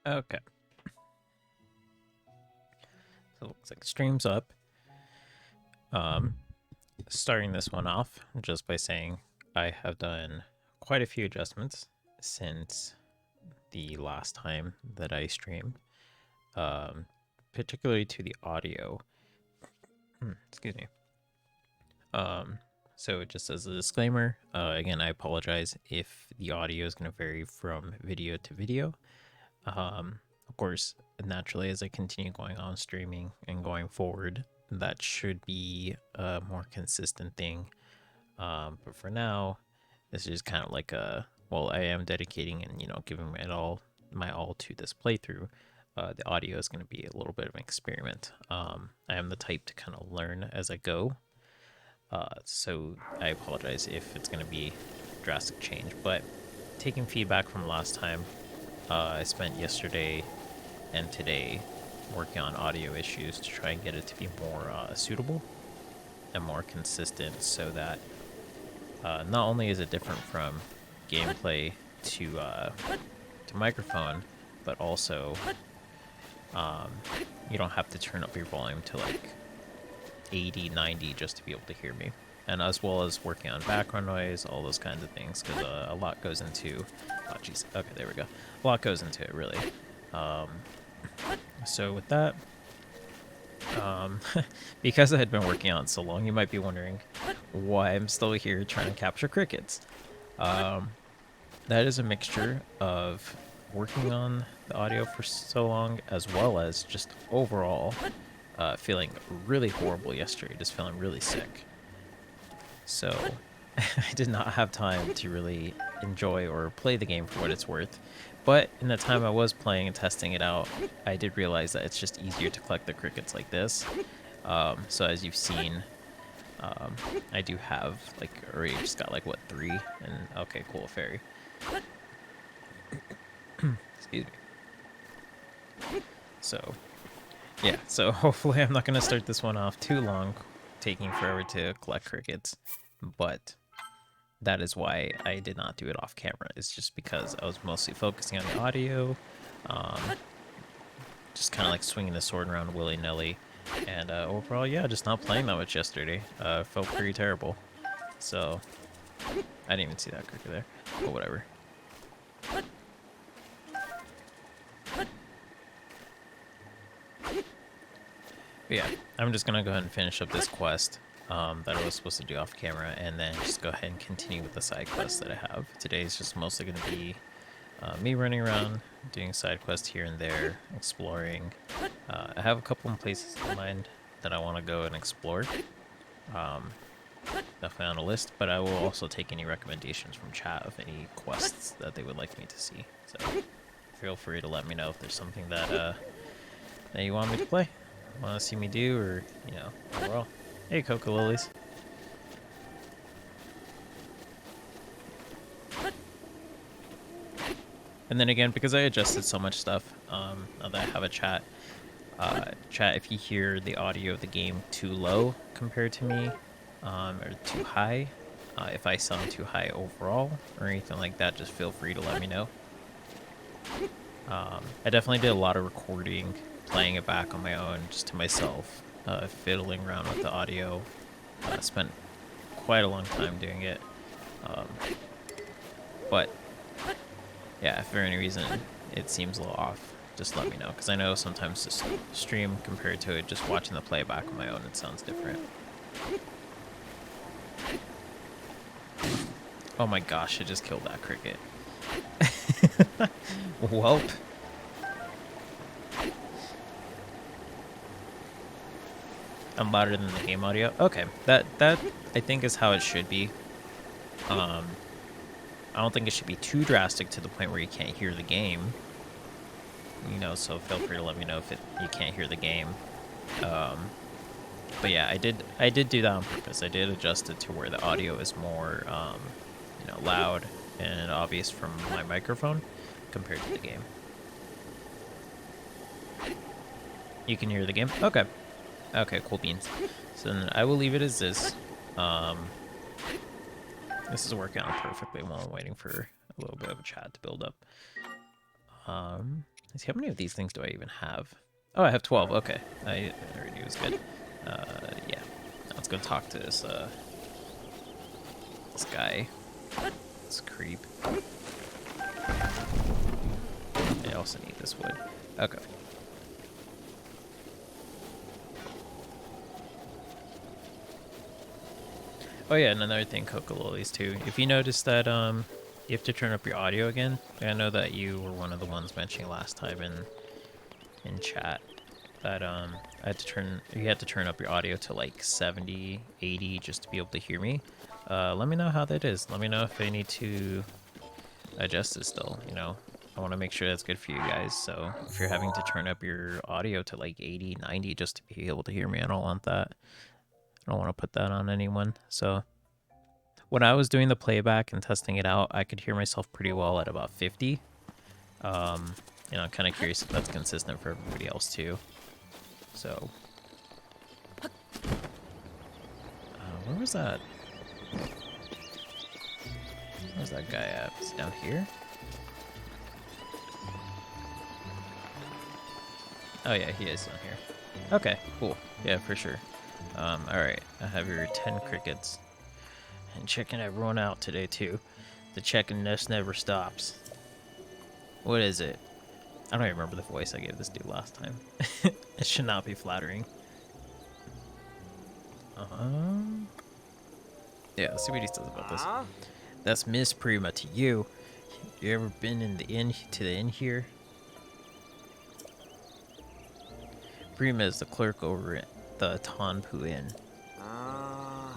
Okay. So it looks like stream's up. Um, Starting this one off just by saying I have done quite a few adjustments since the last time that I streamed, um, particularly to the audio. Excuse me. Um, so just as a disclaimer, again, I apologize if the audio is going to vary from video to video. Of course, naturally, as I continue going on streaming and going forward, that should be a more consistent thing. But for now, this is kind of like a well, I am dedicating and giving my all to this playthrough. The audio is going to be a little bit of an experiment. I am the type to kind of learn as I go, so I apologize if it's going to be drastic change. But taking feedback from last time, I spent yesterday and today working on audio issues to try and get it to be more suitable and more consistent, so that not only is it different from gameplay to microphone, but also you don't have to turn up your volume to like 80, 90 just to be able to hear me. And as well as working on background noise, all those kinds of things, because a lot goes into. Oh, jeez. Okay, there we go. A lot goes into it, really. So with that, because I had been working on it so long, you might be wondering why I'm still here trying to capture crickets. That is a mixture of working on the audio for so long, as well as just overall feeling really horrible yesterday, just feeling really sick. So I did not have time to really enjoy or play the game for what it's worth. But in the time I was playing and testing it out, I did realize that it's just easier to collect the crickets like this. So as you've seen, I do have like already just got like what 3, and okay, cool, fairy. Excuse me. So yeah, so hopefully I'm not gonna start this one off too long, taking forever to collect crickets, but that is why I did not do it off camera. It's just because I was mostly focusing on the audio, um, just kind of like swinging the sword around willy-nilly, and overall, yeah, just not playing that much yesterday. Felt pretty terrible. So I didn't even see that cricket there, but whatever. But yeah, I'm just gonna go ahead and finish up this quest that I was supposed to do off camera, and then just go ahead and continue with the side quests that I have. Today is just mostly gonna be me running around, doing side quests here and there, exploring. I have a couple of places in mind that I want to go and explore. Definitely on a list, but I will also take any recommendations from chat of any quests that they would like me to see. So feel free to let me know if there's something that that you want me to play, want to see me do, or overall. Hey, Coca Lilies. And then again, because I adjusted so much stuff, now that I have a chat, if you hear the audio of the game too low compared to me, or too high, if I sound too high overall or anything like that, just feel free to let me know. I definitely did a lot of recording, playing it back on my own, just to myself, fiddling around with the audio. Spent quite a long time doing it. But yeah, if for any reason it seems a little off, just let me know, because I know sometimes this stream compared to it just watching the playback on my own, it sounds different. Oh my gosh, I just killed that cricket. Welp. I'm louder than the game audio. Okay, that I think is how it should be. I don't think it should be too drastic to the point where you can't hear the game. So feel free to let me know if you can't hear the game. But yeah, I did do that on purpose. I did adjust it to where the audio is more, loud and obvious from my microphone compared to the game. You can hear the game? Okay. Okay, cool beans. So then I will leave it as this. This is working out perfectly while I'm waiting for a little bit of a chat to build up. Let's see, how many of these things do I even have? Oh, I have 12. Okay, I already knew it was good. Yeah. Now let's go talk to this this guy. This creep. I also need this wood. Okay. Oh yeah, and another thing, Coca Lilies too. If you notice that you have to turn up your audio again. I know that you were one of the ones mentioning last time in chat that you had to turn up your audio to like 70, 80 just to be able to hear me. Let me know how that is. Let me know if I need to adjust it still, you know. I want to make sure that's good for you guys. So if you're having to turn up your audio to like 80, 90 just to be able to hear me, I don't want that. I don't want to put that on anyone. So when I was doing the playback and testing it out, I could hear myself pretty well at about 50. You know, I'm kind of curious if that's consistent for everybody else too. So, where was that? Where's that guy at? Is he down here? Oh yeah, he is down here. Okay, cool. Yeah, for sure. Alright, I have your 10 crickets. And checking everyone out today too. The checking nest never stops. What is it? I don't even remember the voice I gave this dude last time. It should not be flattering. Yeah, let's see what he says about this. That's Miss Prima to you. You ever been in the inn here? Prima is the clerk over at the Tonpu Inn.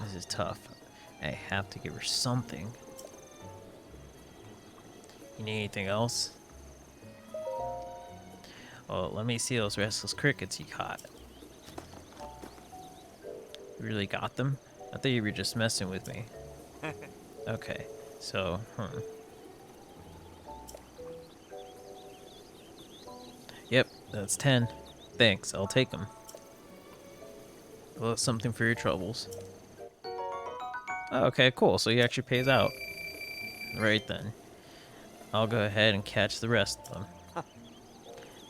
This is tough. I have to give her something. You need anything else? Oh, let me see those restless crickets you caught. You really got them? I thought you were just messing with me. Okay, so, Yep, that's 10. Thanks, I'll take them. Well, something for your troubles. Oh, okay, cool, so he actually pays out. Right then. I'll go ahead and catch the rest of them.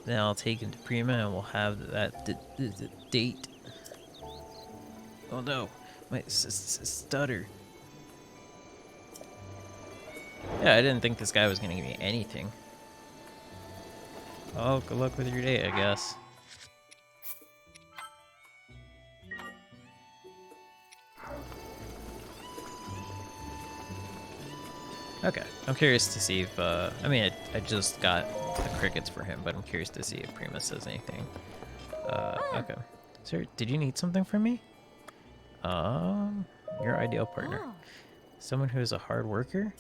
Then I'll take him to Prima and we'll have that date. Oh no, my stutter. Yeah, I didn't think this guy was gonna give me anything. Oh, good luck with your date, I guess. Okay, I'm curious to see if, I mean, I just got the crickets for him, but I'm curious to see if Prima says anything. Okay. Sir, did you need something from me? Your ideal partner. Someone who is a hard worker?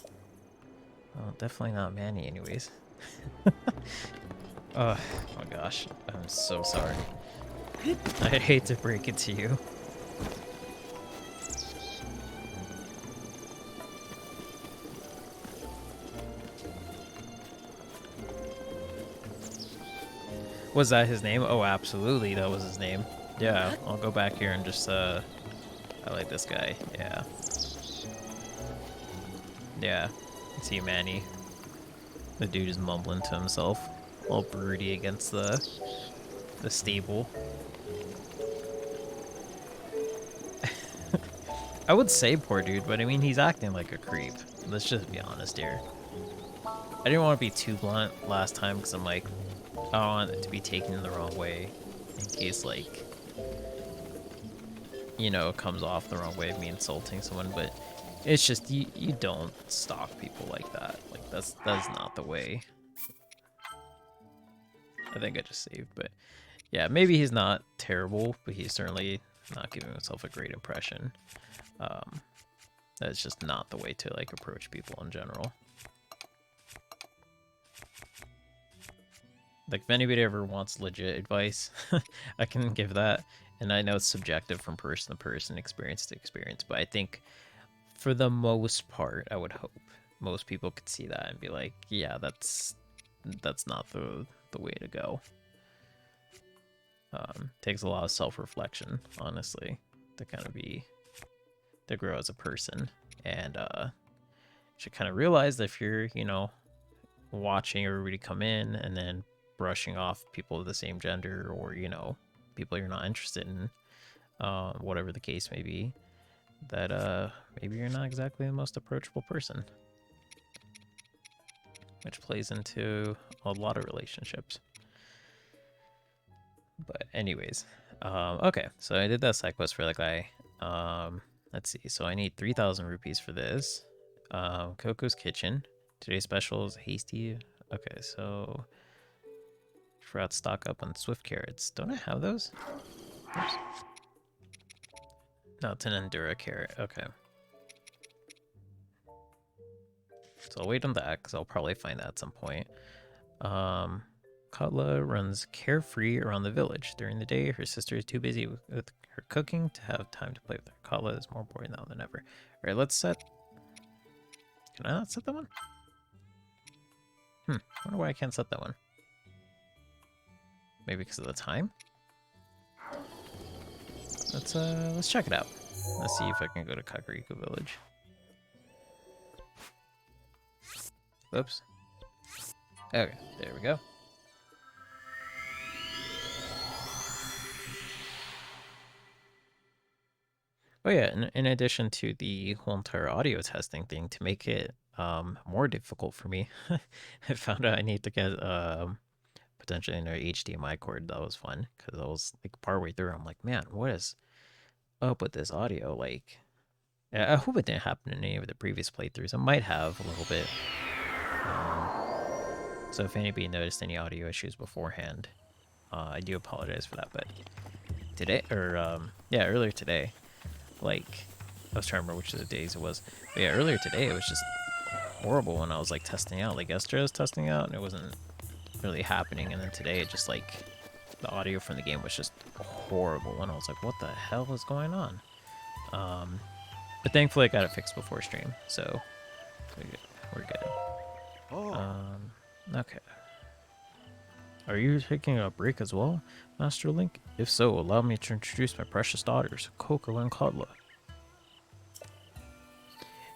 Well, definitely not Manny anyways. Oh my gosh, I'm so sorry. I'd hate to break it to you. Was that his name? Oh, absolutely, that was his name. Yeah, I'll go back here and just, I like this guy, yeah. Yeah, see Manny. The dude is mumbling to himself. All broody against the stable. I would say poor dude, but I mean, he's acting like a creep. Let's just be honest here. I didn't want to be too blunt last time because I'm like, I don't want it to be taken the wrong way in case, like, you know, it comes off the wrong way of me insulting someone, but it's just, you don't stalk people like that. Like, that's not the way. I think I just saved, but yeah, maybe he's not terrible, but he's certainly not giving himself a great impression. That's just not the way to, like, approach people in general. Like, if anybody ever wants legit advice, I can give that. And I know it's subjective from person to person, experience to experience, but I think for the most part, I would hope most people could see that and be like, yeah, that's not the way to go. Takes a lot of self-reflection, honestly, to kind of to grow as a person. And you should kind of realize that if you're, you know, watching everybody come in and then brushing off people of the same gender, or, you know, people you're not interested in, whatever the case may be, that maybe you're not exactly the most approachable person, which plays into a lot of relationships. But anyways, okay, so I did that side quest for the guy. Let's see, so I need 3,000 rupees for this. Coco's Kitchen. Today's special is hasty. Okay, so forgot to stock up on Swift carrots. Don't I have those? Oops. No, it's an Endura carrot. Okay. So I'll wait on that, because I'll probably find that at some point. Katla runs carefree around the village. During the day, her sister is too busy with her cooking to have time to play with her. Katla is more boring now than ever. Alright, let's set... Can I not set that one? I wonder why I can't set that one. Maybe because of the time? Let's check it out. Let's see if I can go to Kakariko Village. Oops. Okay, there we go. Oh yeah, in addition to the whole entire audio testing thing, to make it more difficult for me, I found out I need to get potentially another HDMI cord. That was fun, because I was like partway through, I'm like, man, what is up with this audio? Like, I hope it didn't happen in any of the previous playthroughs. It might have a little bit. So if anybody noticed any audio issues beforehand, I do apologize for that. But today, or yeah, earlier today, like, I was trying to remember which of the days it was. But yeah, earlier today, it was just horrible when I was like testing out. Like yesterday I was testing out and it wasn't really happening. And then today it just like, the audio from the game was just horrible. And I was like, what the hell is going on? But thankfully I got it fixed before stream. So we're good. Okay. Are you taking a break as well, Master Link? If so, allow me to introduce my precious daughters, Coco and Katla.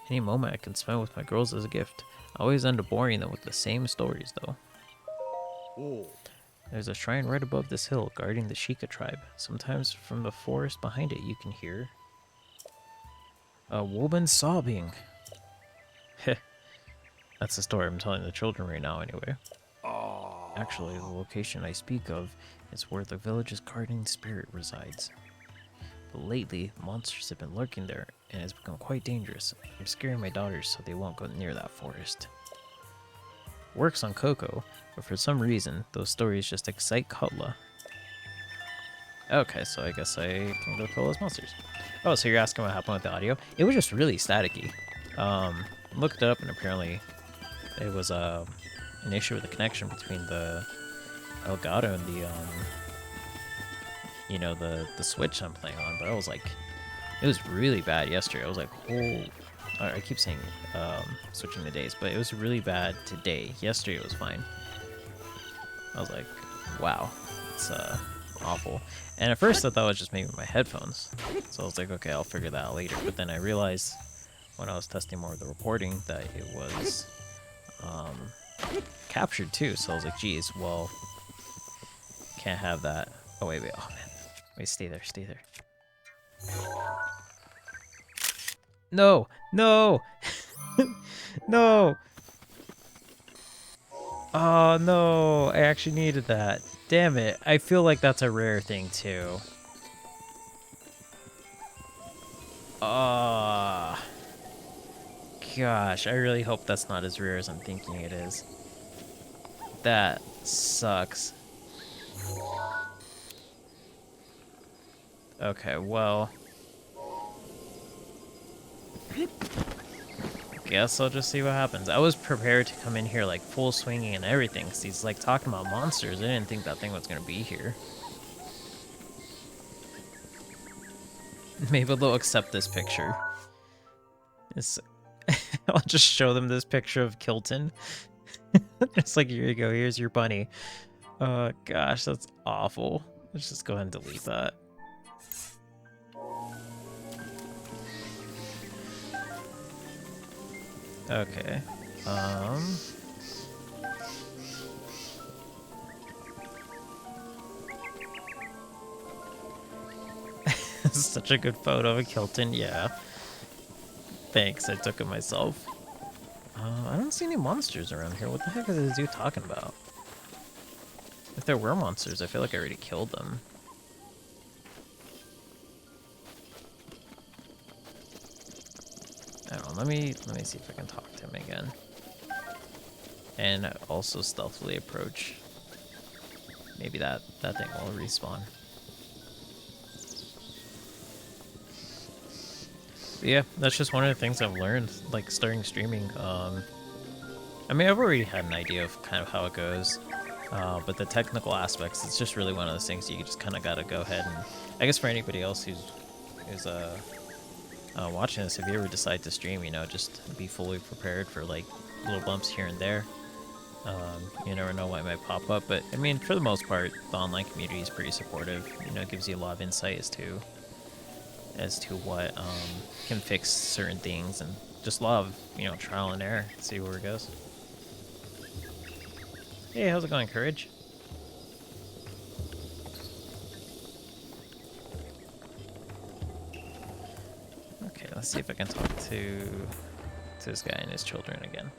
Any moment I can spend with my girls is a gift. I always end up boring them with the same stories, though. Oh. There's a shrine right above this hill, guarding the Sheikah tribe. Sometimes from the forest behind it, you can hear a woman sobbing. Heh. That's the story I'm telling the children right now, anyway. Actually, the location I speak of is where the village's guardian spirit resides. But lately, monsters have been lurking there, and it's become quite dangerous. I'm scaring my daughters so they won't go near that forest. Works on Coco, but for some reason, those stories just excite Katla. Okay, so I guess I can go kill those monsters. Oh, so you're asking what happened with the audio? It was just really staticky. Looked it up, and apparently it was an issue with the connection between the Elgato and the you know, the Switch I'm playing on. But I was like, it was really bad yesterday. I was like, oh, I keep saying switching the days, but it was really bad today. Yesterday it was fine. I was like, wow, it's awful. And at first I thought it was just maybe my headphones, so I was like, okay, I'll figure that out later. But then I realized when I was testing more of the recording that it was captured too. So I was like, geez, well, can't have that. Oh wait, oh man, wait, stay there. No, no, no. Oh no, I actually needed that. Damn it, I feel like that's a rare thing too. Oh, gosh, I really hope that's not as rare as I'm thinking it is. That sucks. Okay, well, guess I'll just see what happens. I was prepared to come in here like full swinging and everything, because he's like talking about monsters. I didn't think that thing was going to be here. Maybe they'll accept this picture. I'll just show them this picture of Kilton. It's like, here you go, here's your bunny. Oh gosh, that's awful. Let's just go ahead and delete that. Okay. Such a good photo of a Kilton, yeah. Thanks, I took it myself. I don't see any monsters around here. What the heck is this dude talking about? If there were monsters, I feel like I already killed them. I don't know, let me see if I can talk to him again. And also stealthily approach. Maybe that thing will respawn. But yeah, that's just one of the things I've learned, like, starting streaming. I mean, I've already had an idea of kind of how it goes, but the technical aspects, it's just really one of those things you just kind of gotta go ahead and, I guess for anybody else who's watching this, if you ever decide to stream, you know, just be fully prepared for, like, little bumps here and there. You never know what might pop up, but I mean, for the most part, the online community is pretty supportive. You know, it gives you a lot of insight as to what can fix certain things, and just a lot of, you know, trial and error. See where it goes. Hey, how's it going, Courage? Okay, let's see if I can talk to this guy and his children again.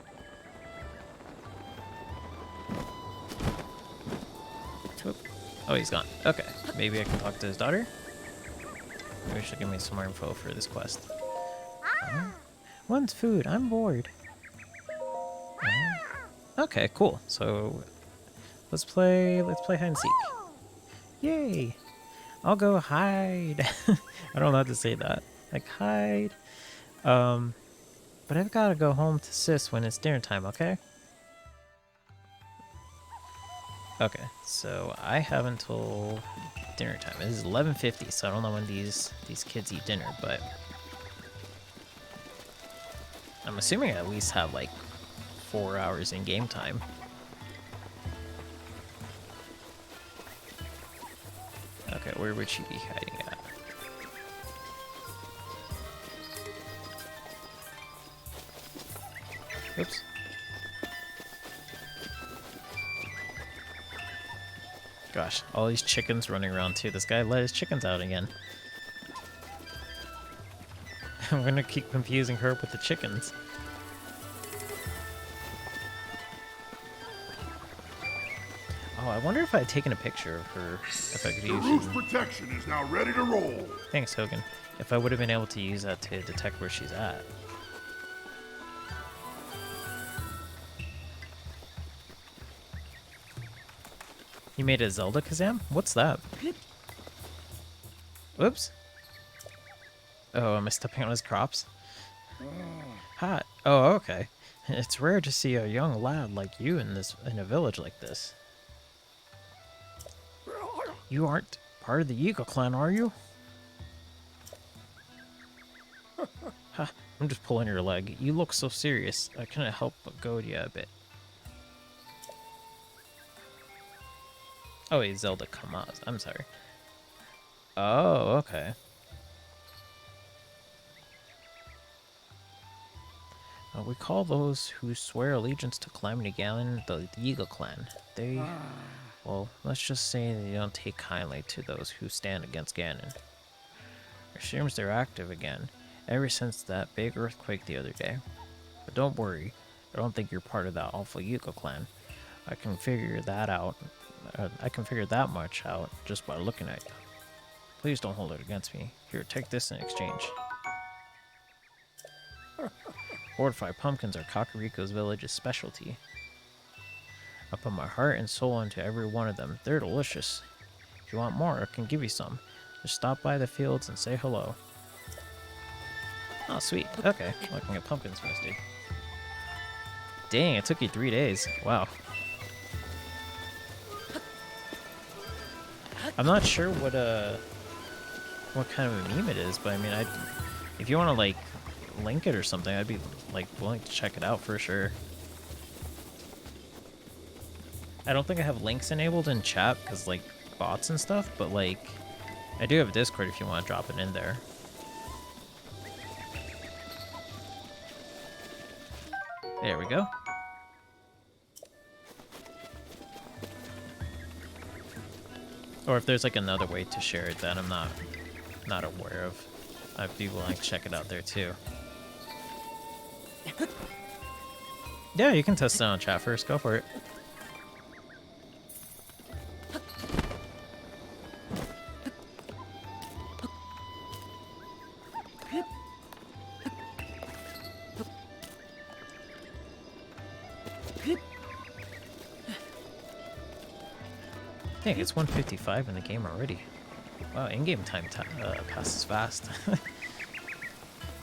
Whoop. Oh, he's gone. Okay, maybe I can talk to his daughter. Maybe she'll give me some more info for this quest. One's food. I'm bored. Okay, cool. So let's play hide and seek. Yay! I'll go hide. I don't know how to say that. Like hide. But I've got to go home to Sis when it's dinner time. Okay. Okay, so I have until dinner time. It is 11:50, so I don't know when these kids eat dinner, but I'm assuming I at least have like 4 hours in game time. Okay, where would she be hiding at? Oops. Gosh, all these chickens running around too. This guy let his chickens out again. I'm gonna keep confusing her with the chickens. Oh, I wonder if I had taken a picture of her, if I could use it. The roof protection is now ready to roll. Thanks, Hogan. If I would have been able to use that to detect where she's at. You made a Zelda Kazam? What's that? Whoops. Oh, am I stepping on his crops? Hot. Oh, okay. It's rare to see a young lad like you in a village like this. You aren't part of the Eagle clan, are you? Ha, I'm just pulling your leg. You look so serious. I couldn't help but goad you a bit. Oh, wait, Zelda Kamaz. I'm sorry. Oh, okay. We call those who swear allegiance to Calamity Ganon the Yiga clan. They... Well, let's just say they don't take kindly to those who stand against Ganon. It seems they're active again, ever since that big earthquake the other day. But don't worry, I don't think you're part of that awful Yiga clan. I can figure that out. I can figure that much out just by looking at you. Please don't hold it against me. Here, take this in exchange. Fortified pumpkins are Kakariko's village's specialty. I put my heart and soul into every one of them. They're delicious. If you want more, I can give you some. Just stop by the fields and say hello. Oh, sweet. Okay, well, I can get pumpkins from this dude. Dang, it took you 3 days. Wow. I'm not sure what kind of a meme it is, but I mean, if you want to like link it or something, I'd be like willing to check it out for sure. I don't think I have links enabled in chat because like bots and stuff, but like I do have a Discord if you want to drop it in there. There we go. Or if there's like another way to share it that I'm not not aware of. I'd be willing to check it out there too. Yeah, you can test it on chat first. Go for it. Dang, it's 1:55 in the game already. Wow, in-game time passes fast.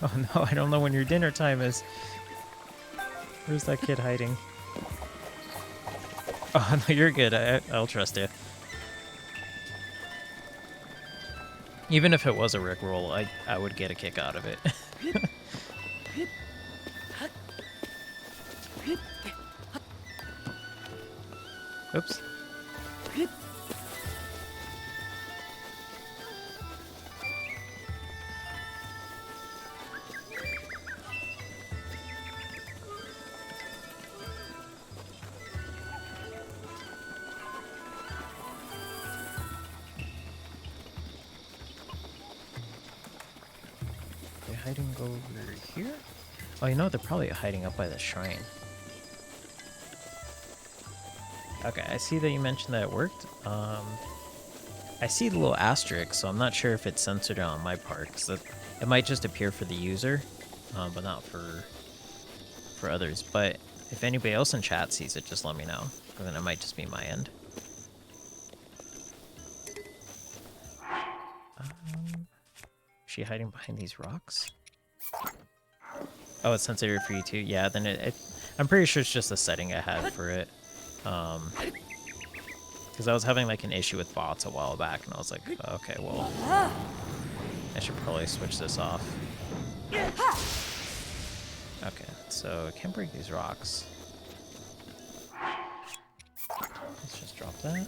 Oh no, I don't know when your dinner time is. Where's that kid hiding? Oh no, you're good. I'll trust you. Even if it was a Rickroll, I would get a kick out of it. Oops. They're hiding over here? Oh, you know, they're probably hiding up by the shrine. Okay, I see that you mentioned that it worked. I see the little asterisk, so I'm not sure if it's censored on my part, because it might just appear for the user, but not for others. But if anybody else in chat sees it, just let me know, and then it might just be my end. Is she hiding behind these rocks? Oh, it's censored for you too? Yeah, then I'm pretty sure it's just a setting I had for it. Because I was having like an issue with bots a while back, and I was like, okay, well, I should probably switch this off. Okay, so I can't break these rocks. Let's just drop that.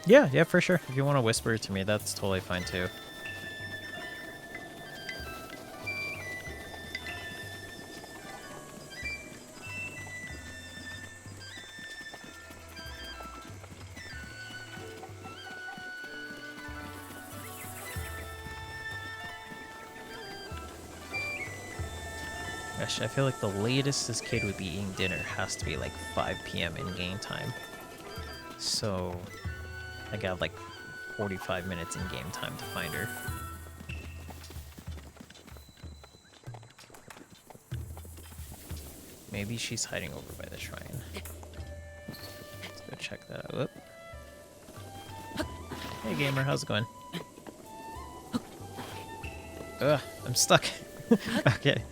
Yeah, for sure. If you want to whisper it to me, that's totally fine too. Gosh, I feel like the latest this kid would be eating dinner has to be like 5 p.m. in game time. So I got like 45 minutes in game time to find her. Maybe she's hiding over by the shrine. Let's go check that out. Whoop. Hey gamer, how's it going? Ugh, I'm stuck. Okay.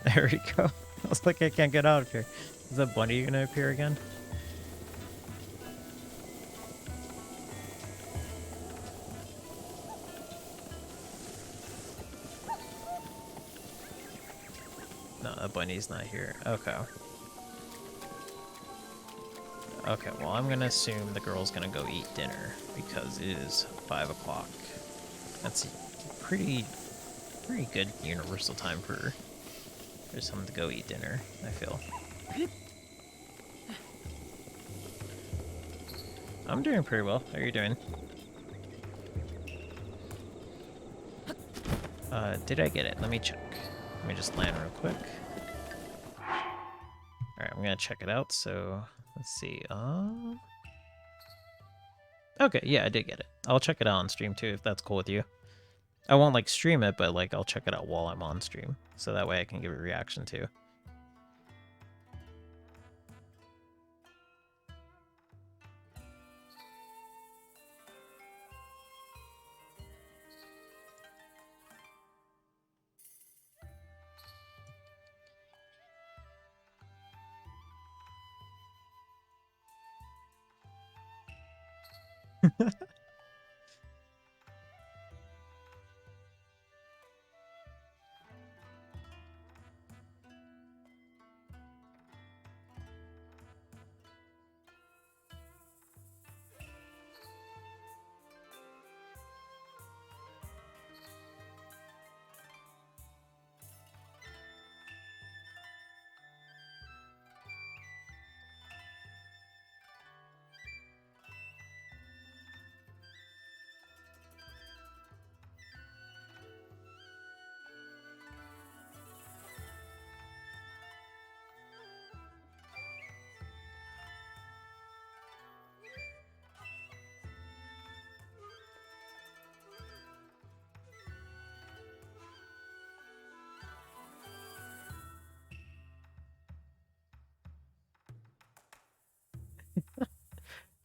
There we go. I was like, I can't get out of here. Is that bunny gonna appear again? No, that bunny's not here. Okay. Okay, well, I'm gonna assume the girl's gonna go eat dinner because it is 5 o'clock. That's a pretty good universal time for someone to go eat dinner, I feel. I'm doing pretty well. How are you doing? Did I get it? Let me check. Let me just land real quick. Alright, I'm gonna check it out, so let's see. Okay, yeah, I did get it. I'll check it out on stream too, if that's cool with you. I won't like stream it, but like I'll check it out while I'm on stream, so that way I can give a reaction too.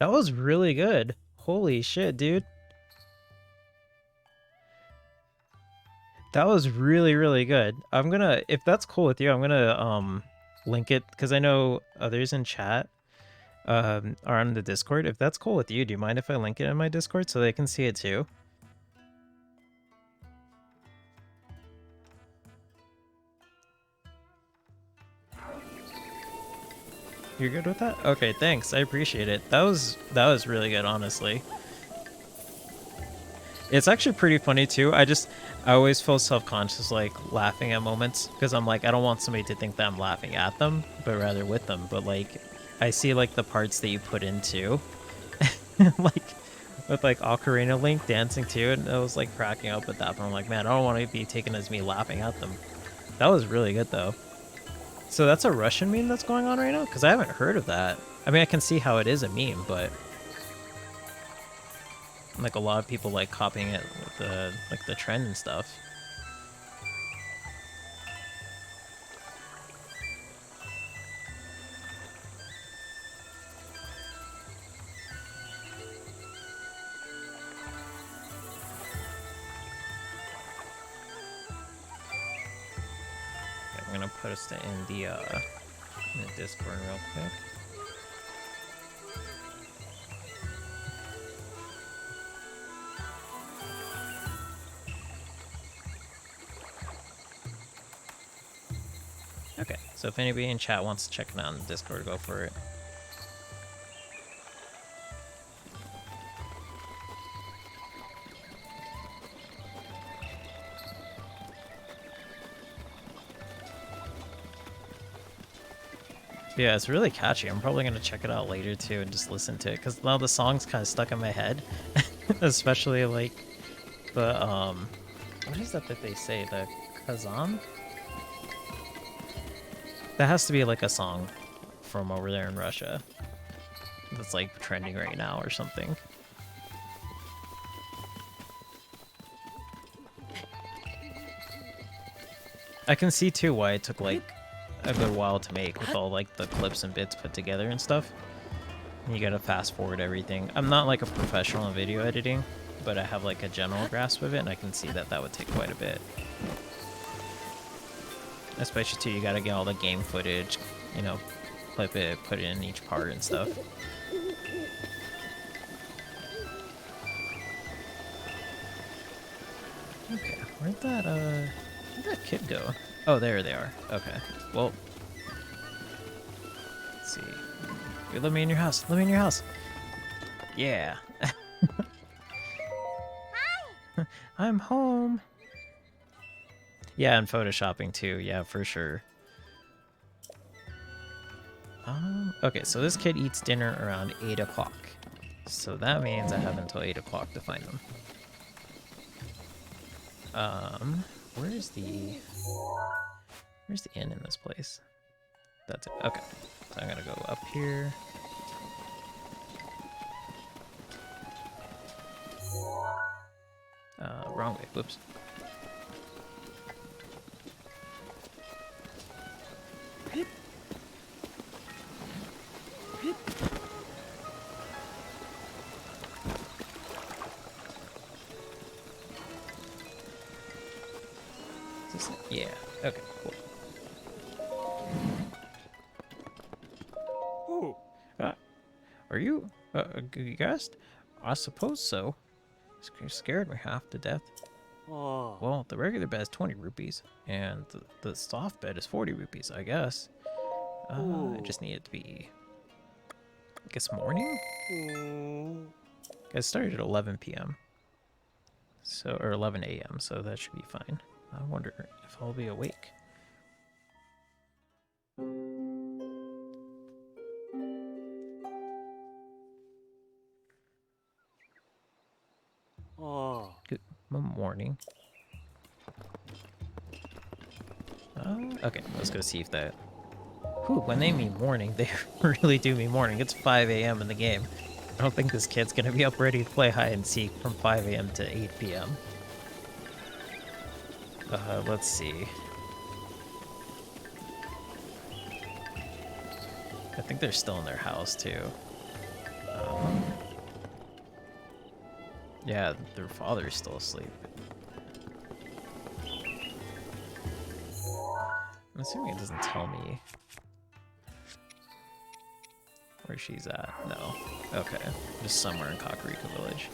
That was really good. Holy shit, dude. That was really, really good. I'm gonna, if that's cool with you, I'm gonna link it because I know others in chat are on the Discord. If that's cool with you, do you mind if I link it in my Discord so they can see it too? You're good with that? Okay, thanks. I appreciate it. That was really good, honestly. It's actually pretty funny too. I always feel self-conscious like laughing at moments because I'm like I don't want somebody to think that I'm laughing at them, but rather with them. But like I see like the parts that you put into like with like Ocarina Link dancing too, and I was like cracking up at that. But I'm like, man, I don't want to be taken as me laughing at them. That was really good though. So that's a Russian meme that's going on right now? Because I haven't heard of that. I mean, I can see how it is a meme, but like a lot of people like copying it with the like the trend and stuff. Okay, I'm gonna post it in the Discord real quick. Okay, so if anybody in chat wants to check it out on the Discord, go for it. Yeah, it's really catchy. I'm probably gonna check it out later too and just listen to it because now the song's kind of stuck in my head, especially like the what is that they say, the Kazan? That has to be like a song from over there in Russia that's like trending right now or something. I can see too why it took like a good while to make with all like the clips and bits put together and stuff. You gotta fast forward everything. I'm not like a professional in video editing, but I have like a general grasp of it, and I can see that that would take quite a bit. Especially too, you gotta get all the game footage, you know, clip it, put it in each part and stuff. Okay, where'd that kid go? Oh, there they are. Okay, well, let's see. Hey, let me in your house. Let me in your house. Yeah. I'm home. Yeah, and photoshopping too. Yeah, for sure. Okay, so this kid eats dinner around 8 o'clock. So that means I have until 8 o'clock to find them. Where's the inn in this place? That's it. Okay. So I'm gonna go up here. Wrong way. Whoops. Is this it? Yeah. Okay, cool. Are you a guest? I suppose so. Scared me half to death. Oh. Well, the regular bed is 20 rupees, and the soft bed is 40 rupees, I guess. I just need it to be, I guess, morning? It started at 11 p.m. So, or 11 a.m., so that should be fine. I wonder if I'll be awake. Good morning. Okay, let's go see if that... Whew, when they mean morning, they really do mean morning. It's 5 a.m. in the game. I don't think this kid's gonna be up ready to play hide and seek from 5 a.m. to 8 p.m. Let's see. I think they're still in their house, too. Yeah, their father's still asleep. I'm assuming it doesn't tell me where she's at. No. Okay. Just somewhere in Kakariko Village.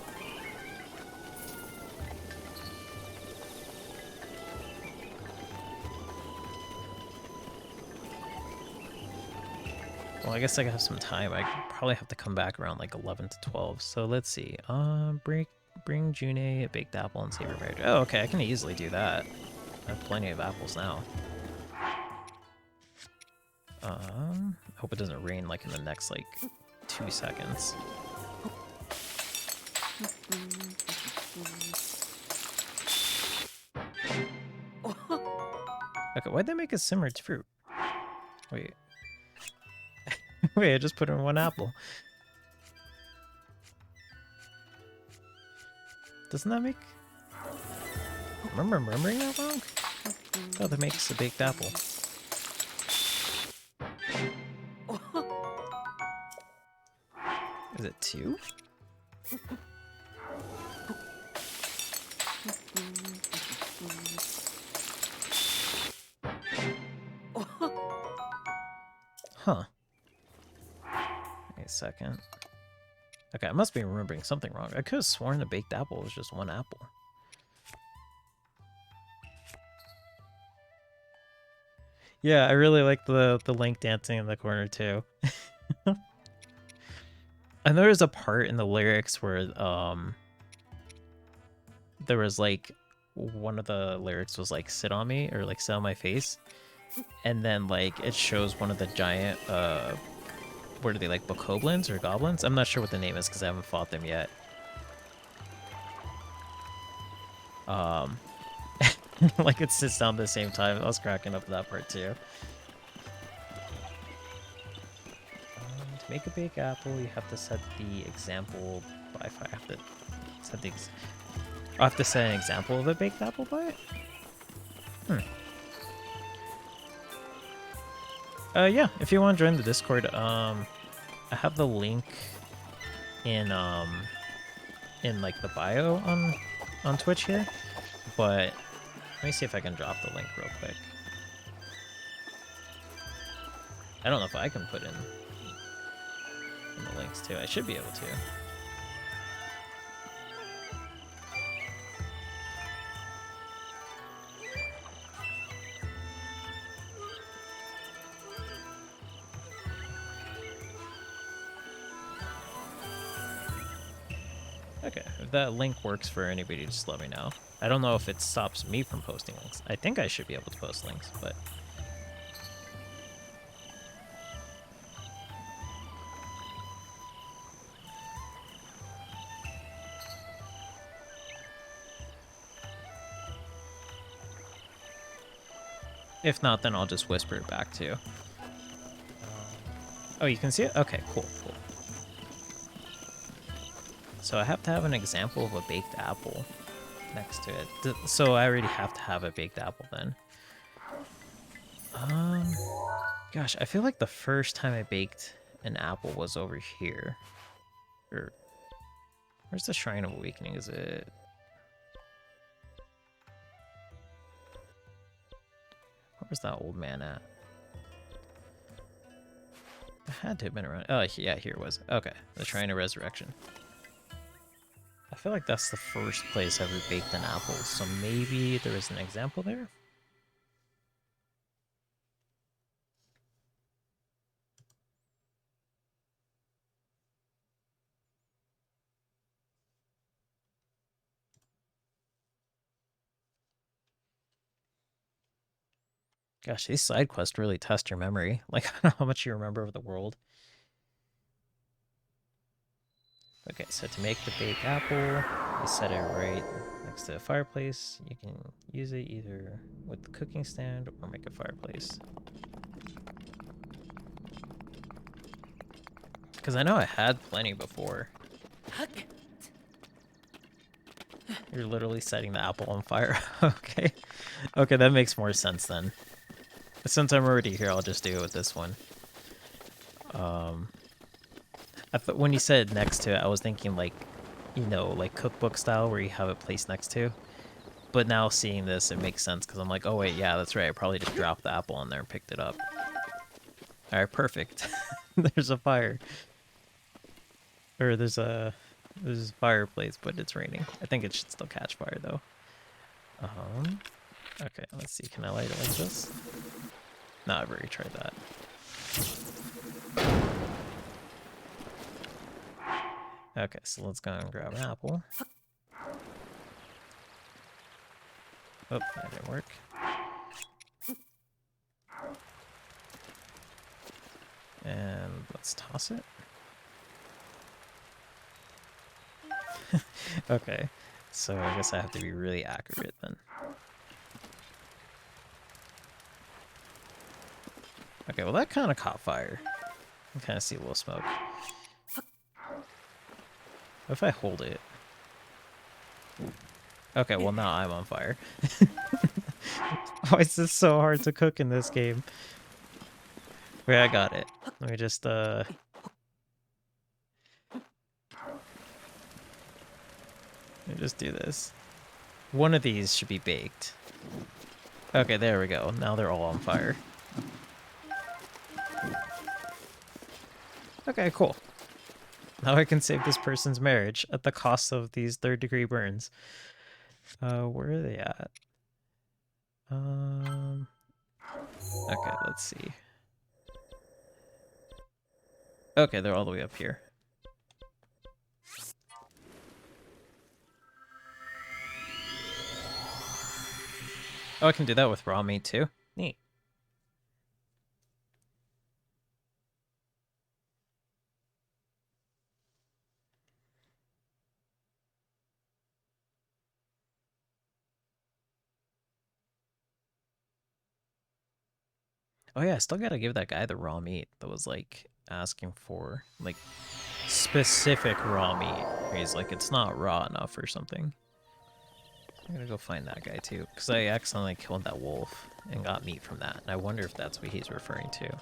Well, I guess I have some time. I probably have to come back around like 11 to 12. So let's see. Bring June a baked apple and savory bread. Oh, okay. I can easily do that. I have plenty of apples now. Hope it doesn't rain like in the next like 2 seconds. Okay, why'd they make a simmered fruit? Wait. Wait, I just put in one apple. Doesn't that make... Remember remembering that wrong? Oh, that makes a baked apple. Is it 2? Huh. Wait a second. Okay, I must be remembering something wrong. I could have sworn the baked apple was just 1 apple. Yeah, I really like the Link dancing in the corner too. And there was a part in the lyrics where there was like one of the lyrics was like sit on me or like sit on my face, and then like it shows one of the giant what are they, like bokoblins or goblins? I'm not sure what the name is because I haven't fought them yet. Like it sits down at the same time. I was cracking up at that part too. To make a baked apple, you have to set the example by fire. I have to set the. I have to set an example of a baked apple by it. Yeah. If you want to join the Discord, I have the link in like the bio on Twitch here, but let me see if I can drop the link real quick. I don't know if I can put in the links too. I should be able to. Okay, if that link works for anybody, just let me know. I don't know if it stops me from posting links. I think I should be able to post links, but... If not, then I'll just whisper it back to you. Oh, you can see it? Okay, cool, cool. So I have to have an example of a baked apple next to it. So I already have to have a baked apple then. Gosh, I feel like the first time I baked an apple was over here. Or, where's the Shrine of Awakening? Is it... Where's that old man at? It had to have been around. Oh, yeah, here it was. Okay, the Shrine of Resurrection. I feel like that's the first place I ever baked an apple, so maybe there is an example there? Gosh, these side quests really test your memory. Like, I don't know how much you remember of the world. Okay, so to make the baked apple, you set it right next to the fireplace. You can use it either with the cooking stand or make a fireplace. Because I know I had plenty before. You're literally setting the apple on fire. Okay. Okay, that makes more sense then. Since I'm already here, I'll just do it with this one. I thought when you said next to it, I was thinking like, you know, like cookbook style where you have it placed next to. But now seeing this, it makes sense because I'm like, oh wait, yeah, that's right. I probably just dropped the apple in there and picked it up. All right, perfect. There's a fire, or there's a fireplace, but it's raining. I think it should still catch fire though. Okay, let's see. Can I light it like this? No, I've already tried that. Okay, so let's go and grab an apple. Oh, that didn't work. And let's toss it. Okay, so I guess I have to be really accurate then. Okay, well that kind of caught fire. I can kind of see a little smoke. What if I hold it? Okay, well now I'm on fire. Why is this so hard to cook in this game? Wait, I got it. Let me just, let me just do this. One of these should be baked. Okay, there we go. Now they're all on fire. Okay, cool. Now I can save this person's marriage at the cost of these 3rd-degree burns. Where are they at? Okay, let's see. Okay, they're all the way up here. Oh, I can do that with raw meat too? Neat. Oh yeah, I still gotta give that guy the raw meat that was like asking for like specific raw meat. He's like, it's not raw enough or something. I'm gonna go find that guy too, because I accidentally killed that wolf and got meat from that. And I wonder if that's what he's referring to.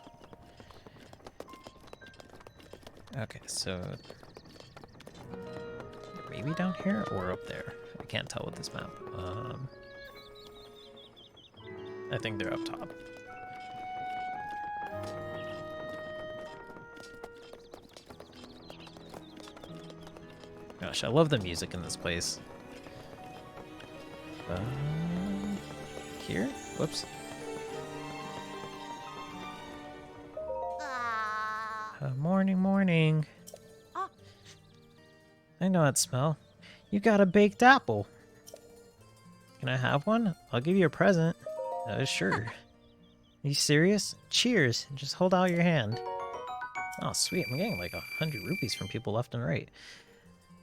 Okay, so maybe down here or up there. I can't tell with this map. I think they're up top. Gosh, I love the music in this place. Here? Whoops. Morning, morning. I know that smell. You got a baked apple. Can I have one? I'll give you a present. Sure. Are you serious? Cheers. Just hold out your hand. Oh, sweet. I'm getting like 100 rupees from people left and right.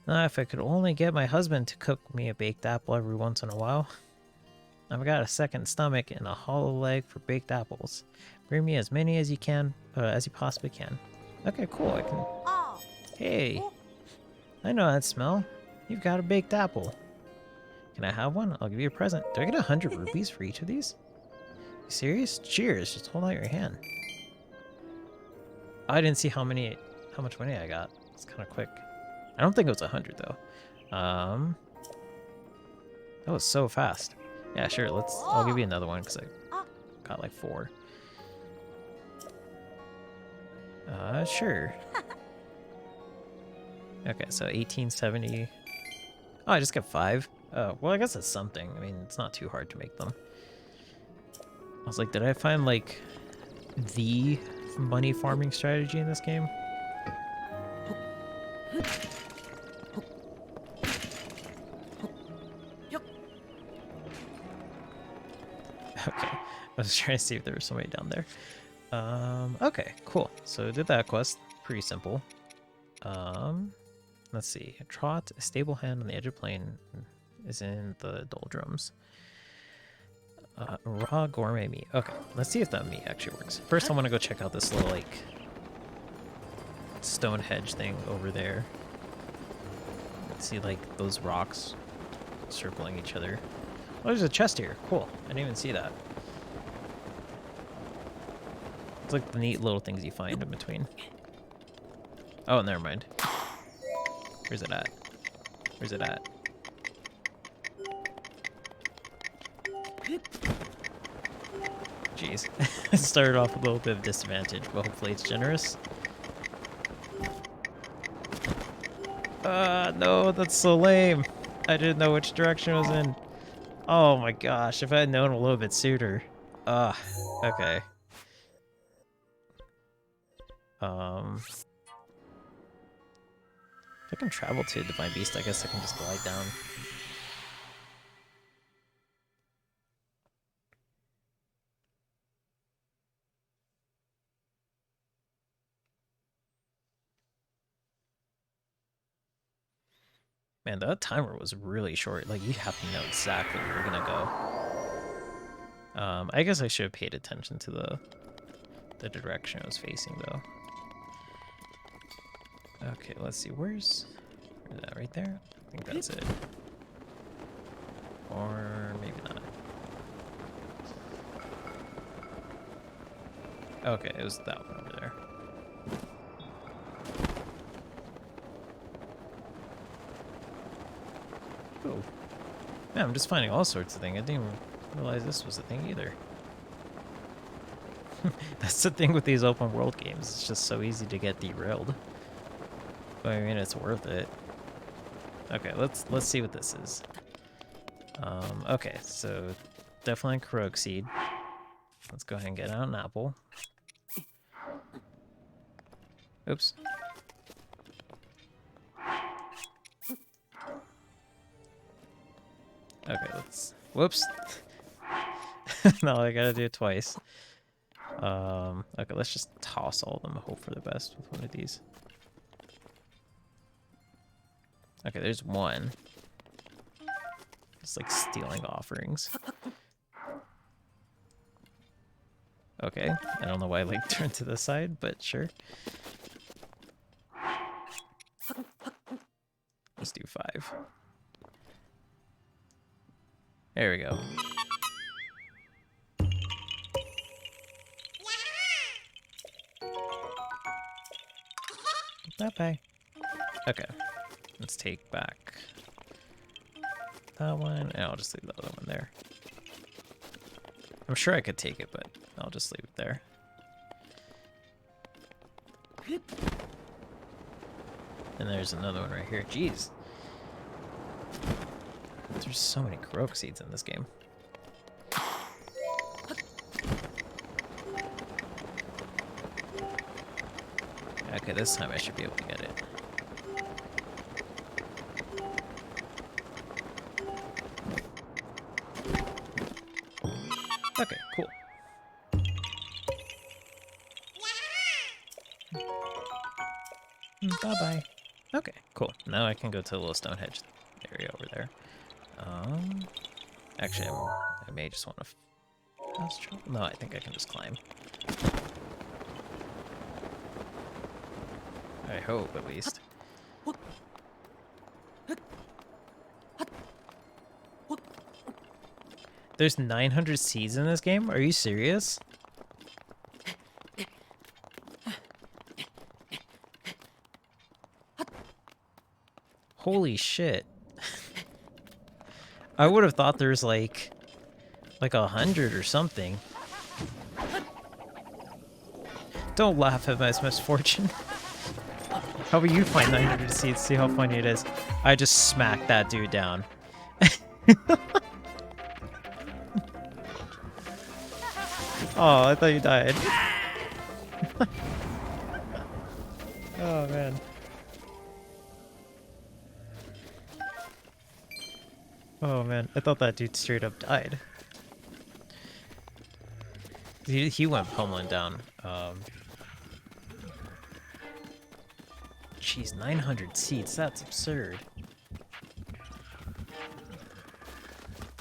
If I could only get my husband to cook me a baked apple every once in a while. I've got a second stomach and a hollow leg for baked apples. Bring me as many as you can, as you possibly can. Okay, cool. I can. Hey, I know that smell. You've got a baked apple. Can I have one? I'll give you a present. Do I get 100 rupees for each of these? You serious? Cheers. Just hold out your hand. I didn't see how much money I got. It's kind of quick. I don't think it was 100 though. That was so fast. Yeah, sure. I'll give you another one because I got like 4. Sure. Okay, so 1870. Oh, I just got 5. Oh, well, I guess that's something. I mean, it's not too hard to make them. I was like, did I find like the money farming strategy in this game? Okay, I was trying to see if there was somebody down there. Okay, cool. So did that quest. Pretty simple. Let's see. Trot, a stable hand on the edge of plane is in the doldrums. Raw gourmet meat. Okay, let's see if that meat actually works. First, I want to go check out this little, like, stone hedge thing over there. Let's see, like, those rocks circling each other. Oh, there's a chest here. Cool. I didn't even see that. It's like the neat little things you find in between. Oh, never mind. Where's it at? Where's it at? Jeez. I started off with a little bit of disadvantage, but hopefully it's generous. No, that's so lame. I didn't know which direction it was in. Oh my gosh, if I had known a little bit sooner. Okay. If I can travel to Divine Beast, I guess I can just glide down. Man, that timer was really short. Like, you have to know exactly where you're gonna go. I guess I should have paid attention to the direction I was facing, though. Okay, let's see. Where's that? Right there? I think that's it. Or maybe not. Okay, it was that one over there. Oh. Man, I'm just finding all sorts of things. I didn't even realize this was a thing either. That's the thing with these open world games. It's just so easy to get derailed. But I mean, it's worth it. Okay, let's see what this is. Okay, so definitely Korok Seed. Let's go ahead and get out an apple. Oops. Okay, let's... Whoops. No, I gotta do it twice. Okay, let's just toss all of them. Hope for the best with one of these. Okay, there's one. Just like stealing offerings. Okay, I don't know why I like turned to the side, but sure. Let's do 5. There we go. Bye-bye. Okay, let's take back that one, and I'll just leave the other one there. I'm sure I could take it, but I'll just leave it there. And there's another one right here. Jeez. There's so many Korok Seeds in this game. Okay, this time I should be able to get it. Okay, cool. Bye-bye. Okay, cool. Now I can go to the little Stonehenge area over there. Actually, I may just want to fast travel. No, I think I can just climb. I hope, at least. There's 900 seeds in this game? Are you serious? Holy shit. I would have thought there's like 100 or something. Don't laugh at my misfortune. How about you find 900 seeds, see how funny it is. I just smacked that dude down. Oh, I thought you died. Oh, man. Oh, man. I thought that dude straight up died. He went pummeling down. Jeez, 900 seats. That's absurd.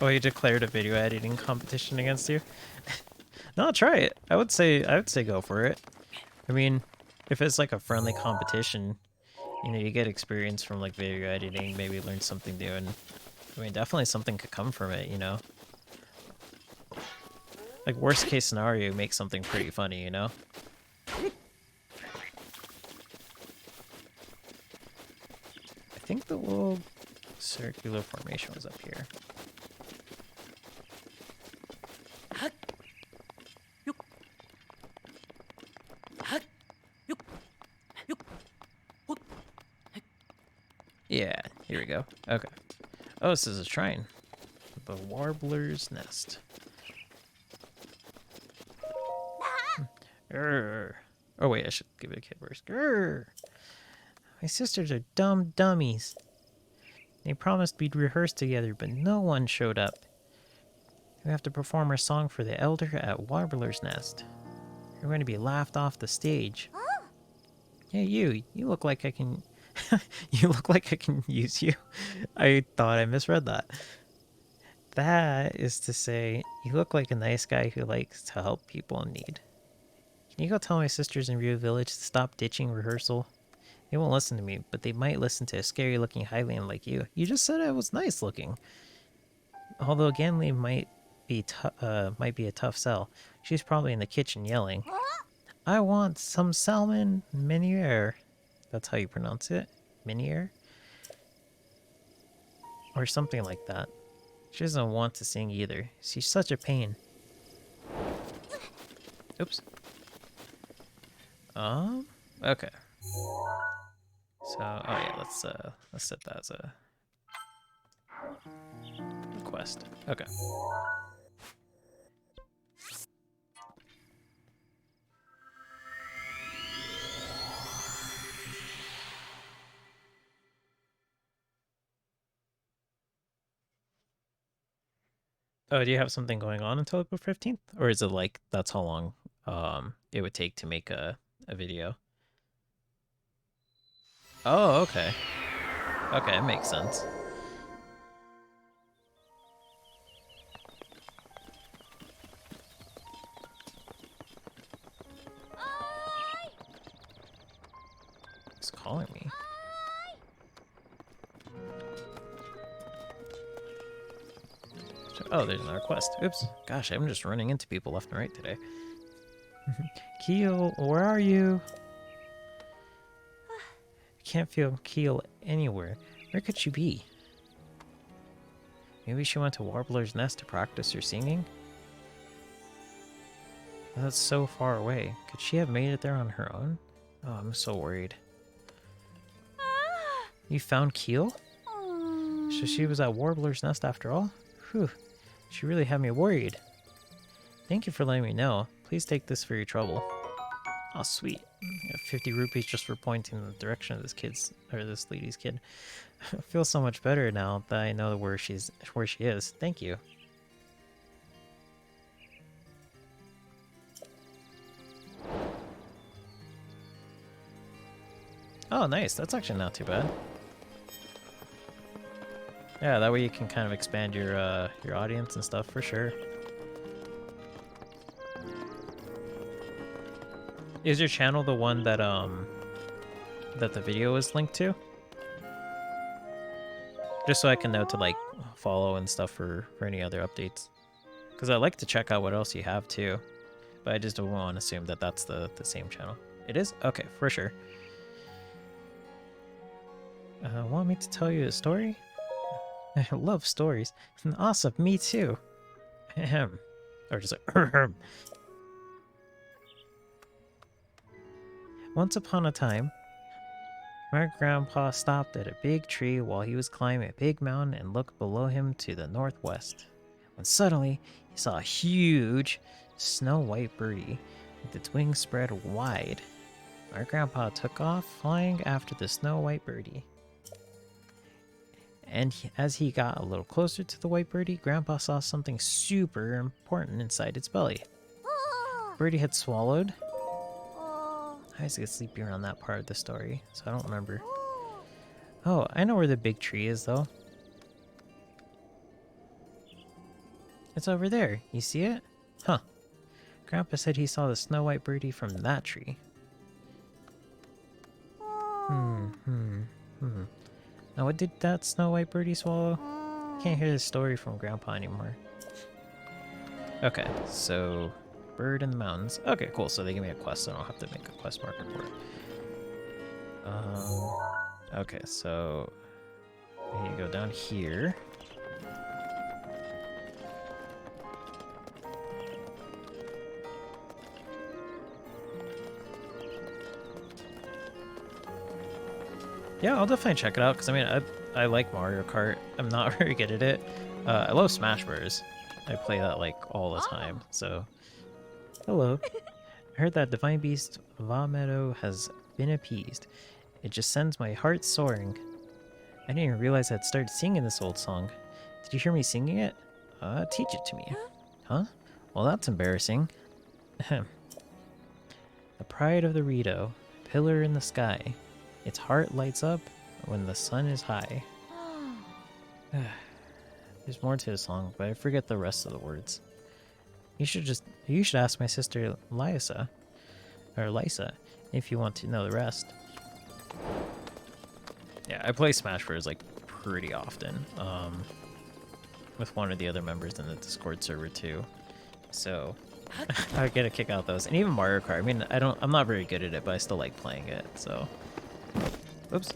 Oh, he declared a video editing competition against you? No, try it. I would say go for it. I mean, if it's like a friendly competition, you know, you get experience from like video editing, maybe learn something new, and I mean, definitely something could come from it, you know? Like, worst case scenario, make something pretty funny, you know? think the little circular formation was up here. Yeah, here we go. Okay. Oh, this is a shrine. The Warbler's Nest. Grr. Oh wait, I should give it a kid first. Grr. My sisters are dumb dummies. They promised we'd rehearse together, but no one showed up. We have to perform our song for the elder at Warbler's Nest. You're going to be laughed off the stage. Hey, you look like I can... you look like I can use you. I thought I misread that. That is to say, you look like a nice guy who likes to help people in need. Can you go tell my sisters in Rio Village to stop ditching rehearsal? They won't listen to me, but they might listen to a scary-looking Highland like you. You just said I was nice-looking. Although Ganley might be a tough sell. She's probably in the kitchen yelling. I want some Salmon Meunière. That's how you pronounce it? Meunière? Or something like that. She doesn't want to sing either. She's such a pain. Oops. Okay. So, oh yeah, let's set that as a quest. Okay. Oh, do you have something going on until April 15th? Or is it like that's how long it would take to make a video? Oh, okay. Okay, it makes sense. He's calling me. Oh, there's another quest. Oops. Gosh, I'm just running into people left and right today. Keel, where are you? I can't feel Keel anywhere. Where could she be? Maybe she went to Warbler's Nest to practice her singing? That's so far away. Could she have made it there on her own? Oh, I'm so worried. You found Keel? So she was at Warbler's Nest after all? Whew. She really had me worried. Thank you for letting me know. Please take this for your trouble. Oh, sweet. 50 rupees just for pointing in the direction of this lady's kid. I feel so much better now that I know where she is. Thank you. Oh, nice. That's actually not too bad. Yeah, that way you can kind of expand your audience and stuff for sure. Is your channel the one that that the video is linked to? Just so I can know to like follow and stuff for any other updates. Because I like to check out what else you have too. But I just don't want to assume that that's the same channel. It is? Okay, for sure. Want me to tell you a story? I love stories. Awesome, me too. Ahem. Or just like, Once upon a time, my grandpa stopped at a big tree while he was climbing a big mountain and looked below him to the northwest. When suddenly, he saw a huge snow-white birdie with its wings spread wide. My grandpa took off flying after the snow-white birdie. And as he got a little closer to the white birdie, Grandpa saw something super important inside its belly. Birdie had swallowed. I used to get sleepy around that part of the story, so I don't remember. Oh, I know where the big tree is, though. It's over there. You see it? Huh. Grandpa said he saw the snow-white birdie from that tree. Now, what did that snow-white birdie swallow? Can't hear the story from Grandpa anymore. Okay, so bird in the mountains. Okay, cool. So they give me a quest, so I don't have to make a quest marker for it. Okay, so And you go down here. Yeah, I'll definitely check it out, because I mean, I like Mario Kart. I'm not very good at it. I love Smash Bros. I play that like all the time, so... Hello. I heard that Divine Beast Vamedo has been appeased. It just sends my heart soaring. I didn't even realize I'd started singing this old song. Did you hear me singing it? Teach it to me. Huh? Well, that's embarrassing. Ahem. The pride of the Rito, pillar in the sky. Its heart lights up when the sun is high. There's more to the song, but I forget the rest of the words. You should ask my sister Lysa, if you want to know the rest. Yeah, I play Smash Bros like pretty often, with one of the other members in the Discord server too. So I get a kick out of those, and even Mario Kart. I mean, I'm not very good at it, but I still like playing it. So, oops.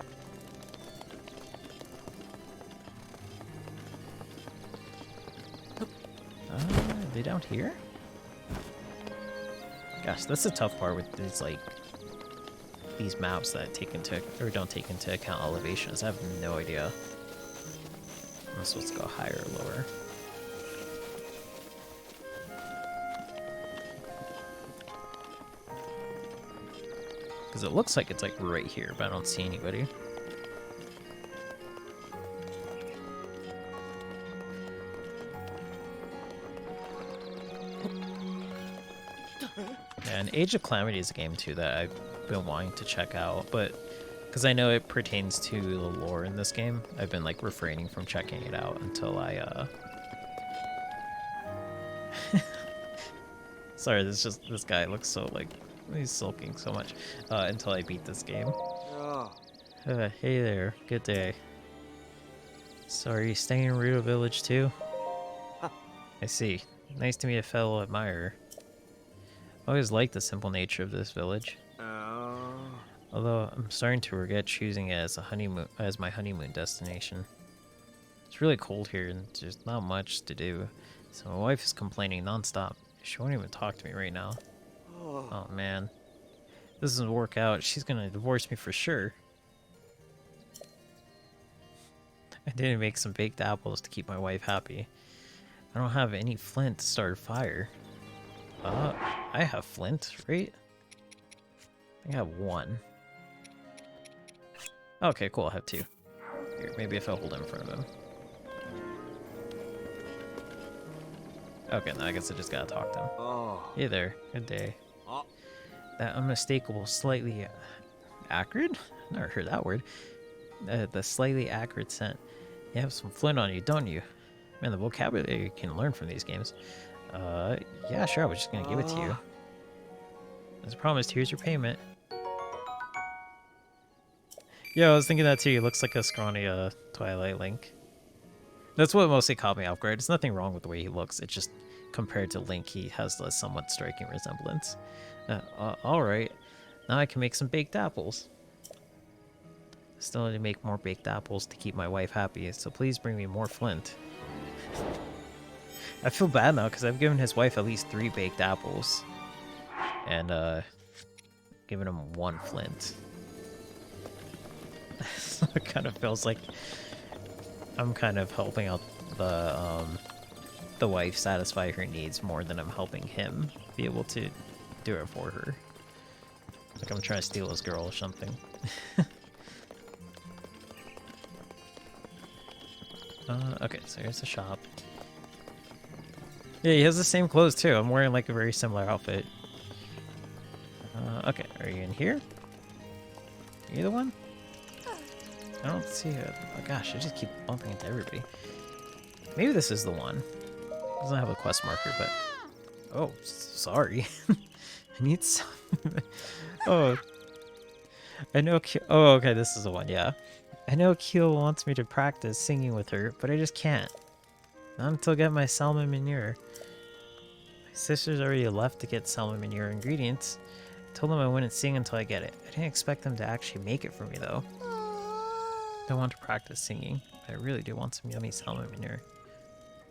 Are they down here? Gosh, that's the tough part with these maps that don't take into account elevations. I have no idea. I'm supposed to go higher or lower. Because it looks like it's like right here, but I don't see anybody. And Age of Calamity is a game too that I've been wanting to check out, but because I know it pertains to the lore in this game, I've been like refraining from checking it out until I Sorry, this guy looks so like he's sulking so much until I beat this game. Hey there, good day. So are you staying in Rito Village too? I see. Nice to meet a fellow admirer. I always liked the simple nature of this village. Although I'm starting to regret choosing it as my honeymoon destination. It's really cold here and there's not much to do, so my wife is complaining nonstop. She won't even talk to me right now. Oh man, this doesn't work out. She's gonna divorce me for sure. I didn't make some baked apples to keep my wife happy. I don't have any flint to start a fire. I have flint, right? I think I have one. Okay, cool, I have two. Here, maybe if I hold it in front of him. Okay, now I guess I just gotta talk to him. Hey there, good day. That unmistakable, slightly acrid? Never heard that word. The slightly acrid scent. You have some flint on you, don't you? Man, the vocabulary you can learn from these games. Yeah, sure, I was just gonna give it to you. As promised, here's your payment. Yeah, I was thinking that too. He looks like a scrawny Twilight Link. That's what mostly caught me off guard. There's nothing wrong with the way he looks. It's just compared to Link, he has a somewhat striking resemblance. Alright, now I can make some baked apples. Still need to make more baked apples to keep my wife happy, so please bring me more flint. I feel bad now because I've given his wife at least 3 baked apples. And given him 1 flint. So it kind of feels like I'm kind of helping out the wife satisfy her needs more than I'm helping him be able to do it for her. Like I'm trying to steal his girl or something. Okay, so here's the shop. Yeah, he has the same clothes too. I'm wearing like a very similar outfit. Okay, are you in here? Are you the one? I don't see it. Oh gosh, I just keep bumping into everybody. Maybe this is the one. It doesn't have a quest marker, but... Oh, sorry. I need some... Oh. I know... Oh, okay, this is the one, yeah. I know Keel wants me to practice singing with her, but I just can't. Not until I get my Salmon Meunière. My sister's already left to get Salmon Meunière ingredients. I told them I wouldn't sing until I get it. I didn't expect them to actually make it for me, though. I want to practice singing. I really do want some yummy salmon Meunière.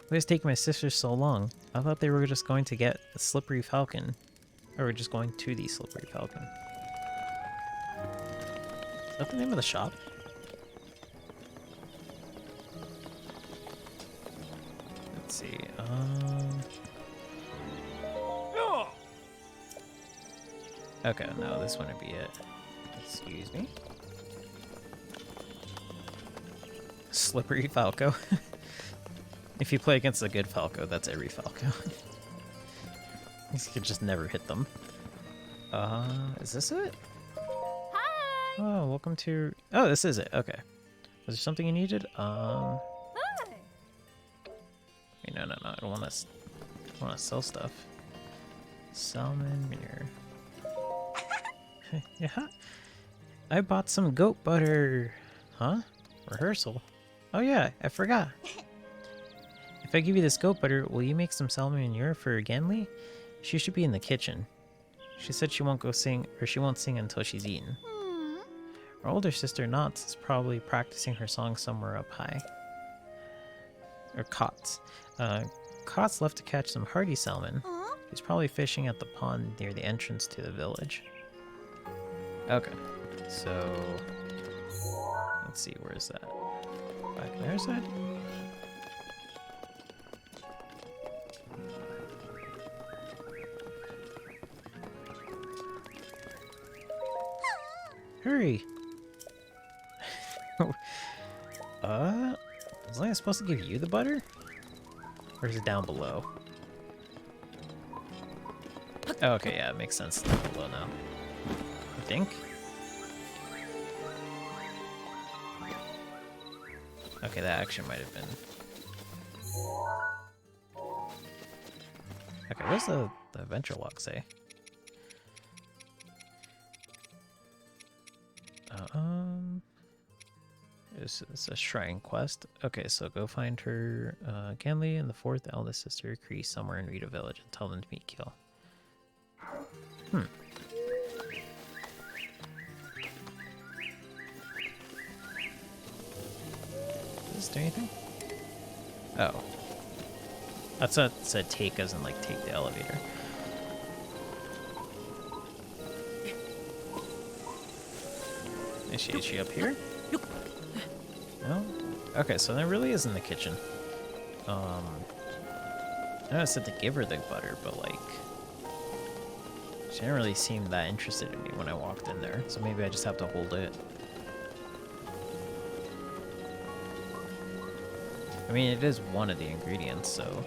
Why is taking my sisters so long? I thought they were just going to get a slippery falcon. Or we're just going to the slippery falcon. Is that the name of the shop? Let's see. Okay, no, this wouldn't be it. Excuse me. Slippery Falco. If you play against a good Falco, that's every Falco. You could just never hit them. Is this it? Hi! Oh, welcome to... Oh, this is it. Okay. Was there something you needed? Hi! Wait, no. I don't want to sell stuff. Salmon Meunière. Yeah. I bought some goat butter. Huh? Rehearsal. Oh yeah, I forgot. If I give you this goat butter, will you make some salmon Meunière for Genli? She should be in the kitchen. She said she won't go sing, or she won't sing until she's eaten. Her older sister, Knots, is probably practicing her song somewhere up high. Or Cots. Cots left to catch some hardy salmon. He's probably fishing at the pond near the entrance to the village. Okay, so... Let's see, where is that? Back on their side? Hurry! Was I supposed to give you the butter? Or is it down below? Oh, okay, yeah, it makes sense. It's down below now. I think. Okay, that action might have been... Okay, what does the adventure log say? It's a shrine quest. Okay, so go find her, Genli and the fourth eldest sister, Kree, somewhere in Rita Village, and tell them to meet Kiel. Does this do anything? Oh. That's what it said take as in, like, take the elevator. Is she up here? No? Okay, so that really is in the kitchen. I know I said to give her the butter, but, like... She didn't really seem that interested in me when I walked in there, so maybe I just have to hold it. I mean, it is one of the ingredients, so...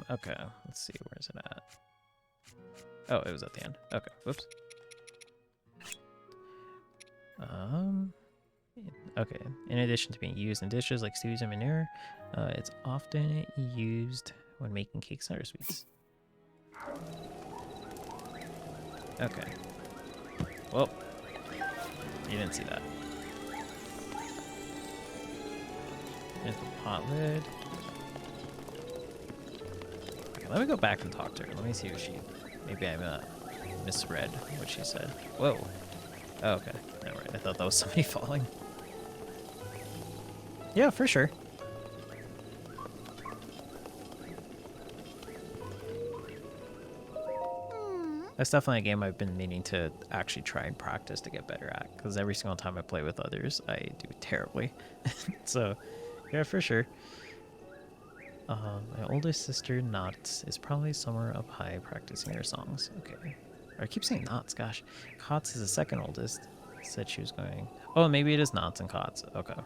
okay, let's see, where is it at? Oh, it was at the end. Okay, whoops. Okay, in addition to being used in dishes like stews and Meunière, it's often used when making cakes and other sweets. Okay. Well, you didn't see that. There's the pot lid. Okay, let me go back and talk to her. Let me see if she... Maybe I misread what she said. Whoa. Oh, okay. No, right. I thought that was somebody falling. Yeah, for sure. That's definitely a game I've been meaning to actually try and practice to get better at, because every single time I play with others, I do terribly. So, yeah, for sure. My oldest sister, Knots, is probably somewhere up high practicing her songs. Okay. Or I keep saying Knots, gosh. Cots is the second oldest. Said she was going... Oh, maybe it is Knots and Cots. Okay.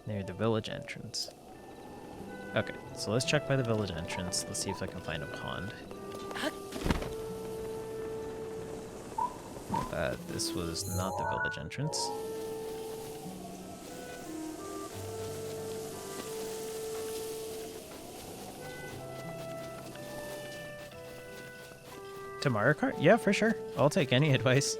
Near the village entrance. Okay, so let's check by the village entrance. Let's see if I can find a pond. This was not the village entrance. To Mario Kart? Yeah, for sure. I'll take any advice.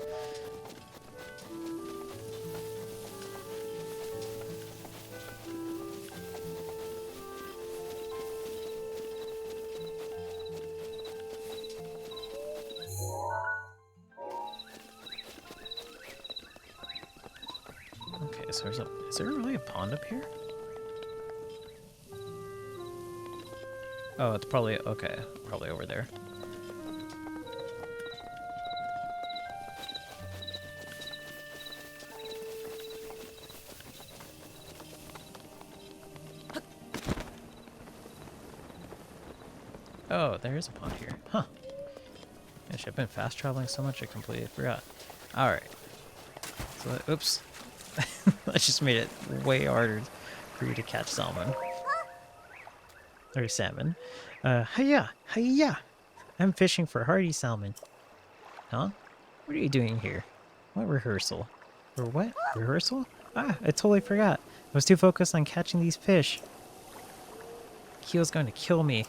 Okay, Okay, so is there really a pond up here? Oh, it's probably, okay, probably over there. Oh, there is a pond here. Huh. Gosh, I've been fast traveling so much I completely forgot. Alright. So, oops. I just made it way harder for you to catch salmon. Or salmon. Hiya! Hiya! I'm fishing for hardy salmon. Huh? What are you doing here? What rehearsal? Or what? Rehearsal? Ah, I totally forgot. I was too focused on catching these fish. Keel's going to kill me.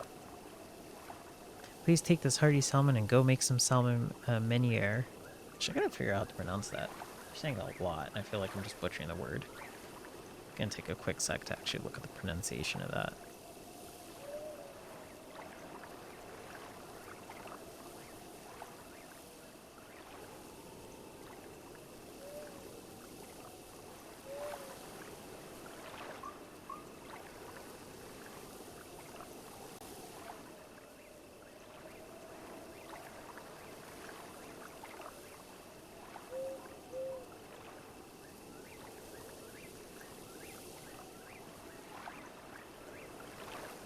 Please take this hardy salmon and go make some salmon meunière. I gotta figure out how to pronounce that. You're saying a lot, and I feel like I'm just butchering the word. Gonna take a quick sec to actually look at the pronunciation of that.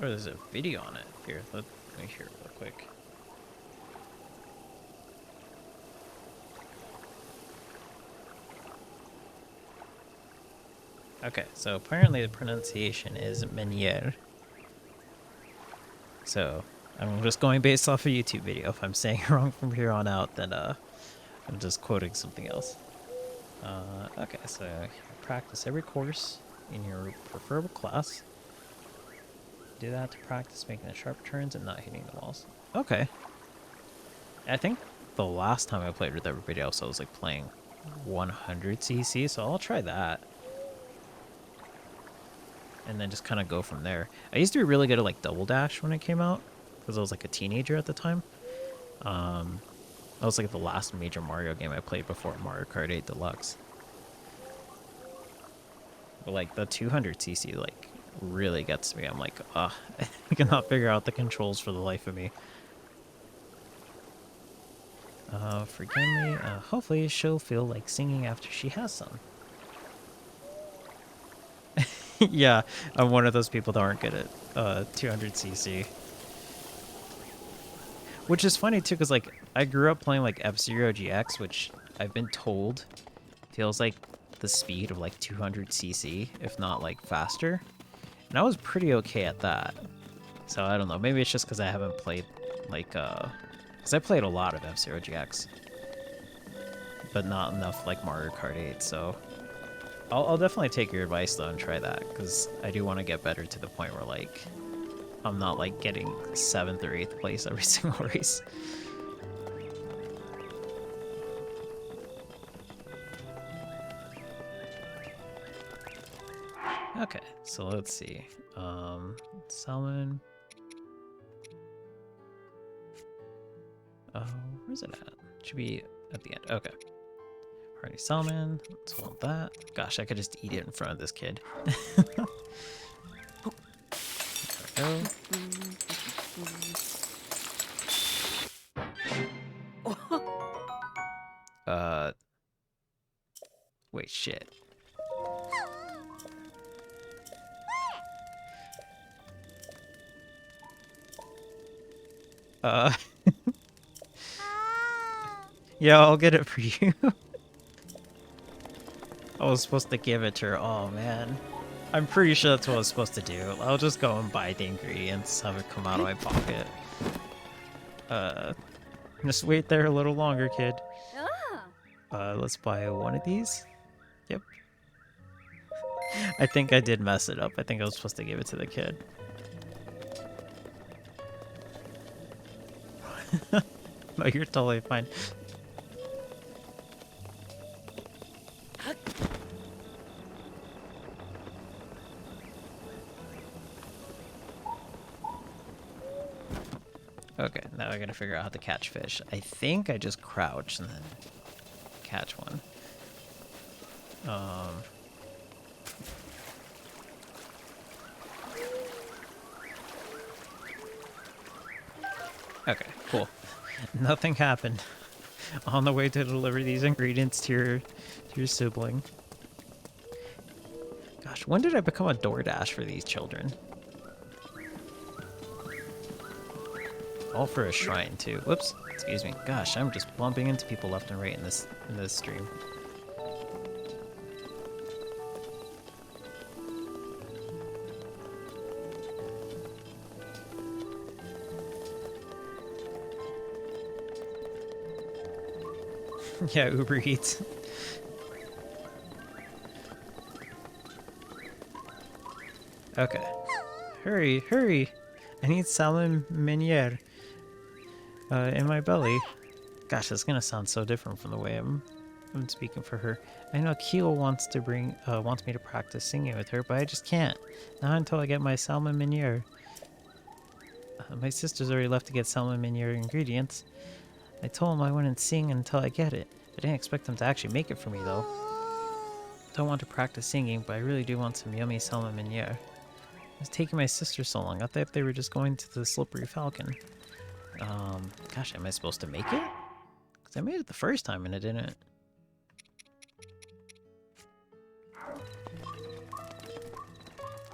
Or there's a video on it. Here, let me hear it real quick. Okay, so apparently the pronunciation is Meunière. So, I'm just going based off a YouTube video. If I'm saying it wrong from here on out, then I'm just quoting something else. Okay, so you practice every course in your preferable class. Do that to practice making the sharp turns and not hitting the walls. Okay. I think the last time I played with everybody else, I was like playing 100cc, so I'll try that. And then just kind of go from there. I used to be really good at like Double Dash when it came out, because I was like a teenager at the time. That was like the last major Mario game I played before Mario Kart 8 Deluxe. But like the 200cc like really gets me. I'm like, I cannot figure out the controls for the life of me. Forgive me. Hopefully she'll feel like singing after she has some. Yeah, I'm one of those people that aren't good at 200cc. Which is funny too, because like I grew up playing like F-Zero GX, which I've been told feels like the speed of like 200cc, if not like faster. And I was pretty okay at that. So I don't know, maybe it's just because I haven't played like because I played a lot of F-Zero GX, but not enough like Mario Kart 8. So I'll definitely take your advice though and try that, because I do want to get better to the point where like I'm not like getting 7th or 8th place every single race. Okay, so let's see. Salmon. Oh, where's it at? Should be at the end. Okay. Hardy salmon. Let's hold that. Gosh, I could just eat it in front of this kid. There we go. Wait, shit. Yeah, I'll get it for you. I was supposed to give it to her. Oh, man. I'm pretty sure that's what I was supposed to do. I'll just go and buy the ingredients, have it come out of my pocket. Just wait there a little longer, kid. Let's buy one of these. Yep. I think I did mess it up. I think I was supposed to give it to the kid. No, you're totally fine. Okay, now I gotta figure out how to catch fish. I think I just crouch and then catch one. Okay, cool. Nothing happened on the way to deliver these ingredients to your sibling. Gosh, when did I become a DoorDash for these children? All for a shrine too. Whoops, excuse me. Gosh, I'm just bumping into people left and right in this stream. Yeah, Uber Eats. Okay. Hurry, hurry! I need Salmon Meunière in my belly. Gosh, that's gonna sound so different from the way I'm speaking for her. I know Keel wants me to practice singing with her, but I just can't. Not until I get my Salmon Meunière. My sister's already left to get Salmon Meunière ingredients. I told him I wouldn't sing until I get it. I didn't expect him to actually make it for me though. Don't want to practice singing, but I really do want some yummy Salmon Meunière. It's taking my sister so long. I thought they were just going to the Slippery Falcon. Gosh, am I supposed to make it? Because I made it the first time and it didn't.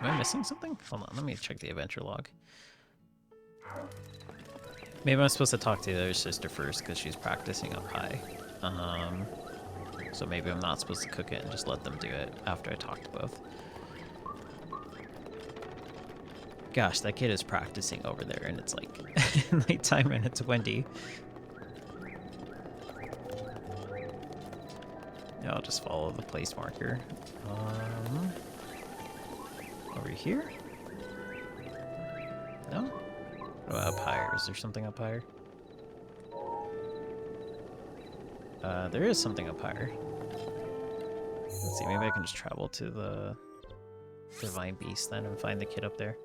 Am I missing something? Hold on, let me check the adventure log. Maybe I'm supposed to talk to the other sister first because she's practicing up high. So maybe I'm not supposed to cook it and just let them do it after I talk to both. Gosh, that kid is practicing over there and it's like nighttime and it's windy. Yeah, I'll just follow the place marker. Over here? No? Oh, up higher. Is there something up higher? There is something up higher. Let's see, maybe I can just travel to the Divine Beast then and find the kid up there.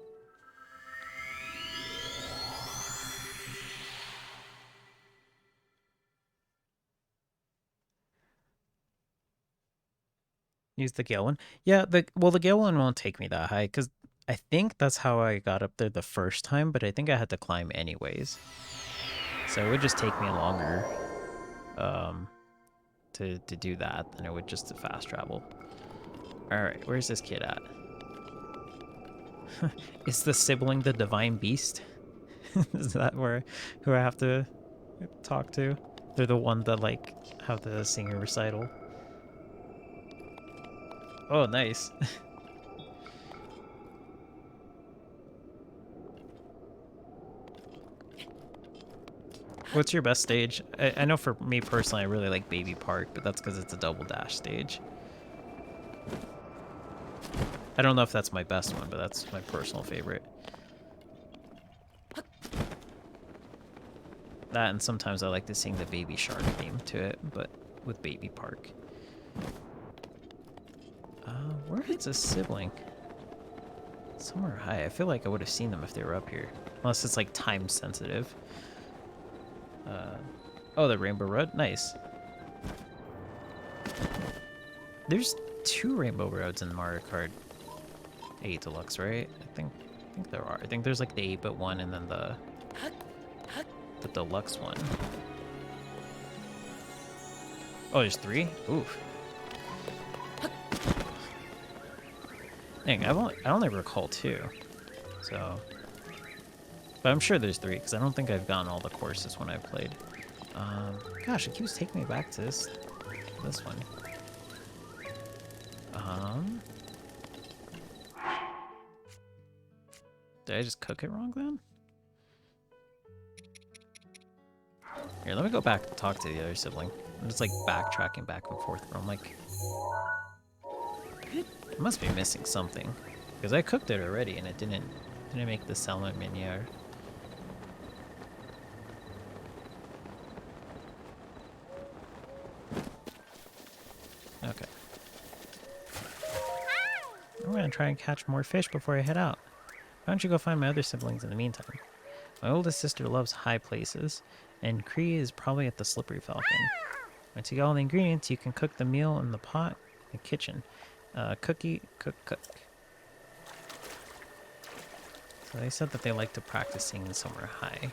Use the Gale one. Yeah, the Gale one won't take me that high, because I think that's how I got up there the first time, but I think I had to climb anyways. So it would just take me longer to do that than it would just to fast travel. Alright, where's this kid at? Is the sibling the Divine Beast? Is that who I have to talk to? They're the one that like have the singer recital. Oh, nice. What's your best stage? I know for me personally, I really like Baby Park, but that's because it's a double dash stage. I don't know if that's my best one, but that's my personal favorite. That, and sometimes I like to sing the Baby Shark theme to it, but with Baby Park. Where is a sibling? Somewhere high. I feel like I would have seen them if they were up here. Unless it's like time sensitive. Oh, the Rainbow Road? Nice. There's 2 Rainbow Roads in Mario Kart 8 Deluxe, right? I think there are. I think there's like the 8-bit one and then the Deluxe one. Oh, there's 3? Oof. Dang, I only recall 2. So, but I'm sure there's 3 because I don't think I've gotten all the courses when I played. Gosh, it keeps taking me back to this one. Did I just cook it wrong then? Here, let me go back and talk to the other sibling. I'm just like backtracking back and forth. I'm like, I must be missing something because I cooked it already and it didn't make the Salmon Meunière. Okay. I'm gonna try and catch more fish before I head out. Why don't you go find my other siblings in the meantime? My oldest sister loves high places, and Cree is probably at the Slippery Falcon. Once you get all the ingredients, you can cook the meal in the pot in the kitchen. Cook. So they said that they like to practice singing somewhere high.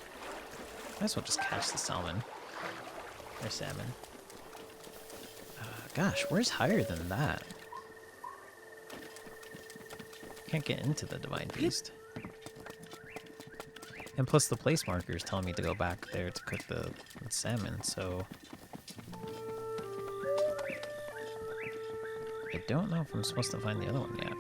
Might as well just catch the salmon. Or salmon. Gosh, where's higher than that? Can't get into the Divine Beast. And plus the place marker is telling me to go back there to cook the salmon, so... I don't know if I'm supposed to find the other one yet.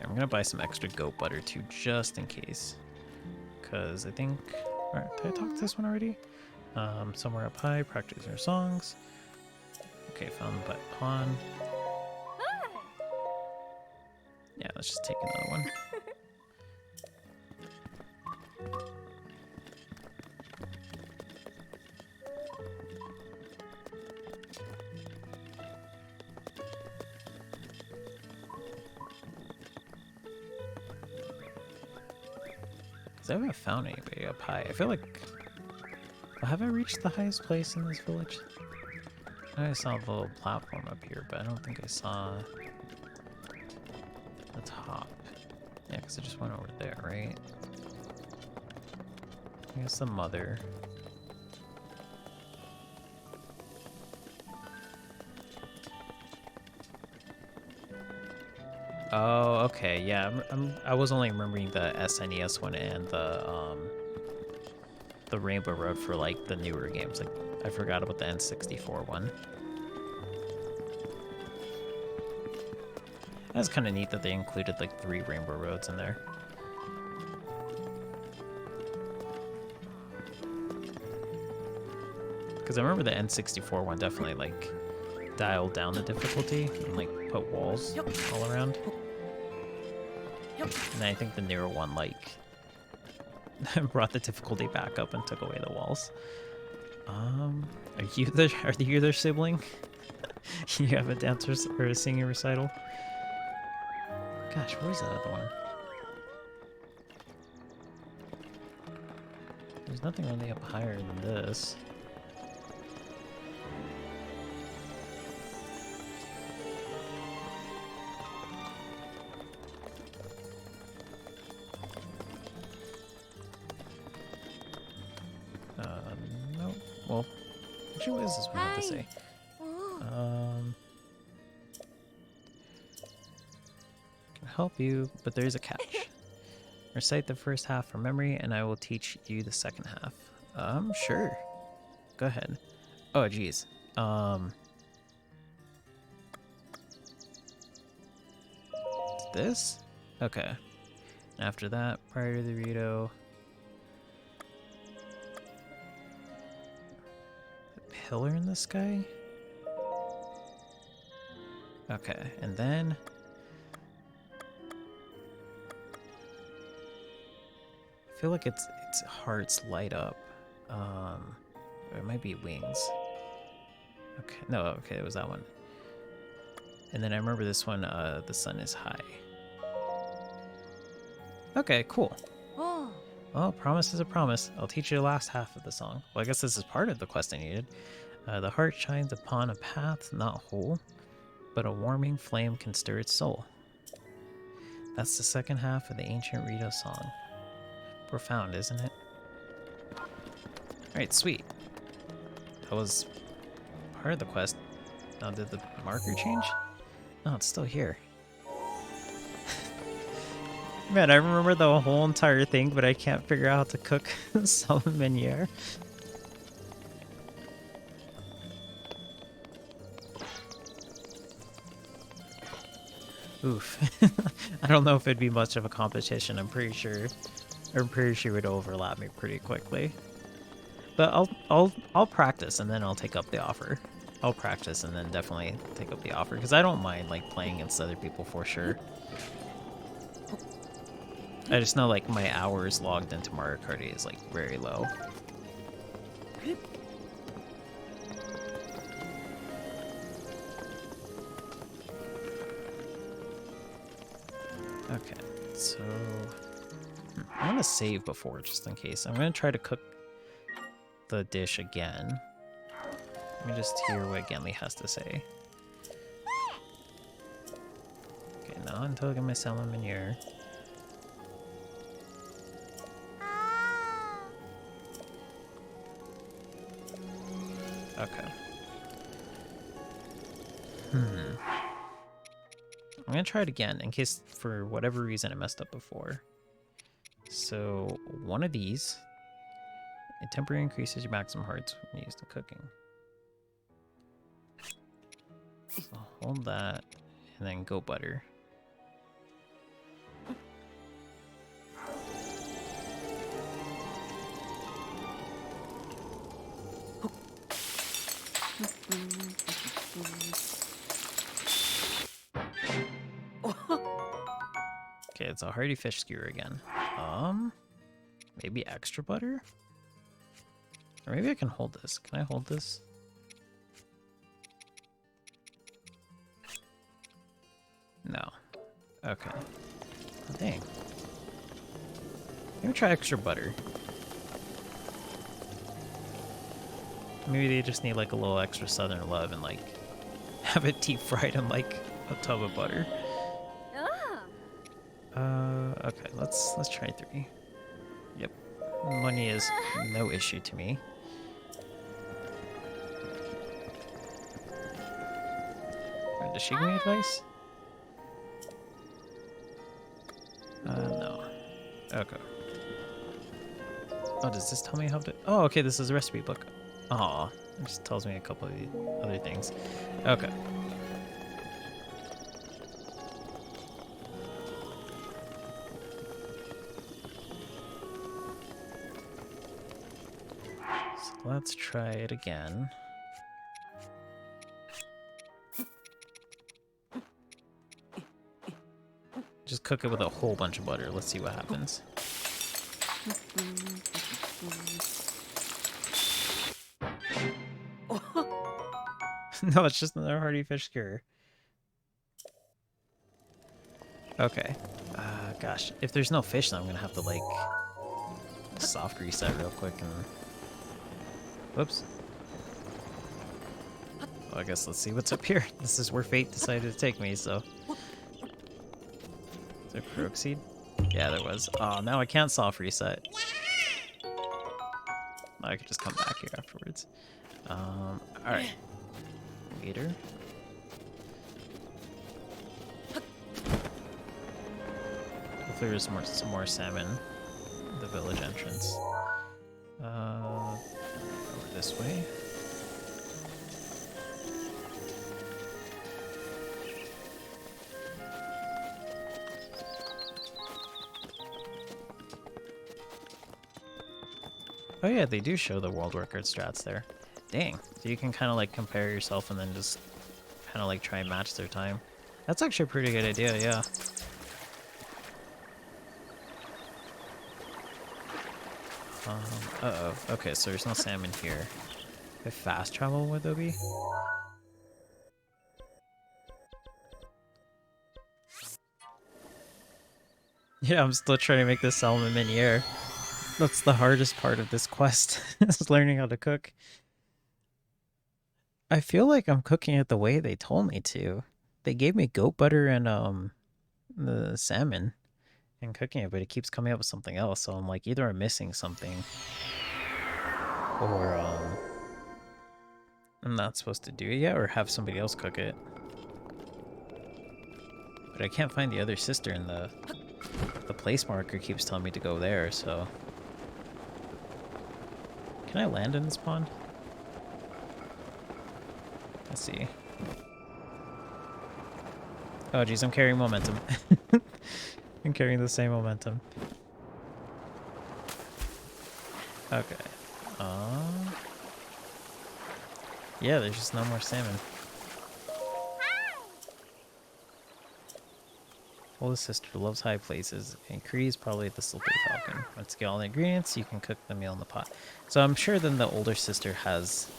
I'm gonna buy some extra goat butter too, just in case. Because I think... Alright, did I talk to this one already? Somewhere up high, practice your songs. Okay, found the pawn. Yeah, let's just take another one. I haven't found anybody up high. I feel like... Have I reached the highest place in this village? I know I saw a little platform up here, but I don't think I saw the top. Yeah, because I just went over there, right? I guess the mother. Oh, okay, yeah. I was only remembering the SNES one and the Rainbow Road for like the newer games. Like I forgot about the N64 one. That's kind of neat that they included like 3 Rainbow Roads in there. Because I remember the N64 one definitely like dialed down the difficulty and like put walls all around. And I think the newer one like brought the difficulty back up and took away the walls. Are you their sibling? You have a dancer or a singing recital? Gosh, where's that other one? There's nothing really up higher than this. No. Well, actually, what is this one have to say? Can help you, but there is a catch. Recite the first half from memory, and I will teach you the second half. Sure. Go ahead. Oh, geez. This? Okay. After that, prior to the Rito. Pillar in the sky? Okay, and then... I feel like its hearts light up. Or it might be wings. Okay, no, okay, it was that one. And then I remember this one, the sun is high. Okay, cool. Oh. Well, promise is a promise. I'll teach you the last half of the song. Well, I guess this is part of the quest I needed. The heart shines upon a path not whole, but a warming flame can stir its soul. That's the second half of the ancient Rito song. Profound, isn't it? Alright, sweet. That was part of the quest. Now, did the marker change? No, it's still here. Man, I remember the whole entire thing, but I can't figure out how to cook Salmon Meunière. Oof. I don't know if it'd be much of a competition. I'm pretty sure it would overlap me pretty quickly. But I'll practice and then I'll take up the offer. I'll practice and then definitely take up the offer because I don't mind like playing against other people for sure. I just know like my hours logged into Mario Kart is like very low. Okay, so I'm gonna save before just in case. I'm gonna try to cook the dish again. Let me just hear what Genly has to say. Okay, now until I get my Salmon Meunière. Okay. I'm gonna try it again in case for whatever reason I messed up before. So one of these, it temporarily increases your maximum hearts when used in cooking. So hold that, and then goat butter. Okay, it's a hearty fish skewer again. Maybe extra butter? Or maybe I can hold this. Can I hold this? No. Okay. Oh, dang. Maybe try extra butter. Maybe they just need like a little extra southern love and like have it deep fried in like a tub of butter. Okay, let's try 3. Yep. Money is no issue to me. Or does she give me advice? No. Okay. Oh, does this tell me how to... Oh, okay, this is a recipe book. Aw, it just tells me a couple of the other things. Okay. So let's try it again. Just cook it with a whole bunch of butter. Let's see what happens. No, it's just another hearty fish skewer. Okay. Gosh, if there's no fish, then I'm gonna have to like soft reset real quick and. Whoops. Well, I guess let's see what's up here. This is where fate decided to take me, so. Is there croak seed? Yeah, there was. Oh, now I can't soft reset. I could just come back here afterwards. Alright. Waiter. Hopefully there's some more salmon at the village entrance. Over this way. Oh yeah, they do show the world record strats there. Dang. So you can kind of like compare yourself and then just kind of like try and match their time. That's actually a pretty good idea, yeah. Uh-oh. Okay, so there's no salmon here. If fast travel, would there be? Yeah, I'm still trying to make this Salmon Meunière. That's the hardest part of this quest, is learning how to cook. I feel like I'm cooking it the way they told me to. They gave me goat butter and the salmon and cooking it, but it keeps coming up with something else. So I'm like, either I'm missing something or I'm not supposed to do it yet, or have somebody else cook it. But I can't find the other sister, and the place marker keeps telling me to go there, so... Can I land in this pond? Let's see. Oh geez, I'm carrying momentum. I'm carrying the same momentum. Okay. Yeah, there's just no more salmon. Oldest sister loves high places, and Cree is probably the slippery falcon. Once you get all the ingredients, you can cook the meal in the pot. So I'm sure then the older sister has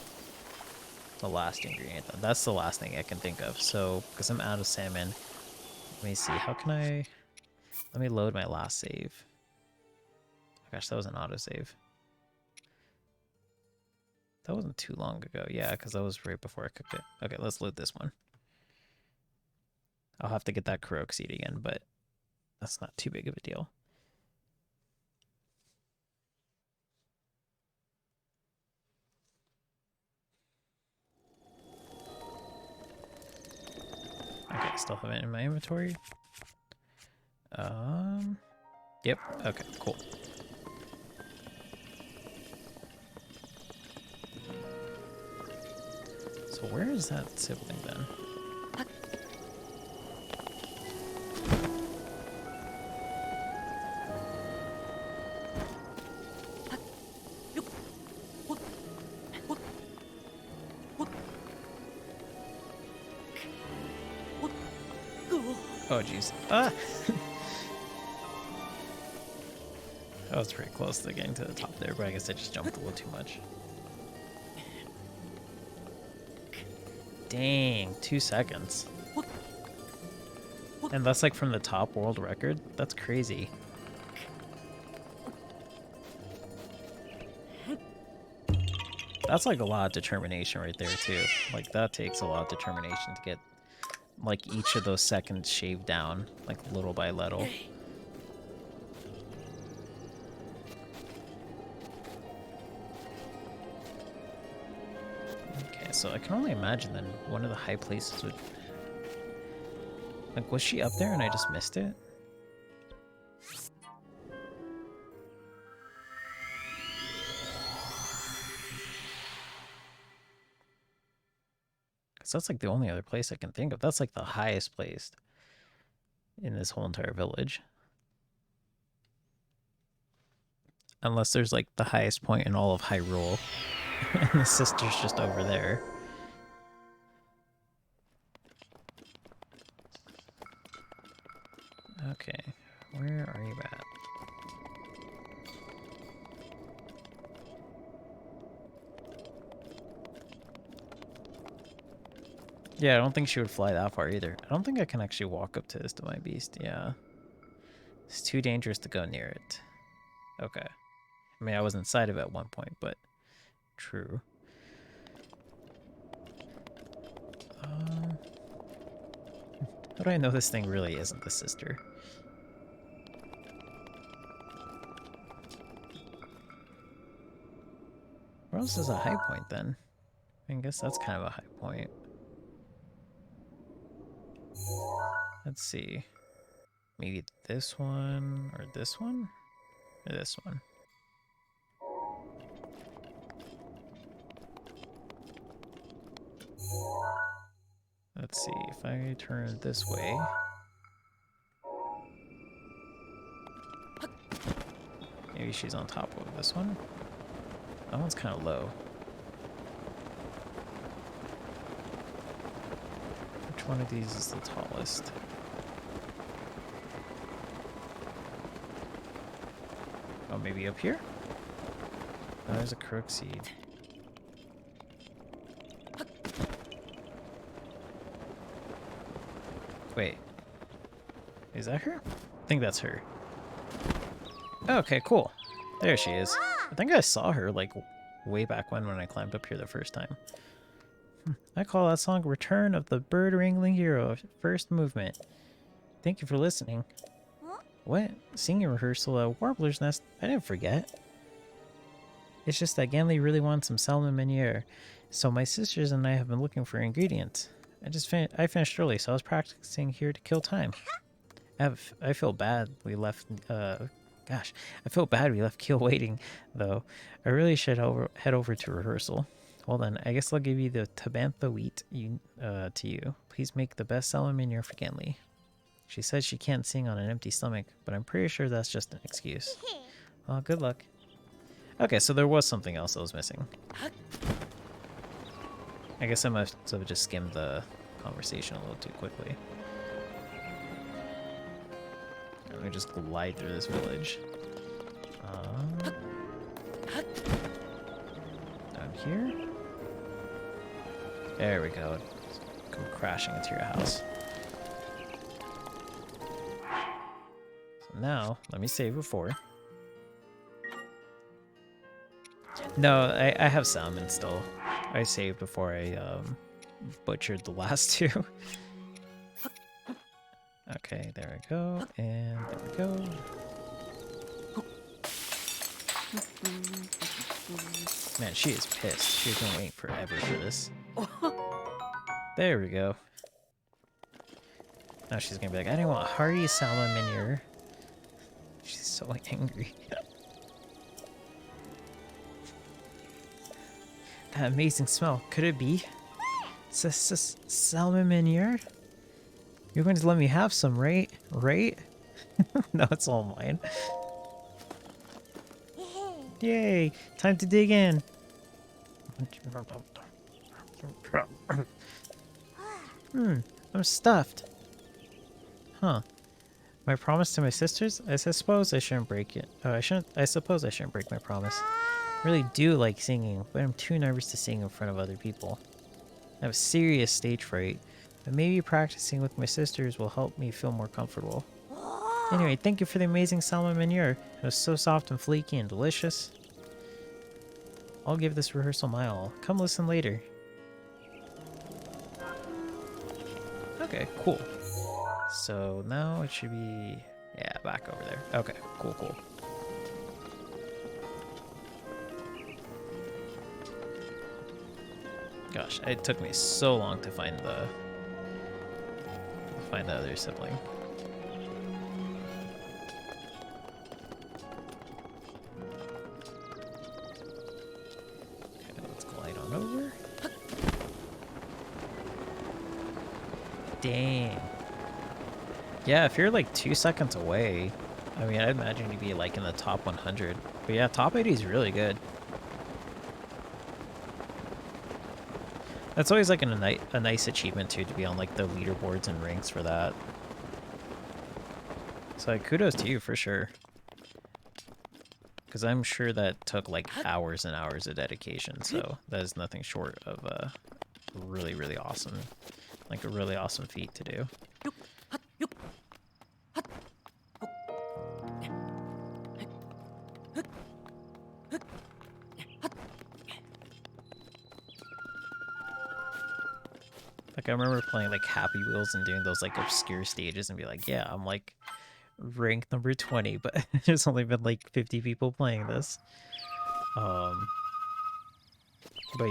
the last ingredient. That's the last thing I can think of. So, because I'm out of salmon, let me see. How can I... Let me load my last save. Oh gosh, that was an autosave. That wasn't too long ago. Yeah, because that was right before I cooked it. Okay, let's load this one. I'll have to get that Kurok seed again, but that's not too big of a deal. Okay, still have it in my inventory. Yep. Okay, cool. So where is that sibling then? Oh, jeez. Ah! I was pretty close to getting to the top there, but I guess I just jumped a little too much. Dang, 2 seconds. And that's like from the top world record? That's crazy. That's like a lot of determination right there too. Like that takes a lot of determination to get like each of those seconds shaved down, like little by little. Okay, so I can only imagine then one of the high places would... Like, was she up there and I just missed it? Because that's like the only other place I can think of. That's like the highest place in this whole entire village. Unless there's like the highest point in all of Hyrule. And the sister's just over there. Okay, where are you at? Yeah, I don't think she would fly that far either. I don't think I can actually walk up to this to my beast, yeah. It's too dangerous to go near it. Okay. I mean, I was inside of it at one point, but true. How do I know this thing really isn't the sister? Where else is a high point then? I guess that's kind of a high point. Let's see. Maybe this one, or this one? Or this one? Let's see, if I turn this way... Maybe she's on top of this one? That one's kind of low. Which one of these is the tallest? Oh, maybe up here? Oh, there's a crook seed. Wait. Is that her? I think that's her. Okay, cool. There she is. I think I saw her, like, way back when I climbed up here the first time. I call that song Return of the Bird Wrangling Hero, first movement. Thank you for listening. What? Singing rehearsal at Warbler's Nest? I didn't forget. It's just that Ganley really wants some Salmon Meunière, so my sisters and I have been looking for ingredients. I finished early, so I was practicing here to kill time. I feel bad we left, gosh, I feel bad we left Keel waiting, though. I really should head over to rehearsal. Well then, I guess I'll give you the Tabantha wheat to you. Please make the best Salmon Meunière for Ganley. She says she can't sing on an empty stomach, but I'm pretty sure that's just an excuse. Well, good luck. Okay, so there was something else I was missing. I guess I must have just skimmed the conversation a little too quickly. Let me just glide through this village. Down here? There we go. Come crashing into your house. So now, let me save before. No, I have salmon still. I saved before I butchered the last two. Okay, there we go, and there we go. Man, she is pissed. She's been waiting forever for this. There we go. Now she's gonna be like, I didn't want hearty Salmon Meunière. She's so angry. That amazing smell. Could it be? Salmon Meunière? You're going to let me have some, right? Right? No, it's all mine. Yay! Time to dig in. I'm stuffed. Huh. My promise to my sisters? I suppose I shouldn't break it. Oh, I suppose I shouldn't break my promise. I really do like singing, but I'm too nervous to sing in front of other people. I have serious stage fright, but maybe practicing with my sisters will help me feel more comfortable. Anyway, thank you for the amazing salmon meunière. It was so soft and flaky and delicious. I'll give this rehearsal my all. Come listen later. Okay, cool. So now it should be... yeah, back over there. Okay, cool, cool. Gosh, it took me so long to find the other sibling. Okay, let's glide on over. Dang. Yeah, if you're like 2 seconds away, I mean, I'd imagine you'd be like in the top 100. But yeah, top 80 is really good. That's always like a nice achievement too, to be on like the leaderboards and ranks for that. So like, kudos to you for sure. Because I'm sure that took like hours and hours of dedication. So that is nothing short of really, really awesome. Like a really awesome feat to do. Like I remember playing like Happy Wheels and doing those like obscure stages and be like, yeah, I'm like rank number 20, but there's only been like 50 people playing this. But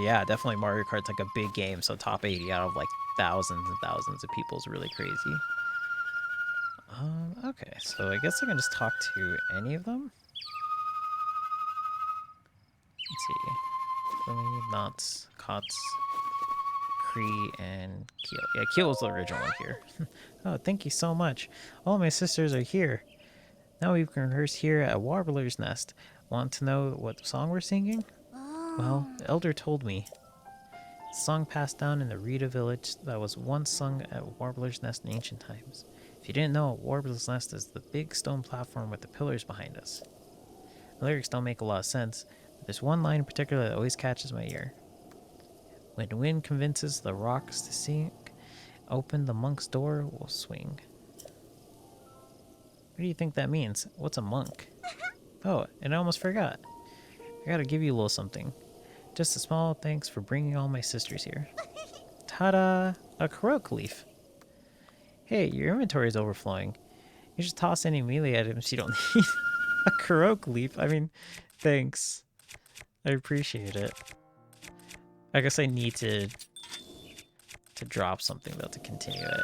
yeah, definitely Mario Kart's like a big game, so top 80 out of like thousands and thousands of people is really crazy. Okay, so I guess I can just talk to any of them. Let's see. Lily, Knots, Kots, Cree, and Keel. Yeah, Keel was the original one here. Oh, thank you so much. All my sisters are here. Now we can rehearse here at Warbler's Nest. Want to know what song we're singing? Well, the elder told me. It's a song passed down in the Rita village that was once sung at Warbler's Nest in ancient times. If you didn't know, Warbler's Nest is the big stone platform with the pillars behind us. The lyrics don't make a lot of sense, but there's one line in particular that always catches my ear. When wind convinces the rocks to sink, open the monk's door will swing. What do you think that means? What's a monk? Oh, and I almost forgot. I gotta give you a little something. Just a small thanks for bringing all my sisters here. Ta-da! A Kurok leaf. Hey, your inventory is overflowing. You should toss any melee items you don't need. A Kurok leaf? I mean, thanks. I appreciate it. I guess I need to drop something though to continue it.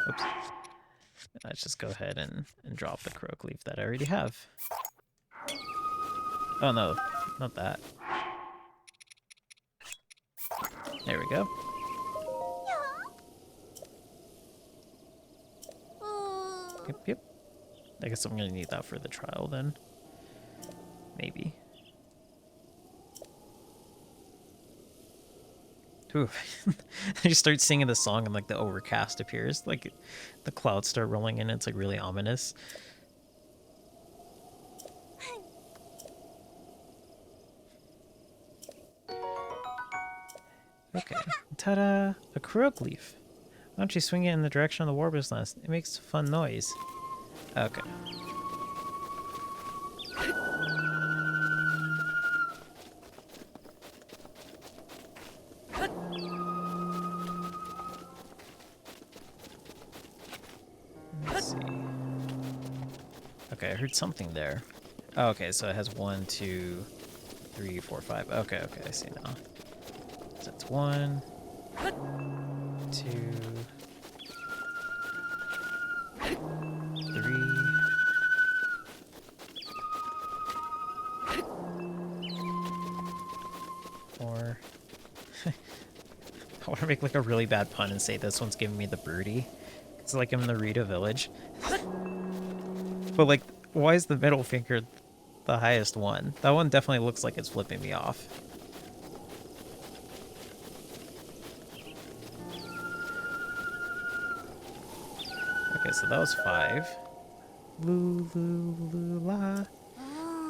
Oops. Let's just go ahead and drop the Kurok leaf that I already have. Oh no, not that. There we go. Yep, yep. I guess I'm gonna need that for the trial then. Maybe. Ooh. I just start singing the song and like the overcast appears. Like the clouds start rolling in. It's like really ominous. Okay. Ta-da! A Kurok leaf. Why don't you swing it in the direction of the Warbler's Nest? It makes a fun noise. Okay. Let's see. Okay, I heard something there. Oh, okay, so it has 1, 2, 3, 4, 5. Okay, okay, I see now. So it's 1, 2, 3. 4. I want to make like a really bad pun and say this one's giving me the broody. It's like I'm in the Rita village. But like, why is the middle finger the highest one? That one definitely looks like it's flipping me off. Okay, so that was 5. La.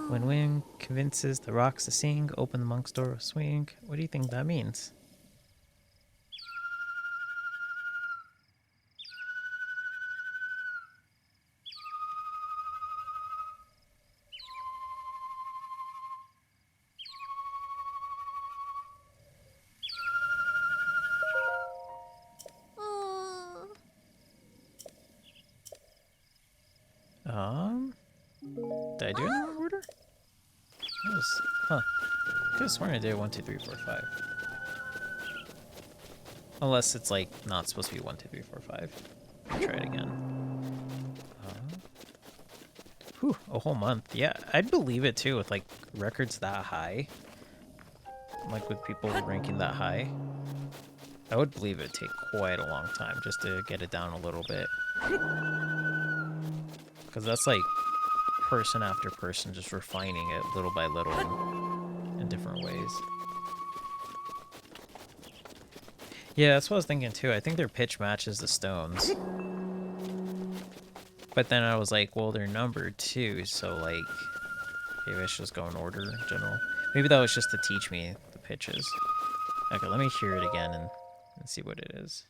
When wind convinces the rocks to sing, open the monk's door with swing. What do you think that means? Did I do it in the wrong order? That was, huh. I could have sworn I did 1, 2, 3, 4, 5. Unless it's like not supposed to be 1, 2, 3, 4, 5. Let me try it again. Whew, a whole month. Yeah, I'd believe it too with like records that high. Like with people ranking that high. I would believe it'd take quite a long time just to get it down a little bit. Because that's like person after person just refining it little by little in different ways. Yeah, that's what I was thinking too. I think their pitch matches the stones. But then I was like, well, they're numbered too, so like, maybe I should just go in order in general. Maybe that was just to teach me the pitches. Okay, let me hear it again and see what it is.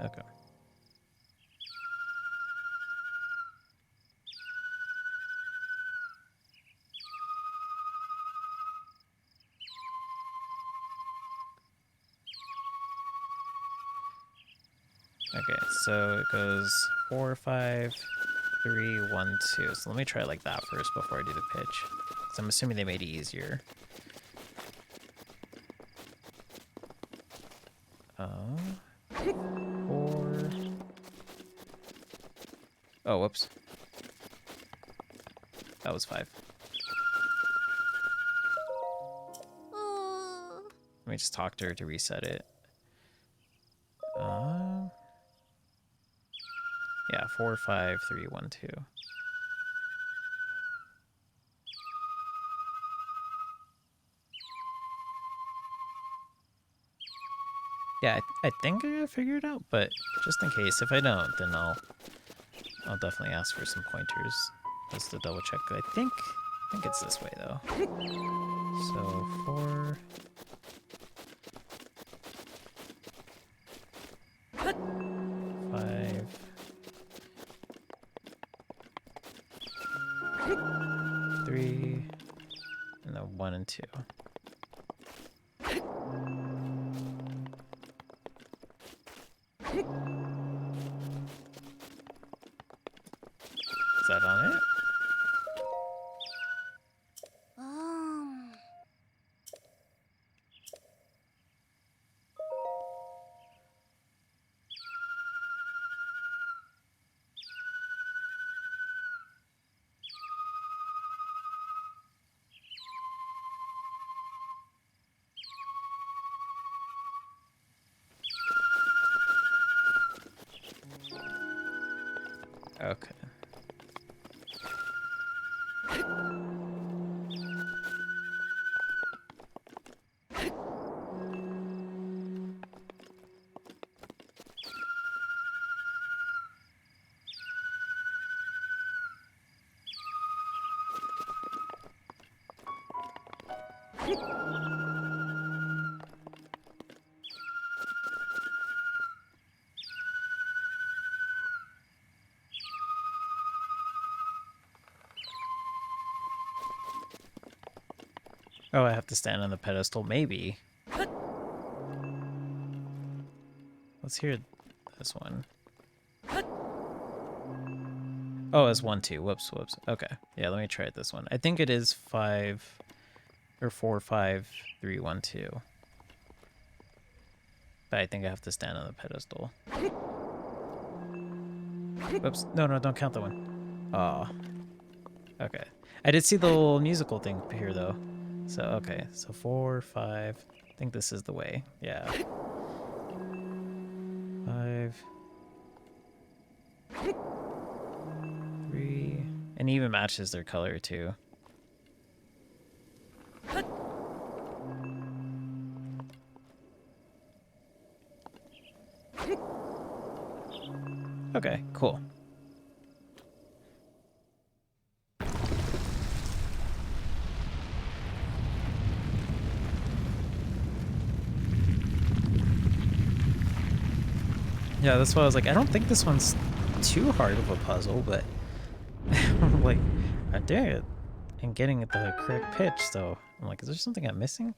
Okay. Okay, so it goes 4, 5, 3, 1, 2. So let me try it like that first before I do the pitch. So I'm assuming they made it easier. 4. Oh, whoops. That was 5. Let me just talk to her to reset it. Yeah, 4, 5, 3, 1, 2. Yeah, I think I gotta figure it out, but just in case, if I don't, then I'll definitely ask for some pointers just to double check. I think it's this way though. So 4, 5, 3, and then 1 and 2. Is that on it? Okay. Oh, I have to stand on the pedestal, maybe. Let's hear this one. Oh, it's 1, 2. Whoops, whoops. Okay. Yeah, let me try this one. I think it is 5 or 4, 5, 3, 1, 2. But I think I have to stand on the pedestal. Whoops. No, no, don't count that one. Aw. Okay. I did see the little musical thing here, though. So, okay. So 4, 5. I think this is the way. Yeah. 5. 3. And even matches their color, too. Okay, cool. Yeah, that's why I was like, I don't think this one's too hard of a puzzle, but like, I did it and getting at the correct pitch, so I'm like, is there something I'm missing?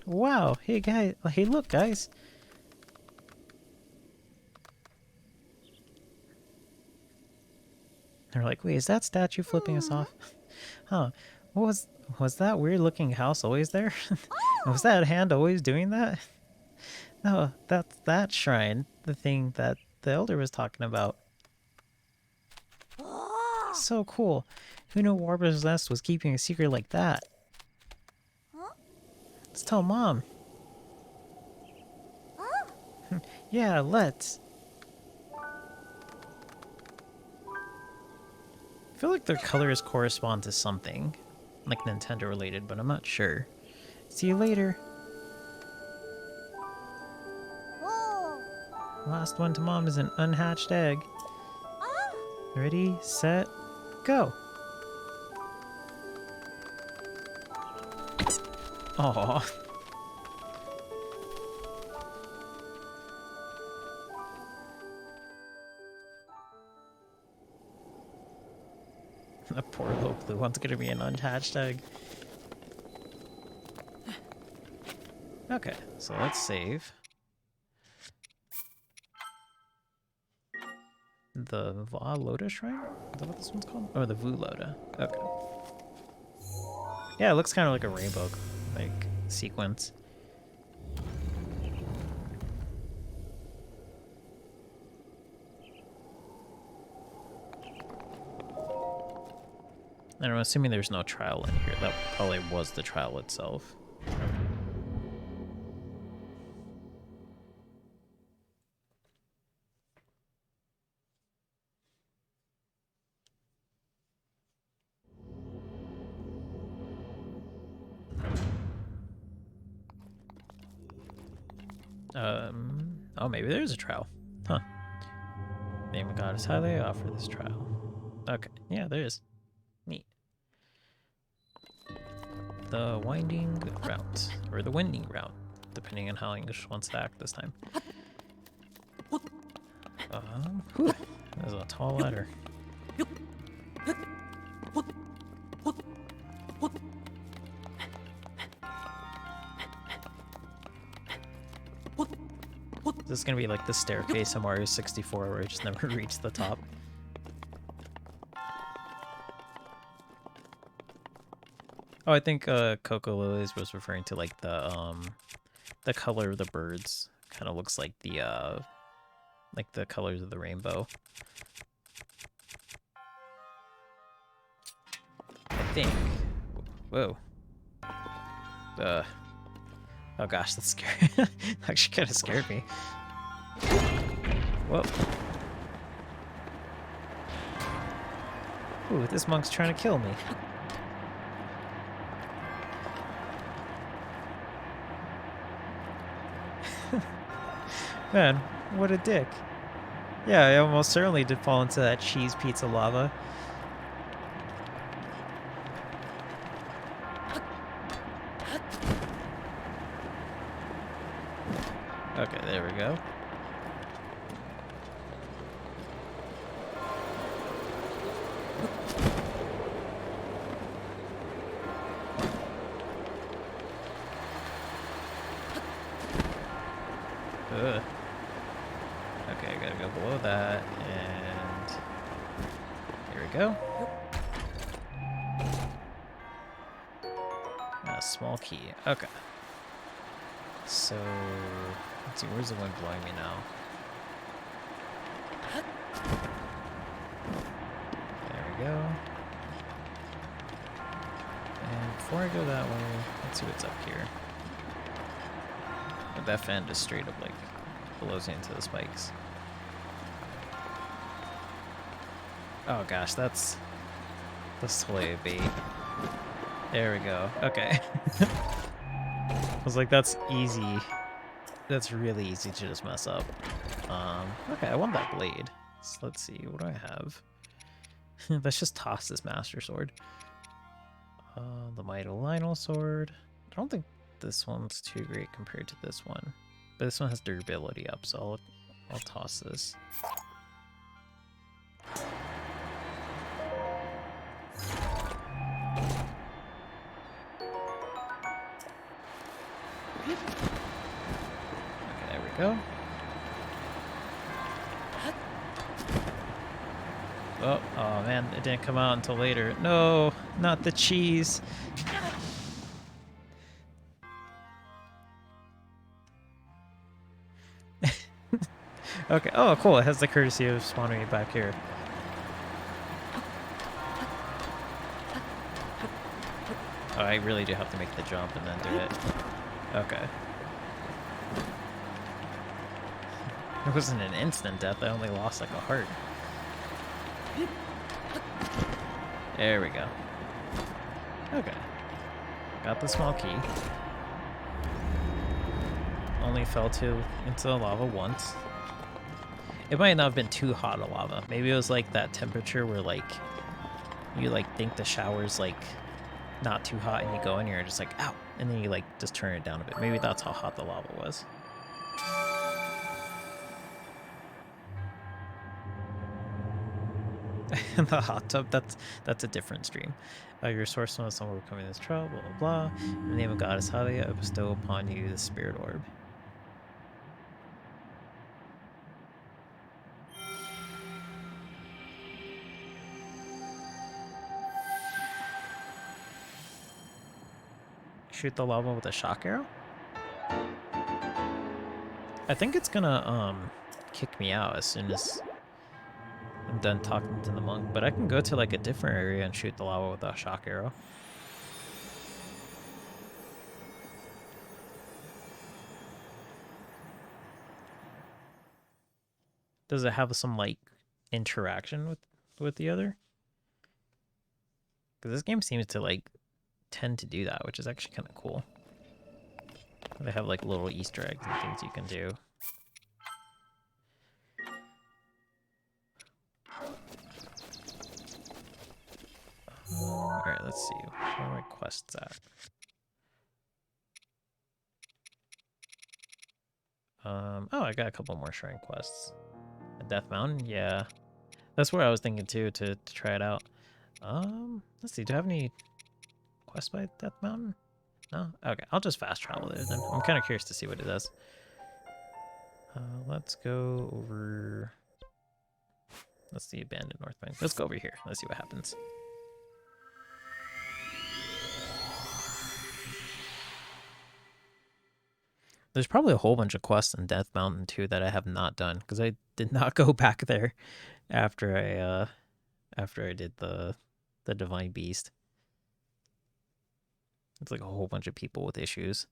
Wow, hey guys, hey look guys. They're like, wait, is that statue flipping us off? Huh, was that weird looking house always there? Was that hand always doing that? No, that's that shrine, the thing that the elder was talking about. So cool. Who knew Warber's Nest was keeping a secret like that? Let's tell Mom. Yeah, let's. I feel like their colors correspond to something, like Nintendo related, but I'm not sure. See you later. Last one to Mom is an unhatched egg. Ready, set, go. Aww. The poor little blue one's gonna be an unhatched egg. Okay, so let's save. The Va Loda Shrine? Is that what this one's called? Or the Vu Loda. Okay. Yeah, it looks kind of like a rainbow, like, sequence. And I'm assuming there's no trial in here. That probably was the trial itself. Oh, maybe there's a trial. Huh. Name of God is highly, I offer this trial. Okay, yeah, there is. Neat. The winding route, or the winding route, depending on how English wants to act this time. Whew, that is a tall ladder. This is gonna be like the staircase in Mario 64 where I just never reach the top. Oh, I think Coco Lilies was referring to like the color of the birds. Kind of looks like the colors of the rainbow. I think. Whoa. Oh gosh, that's scary. Actually kind of scared me. Whoa. Ooh, this monk's trying to kill me. Man, what a dick. Yeah, I almost certainly did fall into that cheese pizza lava. Okay, there we go. we go. A small key. Okay. So, let's see, where's the wind blowing me now? There we go. And before I go that way, let's see what's up here. But that fan just straight up, like, blows into the spikes. Oh gosh, that's totally a bait. There we go. Okay. I was like, that's easy. That's really easy to just mess up. Okay, I want that blade. So let's see, what do I have? Let's just toss this Master Sword. The Lionel Sword. I don't think this one's too great compared to this one. But this one has durability up, so I'll toss this. Okay, there we go. Oh man, it didn't come out until later. No, not the cheese. Okay, oh cool, it has the courtesy of spawning me back here. Oh, I really do have to make the jump and then do it. Okay. It wasn't an instant death, I only lost like a heart. There we go. Okay. Got the small key. Only fell into the lava once. It might not have been too hot of lava. Maybe it was like that temperature where like you like think the shower's like not too hot and you go in and you're just like, ow, and then you like just turn it down a bit. Maybe that's how hot the lava was. The hot tub, that's a different stream. Your source knows someone will come in this trial, blah blah blah. In the name of Goddess Halia, I bestow upon you the spirit orb. Shoot the lava with a shock arrow? I think it's gonna kick me out as soon as I'm done talking to the monk, but I can go to like a different area and shoot the lava with a shock arrow. Does it have some like interaction with the other? Because this game seems to like tend to do that, which is actually kind of cool. They have like little Easter eggs and things you can do. Alright, let's see. Where are my quests at? Oh, I got a couple more shrine quests. A Death Mountain? Yeah. That's where I was thinking too, to try it out. Let's see, do I have any quests by Death Mountain? No? Okay, I'll just fast travel there then. I'm kind of curious to see what it does. Let's go over... That's the abandoned North Bank. Let's go over here. Let's see what happens. There's probably a whole bunch of quests in Death Mountain too that I have not done because I did not go back there after I did the Divine Beast. It's like a whole bunch of people with issues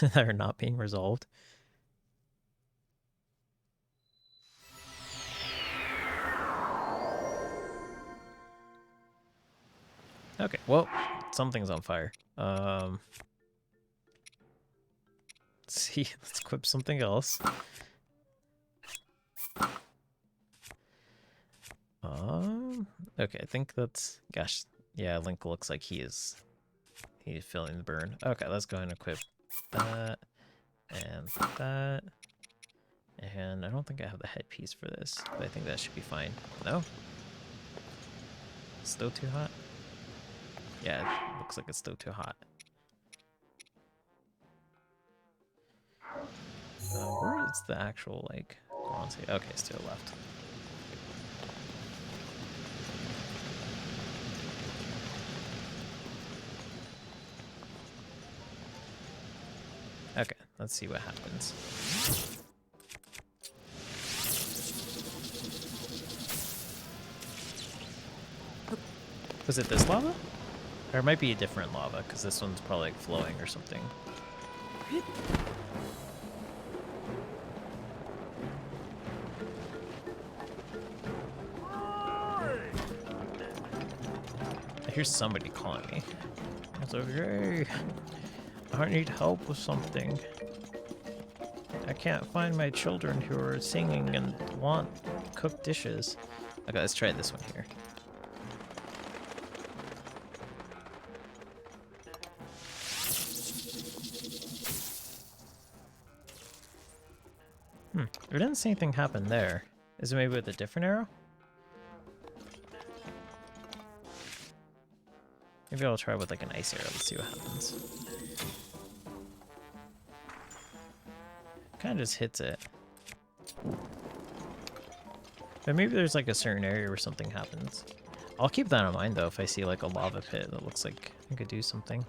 that are not being resolved. Okay, well, something's on fire. Let's see, let's equip something else. Okay, I think that's, gosh, yeah, Link looks like he's feeling the burn. Okay, let's go ahead and equip that, and that, and I don't think I have the headpiece for this, but I think that should be fine. No? Still too hot? Yeah, it looks like it's still too hot. Where is the actual, like, bronze? Okay, it's to the left. Let's see what happens. Was it this lava? Or it might be a different lava, because this one's probably like flowing or something. I hear somebody calling me. It's like, hey, I need help with something. I can't find my children who are singing and want cooked dishes. Okay, let's try this one here. There didn't see anything happen there. Is it maybe with a different arrow? Maybe I'll try with like an ice arrow. Let's see what happens. Kind of just hits it. But maybe there's like a certain area where something happens. I'll keep that in mind though if I see like a lava pit that looks like I could do something.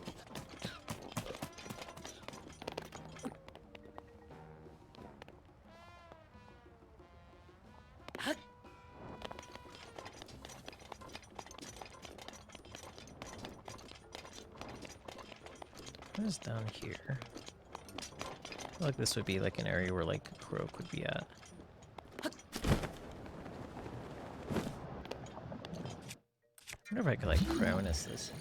What is down here? I feel like this would be like an area where like a crow could be at. I wonder if I could like crownus this.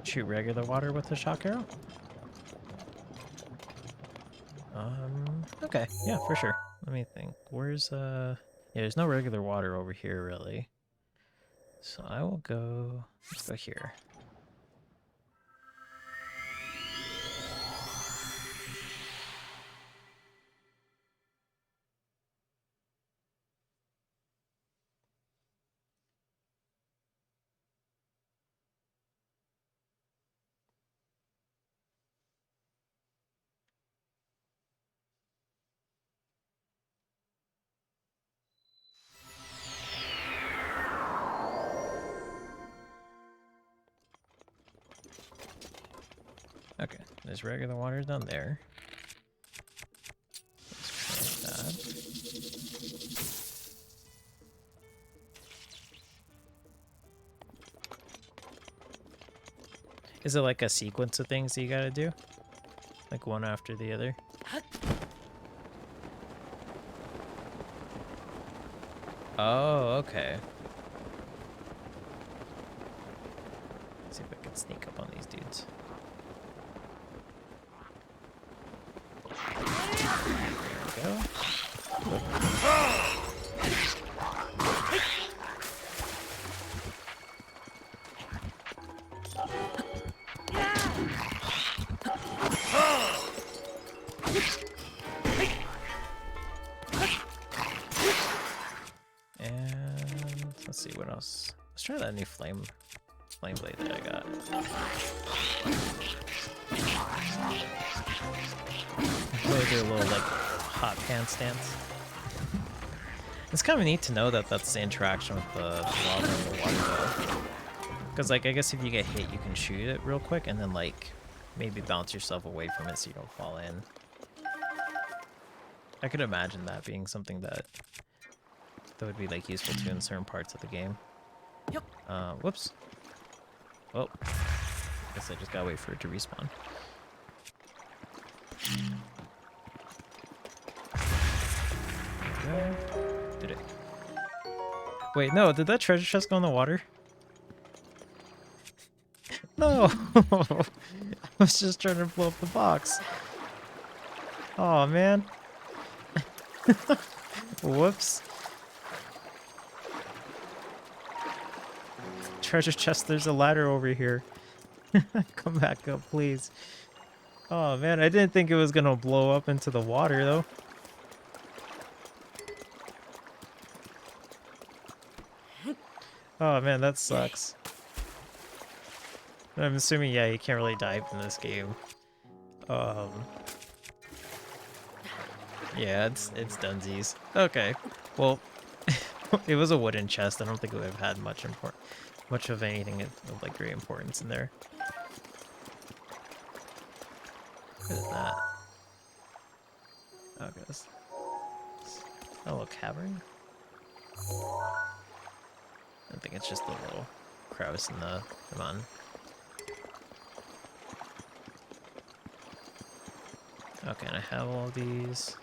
Shoot regular water with a shock arrow? Okay, yeah, for sure. Let me think. Where's yeah, there's no regular water over here really. So I will go, let's go here. Okay, there's regular water down there. Let's try that. Is it like a sequence of things that you gotta do? Like one after the other? Oh, okay. Let's see if I can sneak up on these dudes. There we go. And let's see what else. Let's try that new flame blade that I got. Really do a little like hot pan stance. It's kind of neat to know that that's the interaction with the lava and the water though. Because like I guess if you get hit you can shoot it real quick and then like maybe bounce yourself away from it so you don't fall in. I could imagine that being something that would be like useful too in certain parts of the game. Whoops. Oh, guess I just gotta wait for it to respawn. There we go. Did it? Wait, no, did that treasure chest go in the water? No! I was just trying to blow up the box. Oh man. Whoops. Treasure chest, there's a ladder over here. Come back up, please. Oh man, I didn't think it was gonna blow up into the water though. Oh man, that sucks. I'm assuming, yeah, you can't really dive in this game. Yeah, it's dunsies. Okay, well, it was a wooden chest. I don't think it would have had much of anything of like great importance in there. What is that? Oh, guys. A little cavern? I think it's just a little crevice in the mountain. Okay, and I have all these.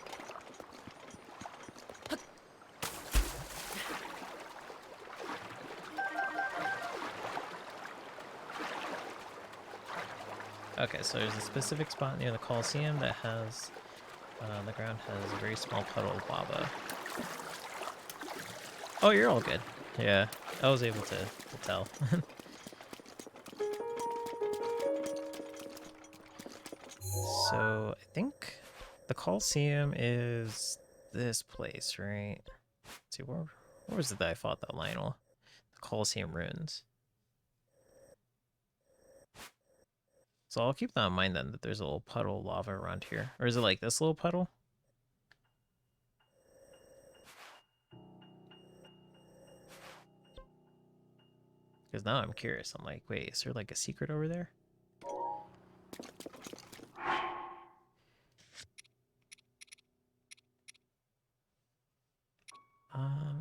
Okay, so there's a specific spot near the Colosseum that has, the ground has a very small puddle of lava. Oh, you're all good. Yeah, I was able to tell. So, I think the Colosseum is this place, right? Let's see, where was it that I fought that Lionel? The Colosseum ruins. So I'll keep that in mind then, that there's a little puddle of lava around here. Or is it like this little puddle? Because now I'm curious. I'm like, wait, is there like a secret over there?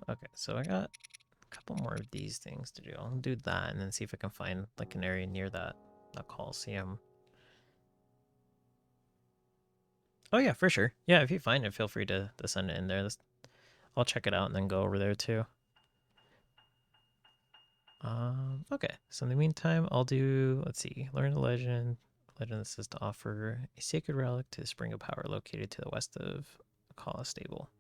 Okay, so I got a couple more of these things to do. I'll do that and then see if I can find like an area near that Coliseum. Oh yeah, for sure. Yeah, if you find it, feel free to send it in there. I'll check it out and then go over there too. Okay, so in the meantime, I'll do, let's see, learn the legend. Legend that says to offer a sacred relic to the spring of power located to the west of Akala Stable.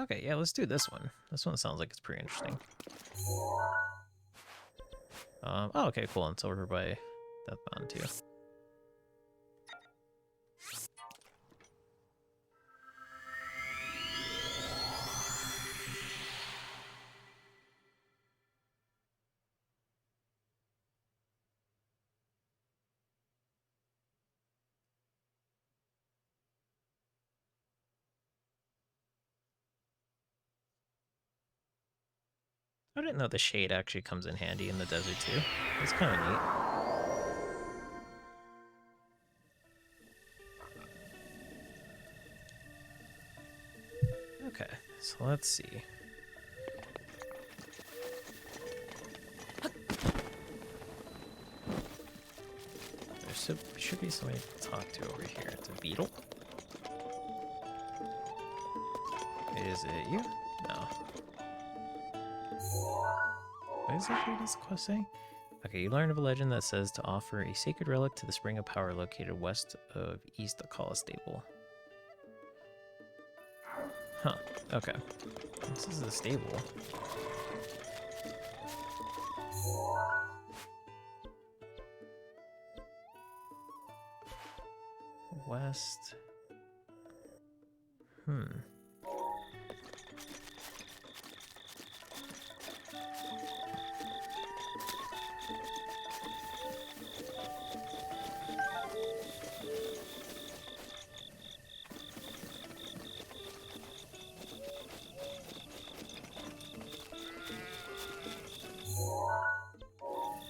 Okay, yeah, let's do this one. This one sounds like it's pretty interesting. Oh, okay, cool. And it's over by Death Mountain too. I didn't know the shade actually comes in handy in the desert too. It's kind of neat. Okay, so let's see. There should be somebody to talk to over here. It's a beetle. Is it you? No. What exactly does the quest say? Okay, you learn of a legend that says to offer a sacred relic to the spring of power located west of East Akala Stable. Huh, okay. This is the stable. West.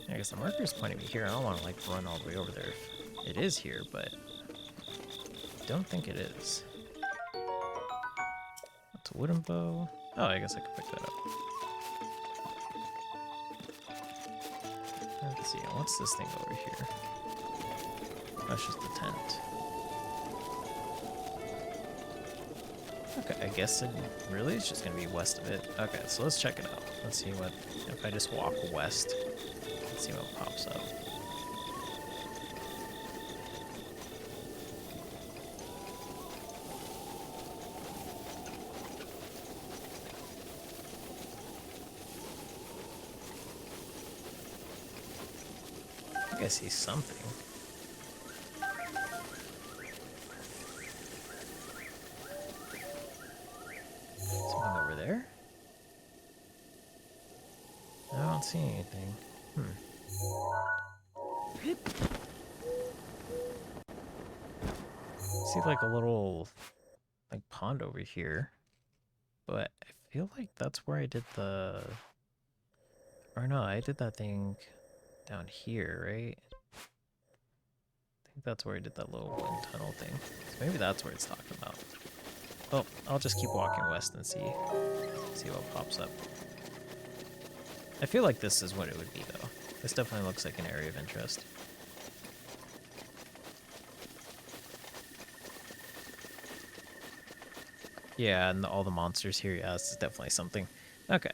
I guess the marker's pointing me here. I don't want to like run all the way over there. It is here, but I don't think it is. That's a wooden bow. Oh, I guess I can pick that up. Let's see, what's this thing over here? That's just a tent. Okay, I guess it really is just gonna be west of it. Okay, so let's check it out. Let's see what, if I just walk west, let's see what pops up. I think I see something. Something over there? I don't see anything. See like a little like pond over here. But I feel like that's where I did the, or no, I did that thing down here, right? That's where he did that little wind tunnel thing. So maybe that's where it's talking about. Oh, I'll just keep walking west and see what pops up. I feel like this is what it would be, though. This definitely looks like an area of interest. Yeah, and all the monsters here, yeah, this is definitely something. Okay.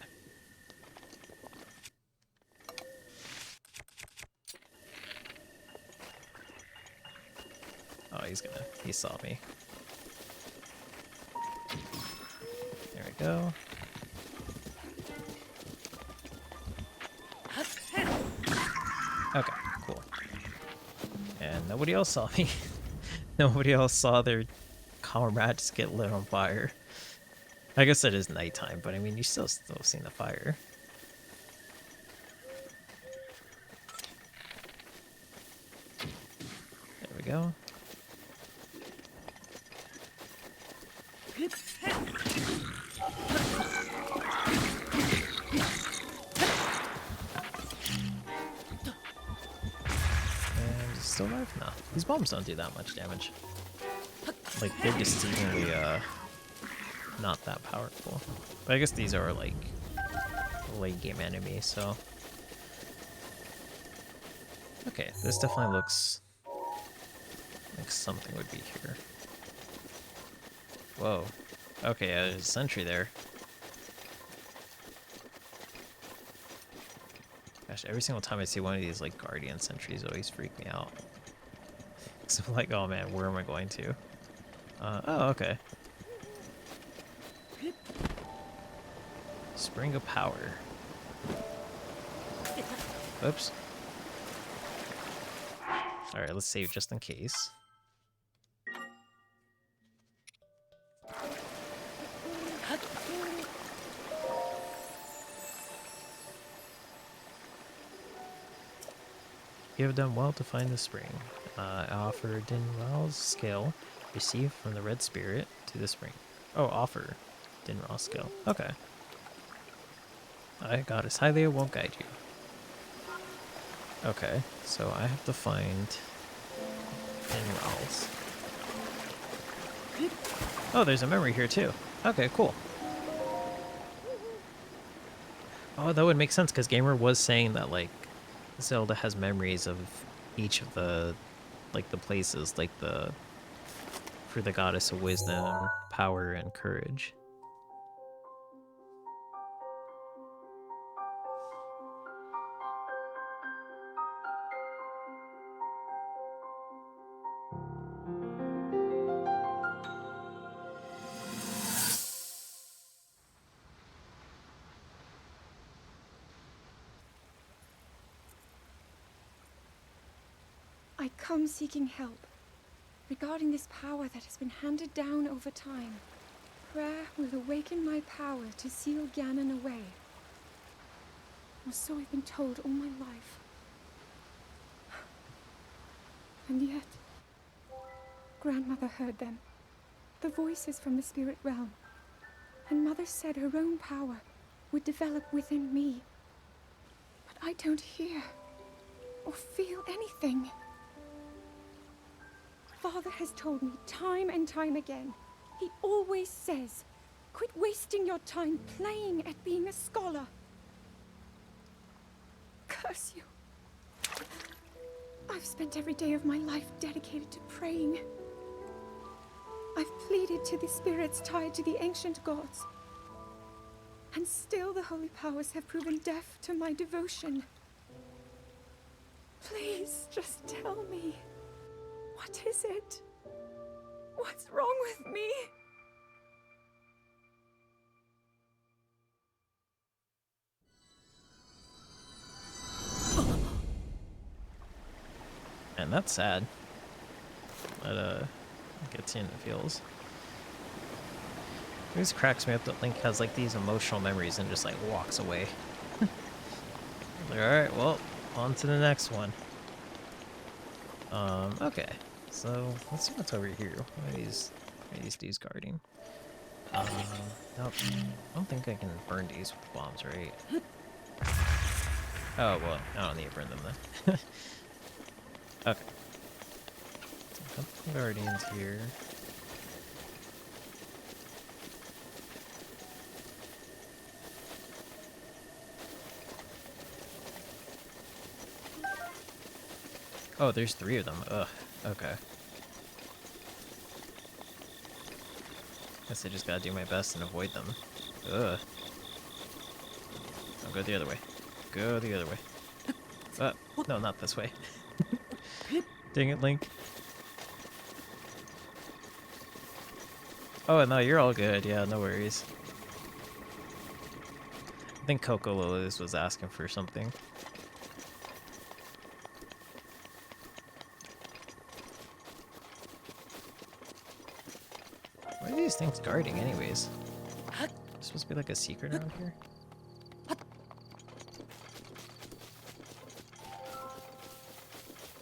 Oh, he saw me. There we go. Okay, cool. And nobody else saw me. Nobody else saw their comrade just get lit on fire. I guess it is nighttime, but I mean, you still seen the fire. There we go. And he's still alive? No. These bombs don't do that much damage. Like, they're deceivingly, not that powerful. But I guess these are, like, late game enemies, so... Okay, this definitely looks like something would be here. Whoa. Okay, there's a sentry there. Gosh, every single time I see one of these, like, guardian sentries always freak me out. So I'm like, oh man, where am I going to? Oh, okay. Spring of power. Oops. Alright, let's save just in case. You have done well to find the spring. I offer Dinral's scale received from the red spirit to the spring. Oh, offer Dinral's scale. Okay. I goddess Hylia won't guide you. Okay, so I have to find Dinral's. Oh, there's a memory here too. Okay, cool. Oh, that would make sense because Gamer was saying that like Zelda has memories of each of the like the places, like the for the goddess of wisdom, power, and courage. I come seeking help regarding this power that has been handed down over time. Prayer will awaken my power to seal Ganon away. Or so I've been told all my life. And yet, Grandmother heard them. The voices from the spirit realm. And Mother said her own power would develop within me. But I don't hear or feel anything. Father has told me time and time again. He always says, quit wasting your time playing at being a scholar. Curse you. I've spent every day of my life dedicated to praying. I've pleaded to the spirits tied to the ancient gods. And still the holy powers have proven deaf to my devotion. Please, just tell me. What is it? What's wrong with me? And that's sad. That gets you in the feels. It always cracks me up that Link has like these emotional memories and just like walks away. Like, alright, well, on to the next one. Okay. So let's see what's over here. What are these dudes guarding? Nope. I don't think I can burn these with bombs, right? Oh well, I don't need to burn them then. Okay. Couple guardians here. Oh, there's 3 of them. Ugh. Okay. Guess I just gotta do my best and avoid them. Ugh. I'll go the other way. Go the other way. No, not this way. Dang it, Link. Oh, no, you're all good. Yeah, no worries. I think Coco Lilies was asking for something. What are these things guarding anyways? There's supposed to be like a secret around here?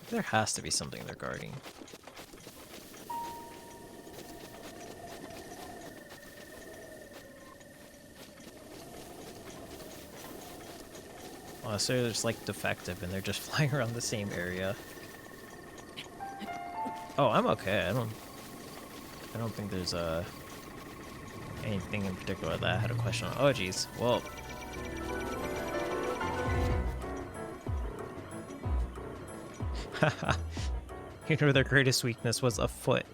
There has to be something they're guarding. Oh, so they're just like defective and they're just flying around the same area. Oh, I'm okay. I don't think there's anything in particular that I had a question on. Oh geez. Well, you know, their greatest weakness was a foot,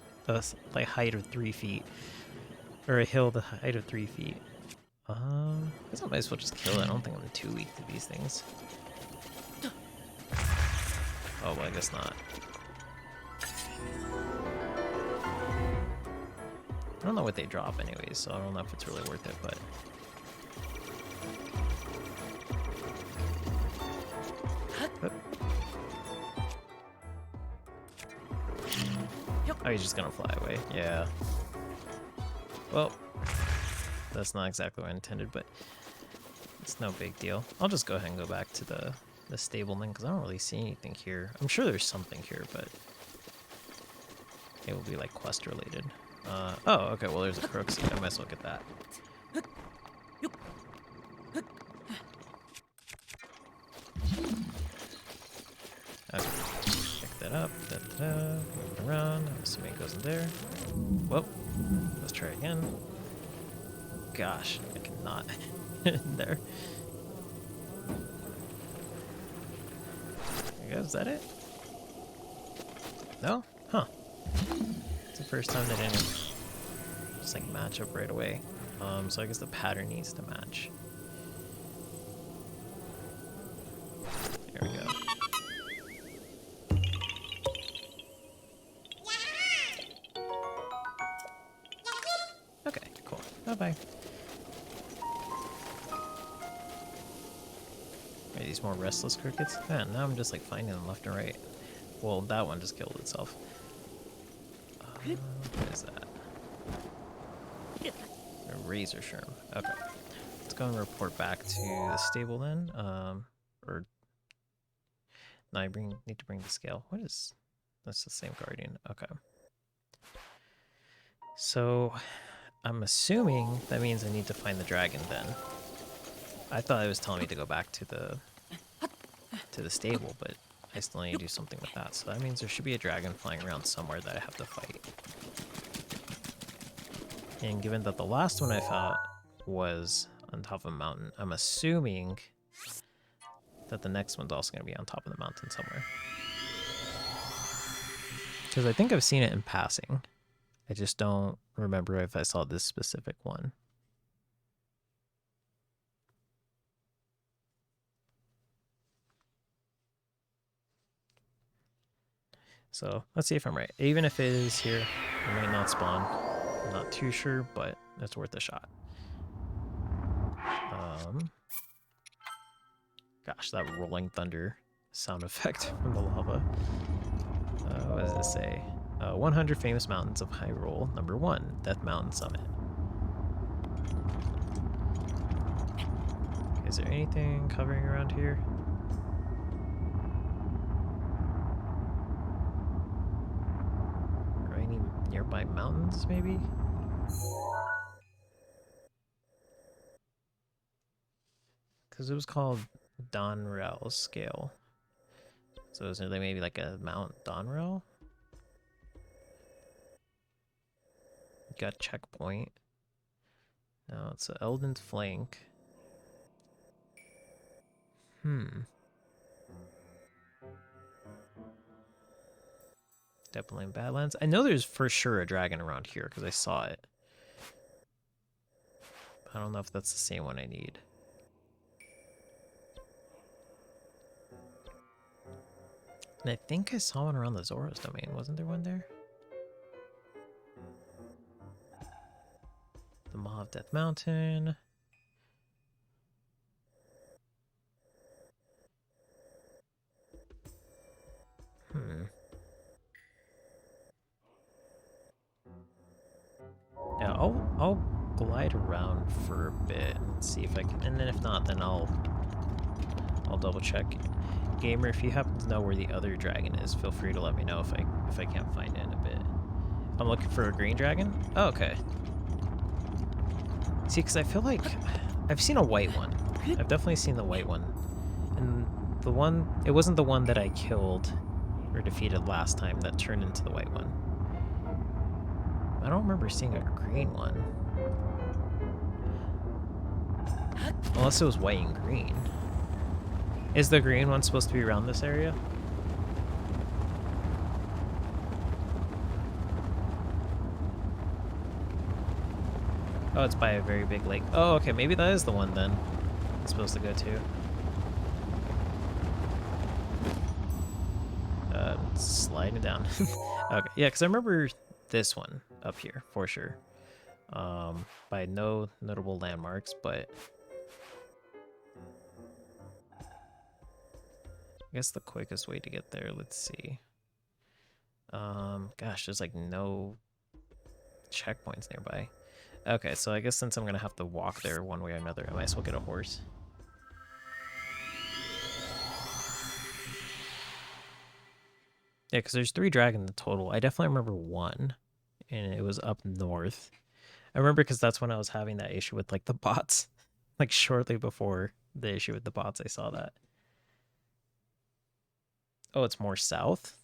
like height of 3 feet, or a hill the height of 3 feet. I guess I might as well just kill it. I don't think I'm too weak to these things. Oh, well, I guess not. I don't know what they drop anyways, so I don't know if it's really worth it, but... Oh, he's just gonna fly away. Yeah. Well, that's not exactly what I intended, but it's no big deal. I'll just go ahead and go back to the stable then, because I don't really see anything here. I'm sure there's something here, but it will be like quest related. Oh, okay, well there's a crook seed. I might as well get that. Okay, pick that up. Moving around. I'm assuming it goes in there. Whoa. Let's try again. Gosh, I cannot in there. There you go, is that it? No? Huh. It's the first time that didn't just like match up right away. So I guess the pattern needs to match. There we go. Okay, cool. Bye-bye. Are these more restless crickets? Man, now I'm just like finding them left and right. Well, that one just killed itself. What is that? A razor shroom. Okay. Let's go and report back to the stable then. Or... No, I need to bring the scale. What is... That's the same guardian. Okay. So... I'm assuming that means I need to find the dragon then. I thought it was telling me to go back to the stable, but I still need to do something with that. So that means there should be a dragon flying around somewhere that I have to fight. And given that the last one I fought was on top of a mountain, I'm assuming that the next one's also going to be on top of the mountain somewhere. Because I think I've seen it in passing. I just don't remember if I saw this specific one. So let's see if I'm right. Even if it is here, it might not spawn. I'm not too sure, but it's worth a shot. Gosh, that rolling thunder sound effect from the lava. What does this say? 100 famous mountains of Hyrule. Number 1, Death Mountain Summit. Is there anything covering around here? Or any nearby mountains, maybe? Because it was called Donrel Scale. So is there maybe like a Mount Donrel? Got checkpoint. Now it's an Elden's flank. Definitely in Badlands. I know there's for sure a dragon around here because I saw it. I don't know if that's the same one I need. And I think I saw one around the Zora's domain. Wasn't there one there? The Maw of Death Mountain. Yeah, I'll glide around for a bit and see if I can, and then if not, then I'll double check. Gamer, if you happen to know where the other dragon is, feel free to let me know if I can't find it in a bit. I'm looking for a green dragon? Oh, okay. See, because I feel like I've seen a white one. I've definitely seen the white one. And the one, it wasn't the one that I killed or defeated last time that turned into the white one. I don't remember seeing a green one. Unless it was white and green. Is the green one supposed to be around this area? Oh, it's by a very big lake. Oh, okay, maybe that is the one then I'm supposed to go to. Sliding down. Okay, yeah, because I remember this one up here for sure. By no notable landmarks, but I guess the quickest way to get there, let's see. Gosh, there's like no checkpoints nearby. Okay, so I guess since I'm gonna have to walk there one way or another, I might as well get a horse. Yeah, because there's 3 dragons in total. I definitely remember one, and it was up north. I remember because that's when I was having that issue with like the bots. Like shortly before the issue with the bots, I saw that. Oh, it's more south?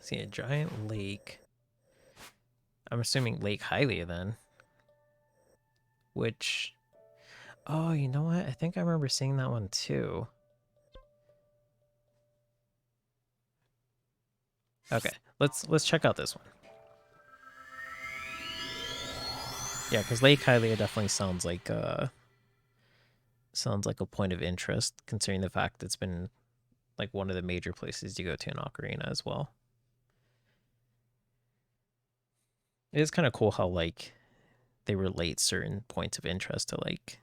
See a giant lake. I'm assuming Lake Hylia then. Which, oh, you know what? I think I remember seeing that one too. Okay, let's check out this one. Yeah, because Lake Hylia definitely sounds like a point of interest, considering the fact it's been like one of the major places you go to in Ocarina as well. It is kind of cool how like they relate certain points of interest to like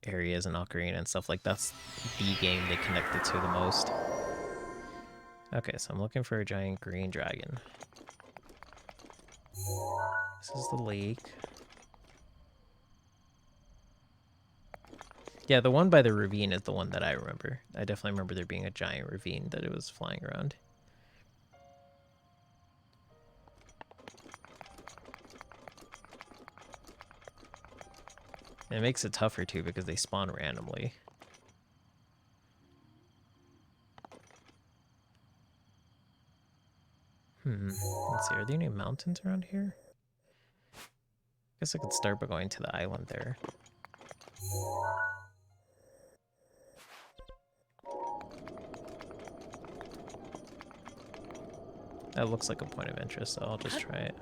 areas in Ocarina and stuff. Like that's the game they connected to the most. Okay, so I'm looking for a giant green dragon. This is the lake. Yeah, the one by the ravine is the one that I remember. I definitely remember there being a giant ravine that it was flying around. And it makes it tougher too because they spawn randomly. Let's see, are there any mountains around here? I guess I could start by going to the island there. That looks like a point of interest, so I'll just try it.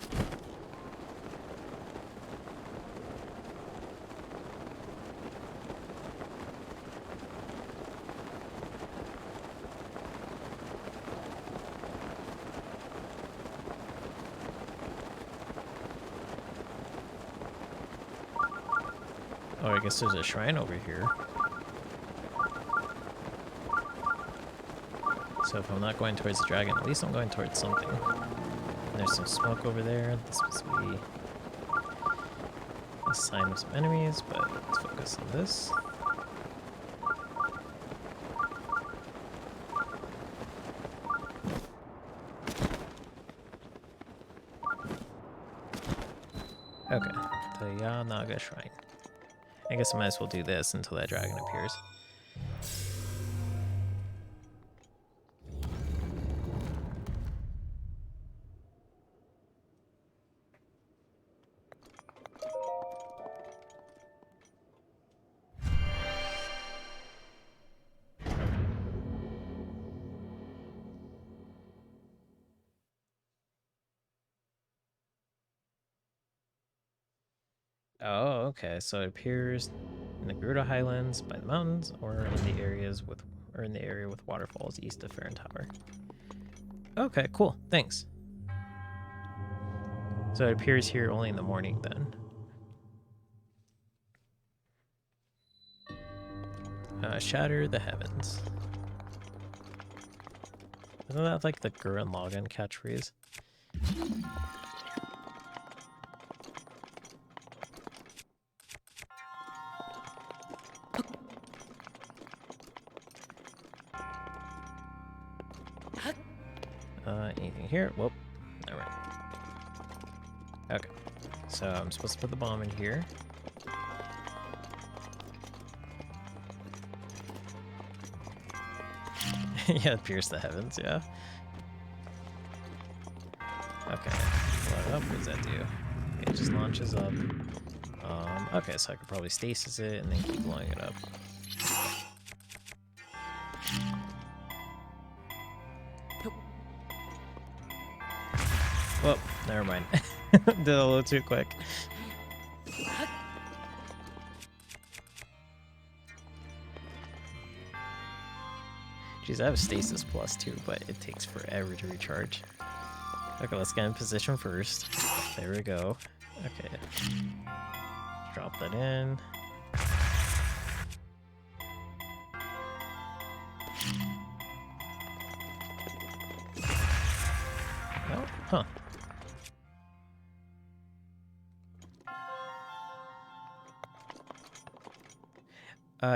Oh, I guess there's a shrine over here. So if I'm not going towards the dragon, at least I'm going towards something. And there's some smoke over there. This must be a sign of some enemies, but let's focus on this. Okay, Naga Shrine. I guess I might as well do this until that dragon appears. Oh, okay. So it appears in the Gerudo Highlands by the mountains, or in the area with waterfalls east of Farron Tower. Okay, cool. Thanks. So it appears here only in the morning then. Shatter the heavens. Isn't that like the Gurren Lagann catchphrase? Anything here? Whoop. Alright. Okay. So I'm supposed to put the bomb in here. Yeah, pierce the heavens, yeah. Okay. What up? What does that do? It just launches up. Okay, so I could probably stasis it and then keep blowing it up. Well, never mind. Did a little too quick. Jeez, I have stasis plus too, but it takes forever to recharge. Okay, let's get in position first. There we go. Okay. Drop that in. Oh, huh.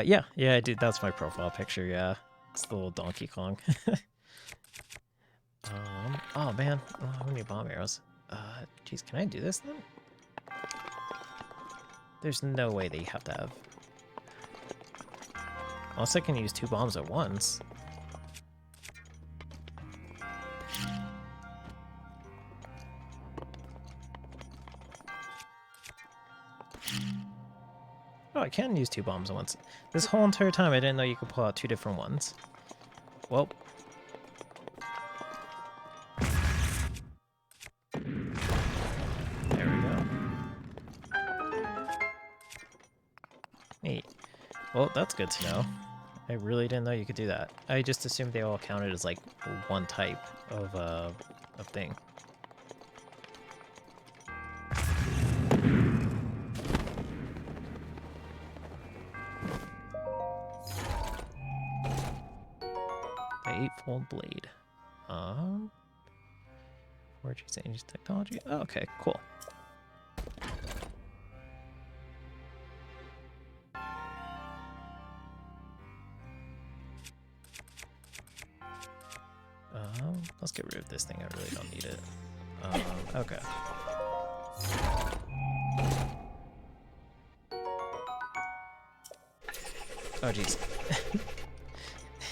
Yeah, I did. That's my profile picture, yeah. It's the little Donkey Kong. Oh man, how many bomb arrows? Geez, can I do this then? There's no way that you have to have. Unless I can use 2 bombs at once. Oh, I can use 2 bombs at once. This whole entire time I didn't know you could pull out 2 different ones. Well. There we go. Neat. Well, that's good to know. I really didn't know you could do that. I just assumed they all counted as like one type of thing. Eightfold blade. Forges Aegis technology. Oh, okay, cool. Let's get rid of this thing. I really don't need it. Okay. Oh, jeez.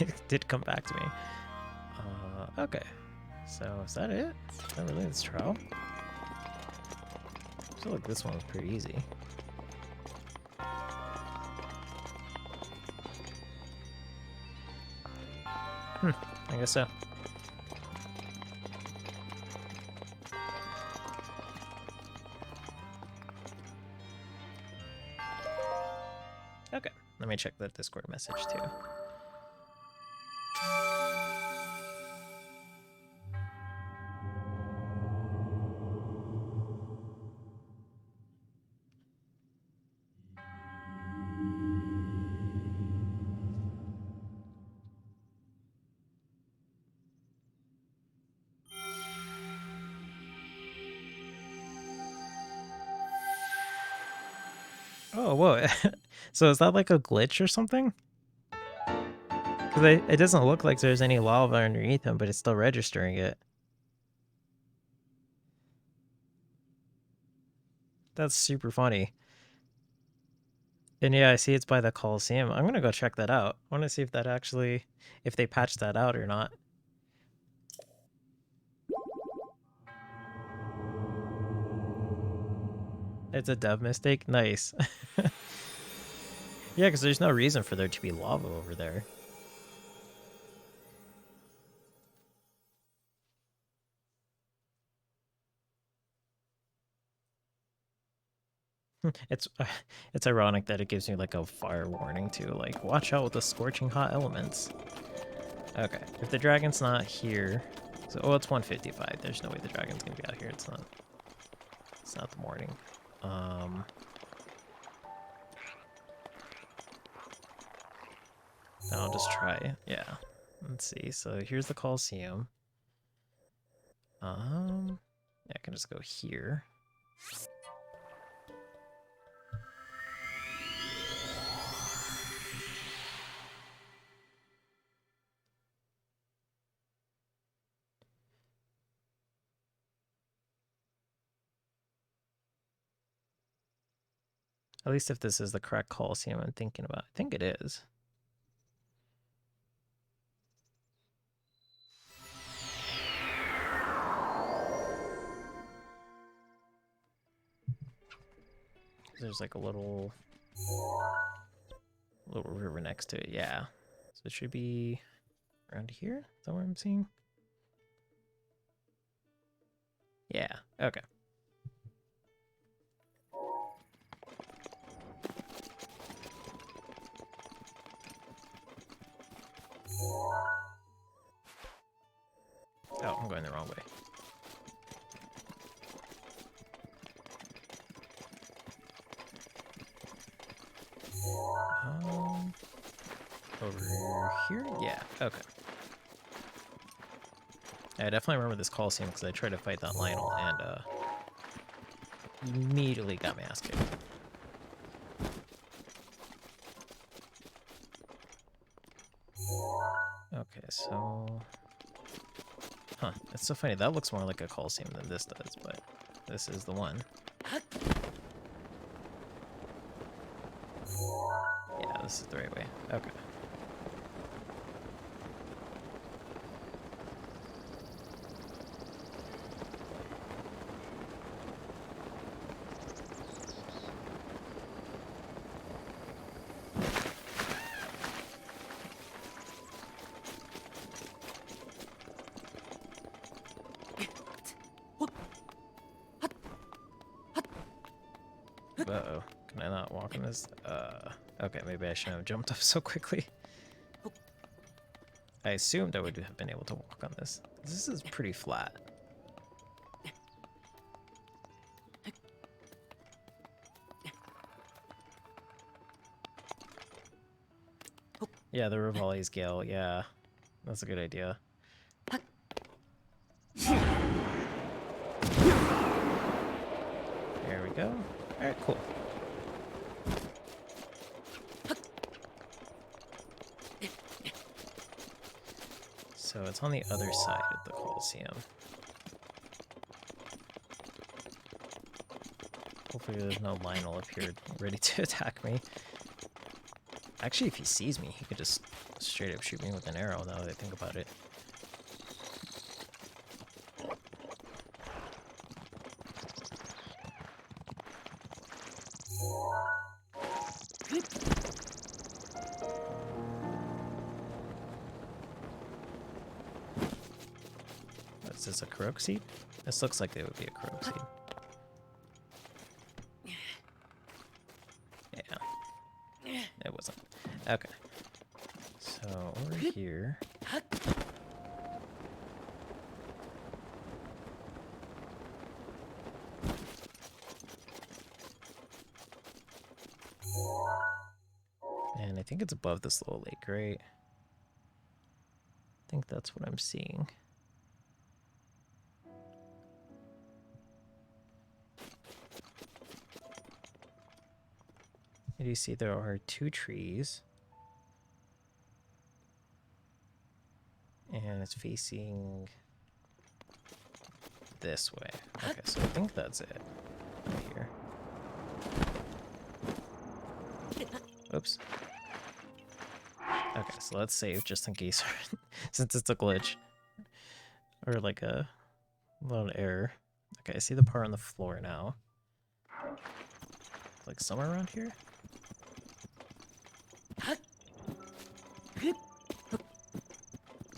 It did come back to me. Okay. So, is that it? Is that really this trial? I feel like this one was pretty easy. I guess so. Okay, let me check that Discord message too. Oh, whoa. So is that like a glitch or something? Because it doesn't look like there's any lava underneath him, but it's still registering it. That's super funny. And yeah, I see it's by the Coliseum. I'm gonna go check that out. I want to see if that actually, if they patched that out or not. It's a dev mistake? Nice. Yeah, because there's no reason for there to be lava over there. It's it's ironic that it gives me like a fire warning too, like watch out with the scorching hot elements. Okay, if the dragon's not here, so oh, it's 1:55. There's no way the dragon's gonna be out here. It's not. It's not the morning. Then I'll just try it. Yeah. Let's see. So here's the Coliseum. Yeah, I can just go here. At least if this is the correct Coliseum I'm thinking about. I think it is. There's like a little river next to it. Yeah. So it should be around here. Is that what I'm seeing? Yeah. Okay. Oh, I'm going the wrong way. Over here? Yeah, okay. I definitely remember this Coliseum because I tried to fight that Lionel and immediately got my ass kicked. Okay, so... Huh, it's so funny. That looks more like a Coliseum than this does, but this is the one. Yeah, this is the right way. Okay. Uh-oh. Can I not walk on this? Okay, maybe I shouldn't have jumped up so quickly. I assumed I would have been able to walk on this. This is pretty flat. Yeah, the Rivali's Gale, yeah. That's a good idea. There we go. Alright, cool. So it's on the other side of the Coliseum. Hopefully there's no Lionel up here ready to attack me. Actually, if he sees me, he could just straight up shoot me with an arrow, now that I think about it. Is this a Kurok seed? This looks like it would be a Kurok seed. Yeah. It wasn't. Okay. So, over here... And I think it's above this little lake, right? I think that's what I'm seeing. And you see there are two trees. And it's facing this way. Okay, so I think that's it. Right here. Whoops. Okay, so let's save just in case, since it's a glitch. Or like a little error. Okay, I see the part on the floor now. Like somewhere around here?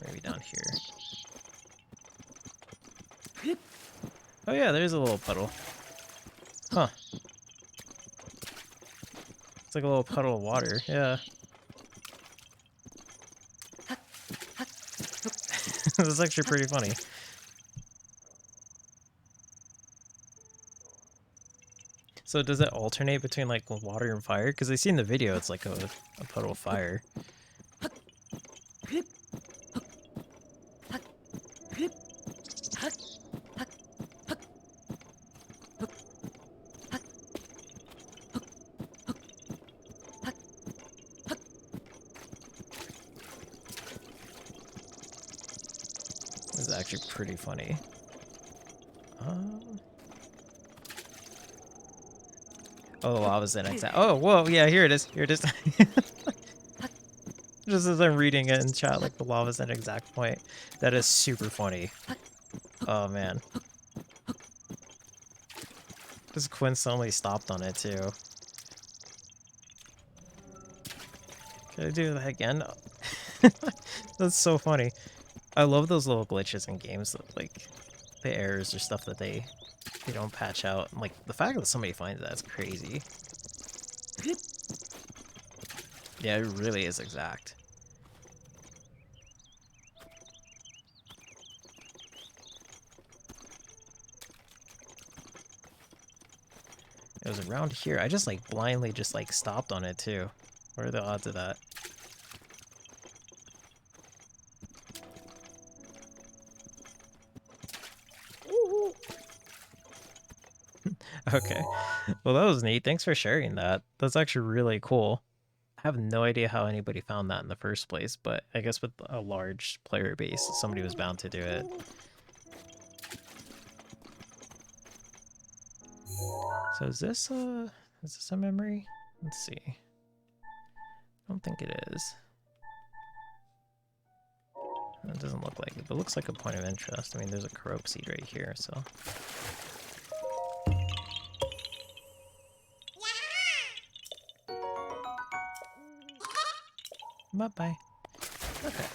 Maybe down here. Oh yeah, there's a little puddle. Huh. It's like a little puddle of water, yeah. That's actually pretty funny. So does it alternate between like water and fire? Because I see in the video it's like a puddle of fire. This is actually pretty funny. Oh, the lava's in exact. Oh, whoa, yeah, here it is. Here it is. Just as I'm reading it in chat, like the lava's at an exact point. That is super funny. Oh man. Just coincidentally stopped on it too. Can I do that again? That's so funny. I love those little glitches in games that like the errors or stuff that they don't patch out. Like the fact that somebody finds that's crazy. Yeah, it really is exact. It was around here. I just like blindly just like stopped on it too. What are the odds of that? Okay. Well, that was neat. Thanks for sharing that. That's actually really cool. I have no idea how anybody found that in the first place, but I guess with a large player base, somebody was bound to do it. So is this a memory? Let's see. I don't think it is. It doesn't look like it, but it looks like a point of interest. I mean, there's a Karope seed right here, so. Bye-bye. Okay.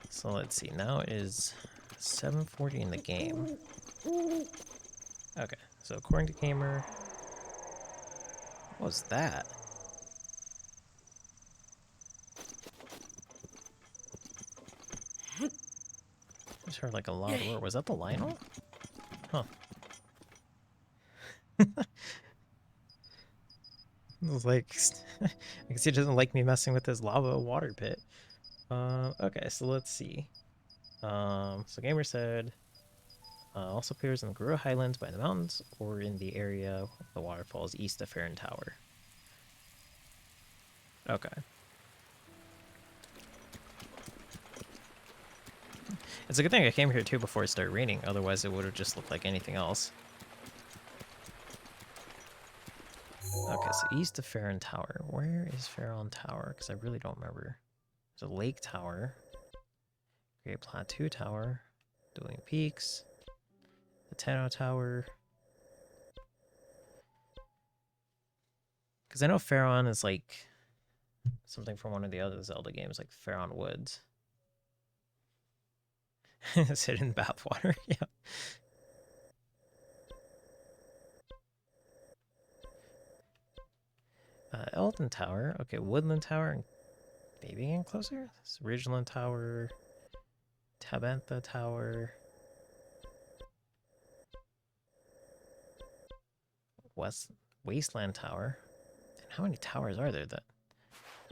So let's see, now it is 7:40 in the game. Okay, so according to Gamer, what was that? I just heard like a loud roar. Was that the Lionel? Huh. It was like, I guess he doesn't like me messing with his lava water pit. Okay, so let's see. So Gamer said, also appears in the Guru Highlands by the mountains or in the area of the waterfalls east of Farron Tower. Okay. It's a good thing I came here too before it started raining, otherwise it would have just looked like anything else. Okay, so east of Farron Tower. Where is Farron Tower? Because I really don't remember. There's a Lake Tower. Great Plateau Tower. Dueling Peaks. The Tenno Tower. Because I know Farron is like something from one of the other Zelda games, like Farron Woods. It's hidden bathwater, yeah. Elden Tower. Okay, Woodland Tower and maybe getting closer. This Ridgeland Tower. Tabantha Tower. Wasteland Tower. And how many towers are there that?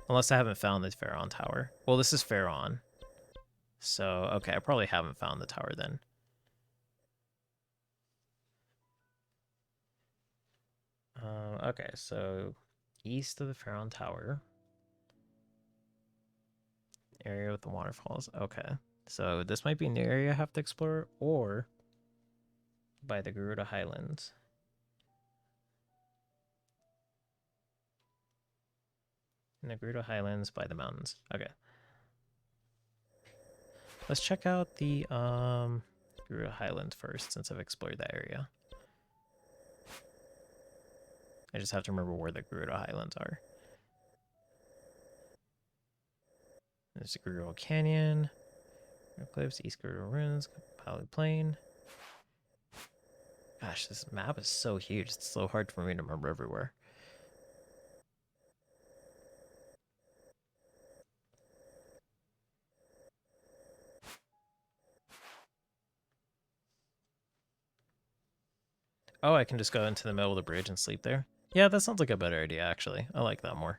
Unless I haven't found the Farron Tower. Well, this is Farron. So, okay, I probably haven't found the tower then. Okay, so east of the Farron Tower. Area with the waterfalls. Okay. So this might be a new area I have to explore, or by the Garuda Highlands. In the Gerudo Highlands by the mountains. Okay. Let's check out the Gerudo Highlands first, since I've explored that area. I just have to remember where the Gerudo Highlands are. There's the Gerudo Canyon, Cliffs, East Gerudo Ruins, Pali Plain. Gosh, this map is so huge. It's so hard for me to remember everywhere. Oh, I can just go into the middle of the bridge and sleep there? Yeah, that sounds like a better idea, actually. I like that more.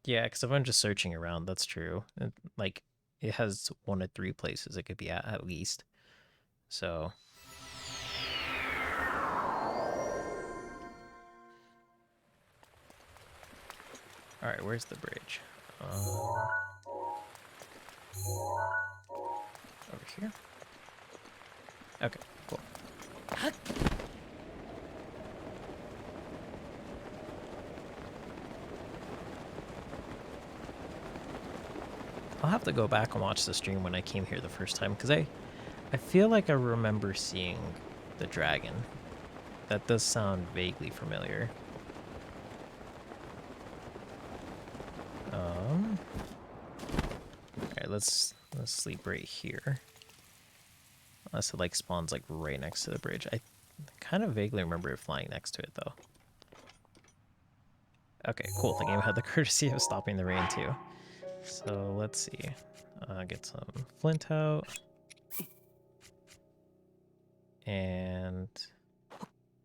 Yeah, because if I'm just searching around, that's true. Like, it has 1 of 3 places it could be at least. So... Alright, where's the bridge? Over here? Okay, cool. I'll have to go back and watch the stream when I came here the first time, because I feel like I remember seeing the dragon. That does sound vaguely familiar. Alright, let's sleep right here. Unless it like spawns like right next to the bridge. I kind of vaguely remember it flying next to it though. Okay, cool. The game had the courtesy of stopping the rain too. So let's see. Get some flint out. And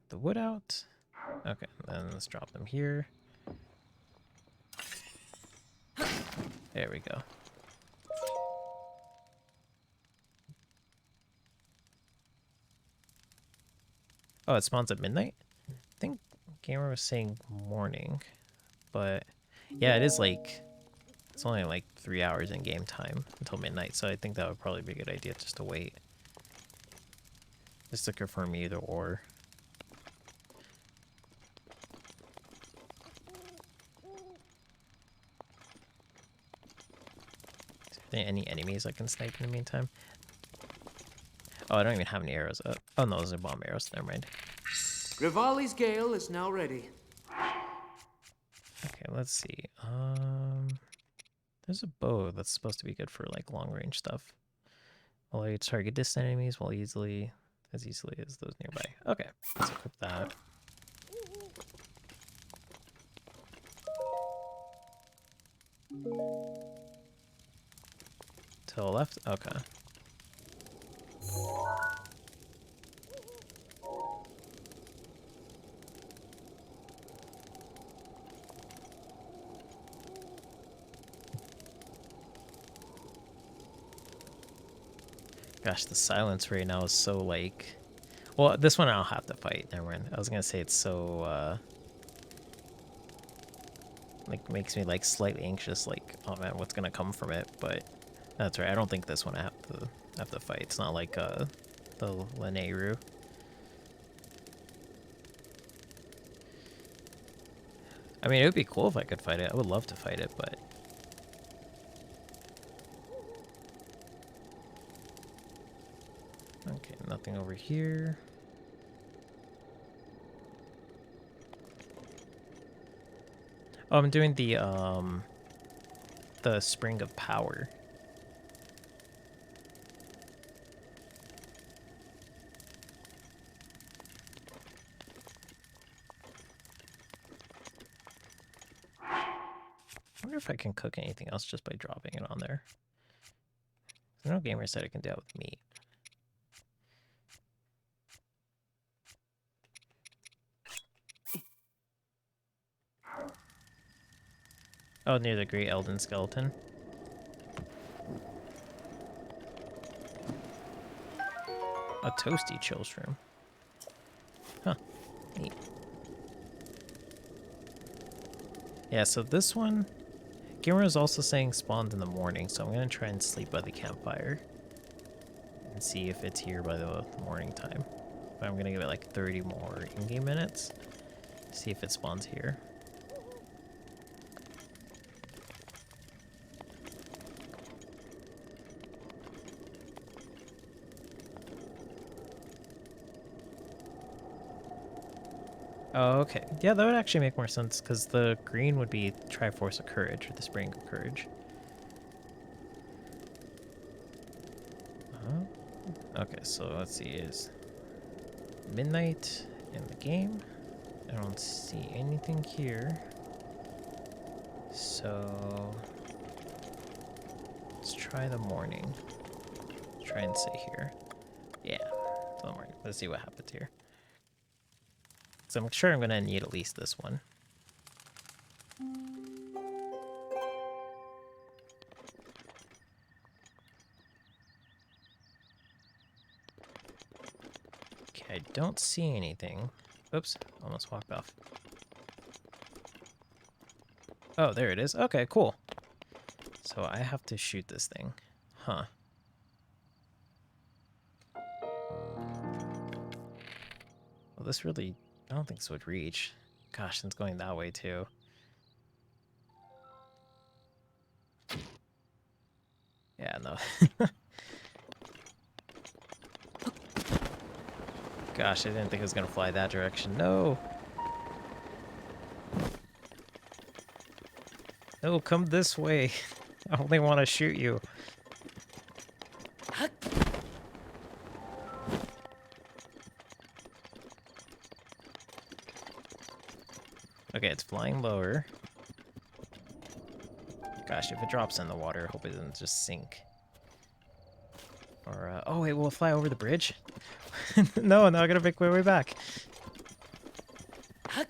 the wood out. Okay, then let's drop them here. There we go. Oh, it spawns at midnight? I think Gamer was saying morning. But yeah, it is like, it's only like 3 hours in game time until midnight. So I think that would probably be a good idea just to wait. Just to confirm either or. Are there any enemies I can snipe in the meantime? Oh, I don't even have any arrows up. Oh no, those are bomb arrows. Never mind. Rivali's Gale is now ready. Okay, let's see. There's a bow that's supposed to be good for like long range stuff. Allow you to target distant enemies while as easily as those nearby. Okay, let's equip that. To the left? Okay. Gosh, the silence right now is so like... Well, this one I'll have to fight. Never mind. I was gonna say it's so, like, makes me, like, slightly anxious, like, oh man, what's gonna come from it? But that's right, I don't think this one I have to fight. It's not like, the Lanayru. I mean, it would be cool if I could fight it. I would love to fight it, but... Okay, nothing over here. Oh, I'm doing the Spring of Power. I wonder if I can cook anything else just by dropping it on there. I know Gamer said I can do that with meat. Oh, near the Great Elden Skeleton. A toasty chill shroom. Huh. Neat. Yeah, so this one, Gamer is also saying spawned in the morning, so I'm gonna try and sleep by the campfire and see if it's here by the morning time. But I'm gonna give it like 30 more in-game minutes, see if it spawns here. Oh, okay. Yeah, that would actually make more sense, because the green would be Triforce of Courage, or the Spring of Courage. Okay, so let's see, is midnight in the game? I don't see anything here. So let's try the morning. Try and say here. Yeah, it's the morning. Let's see what happens here. So I'm sure I'm gonna need at least this one. Okay, I don't see anything. Oops, almost walked off. Oh, there it is. Okay, cool. So I have to shoot this thing. Huh. Well, this really... I don't think this would reach. Gosh, it's going that way, too. Yeah, no. Gosh, I didn't think it was going to fly that direction. No! No, come this way. I only want to shoot you. Okay, it's flying lower. Gosh, if it drops in the water, I hope it doesn't just sink. Or, oh wait, will it fly over the bridge? No, now I gotta make my way back. I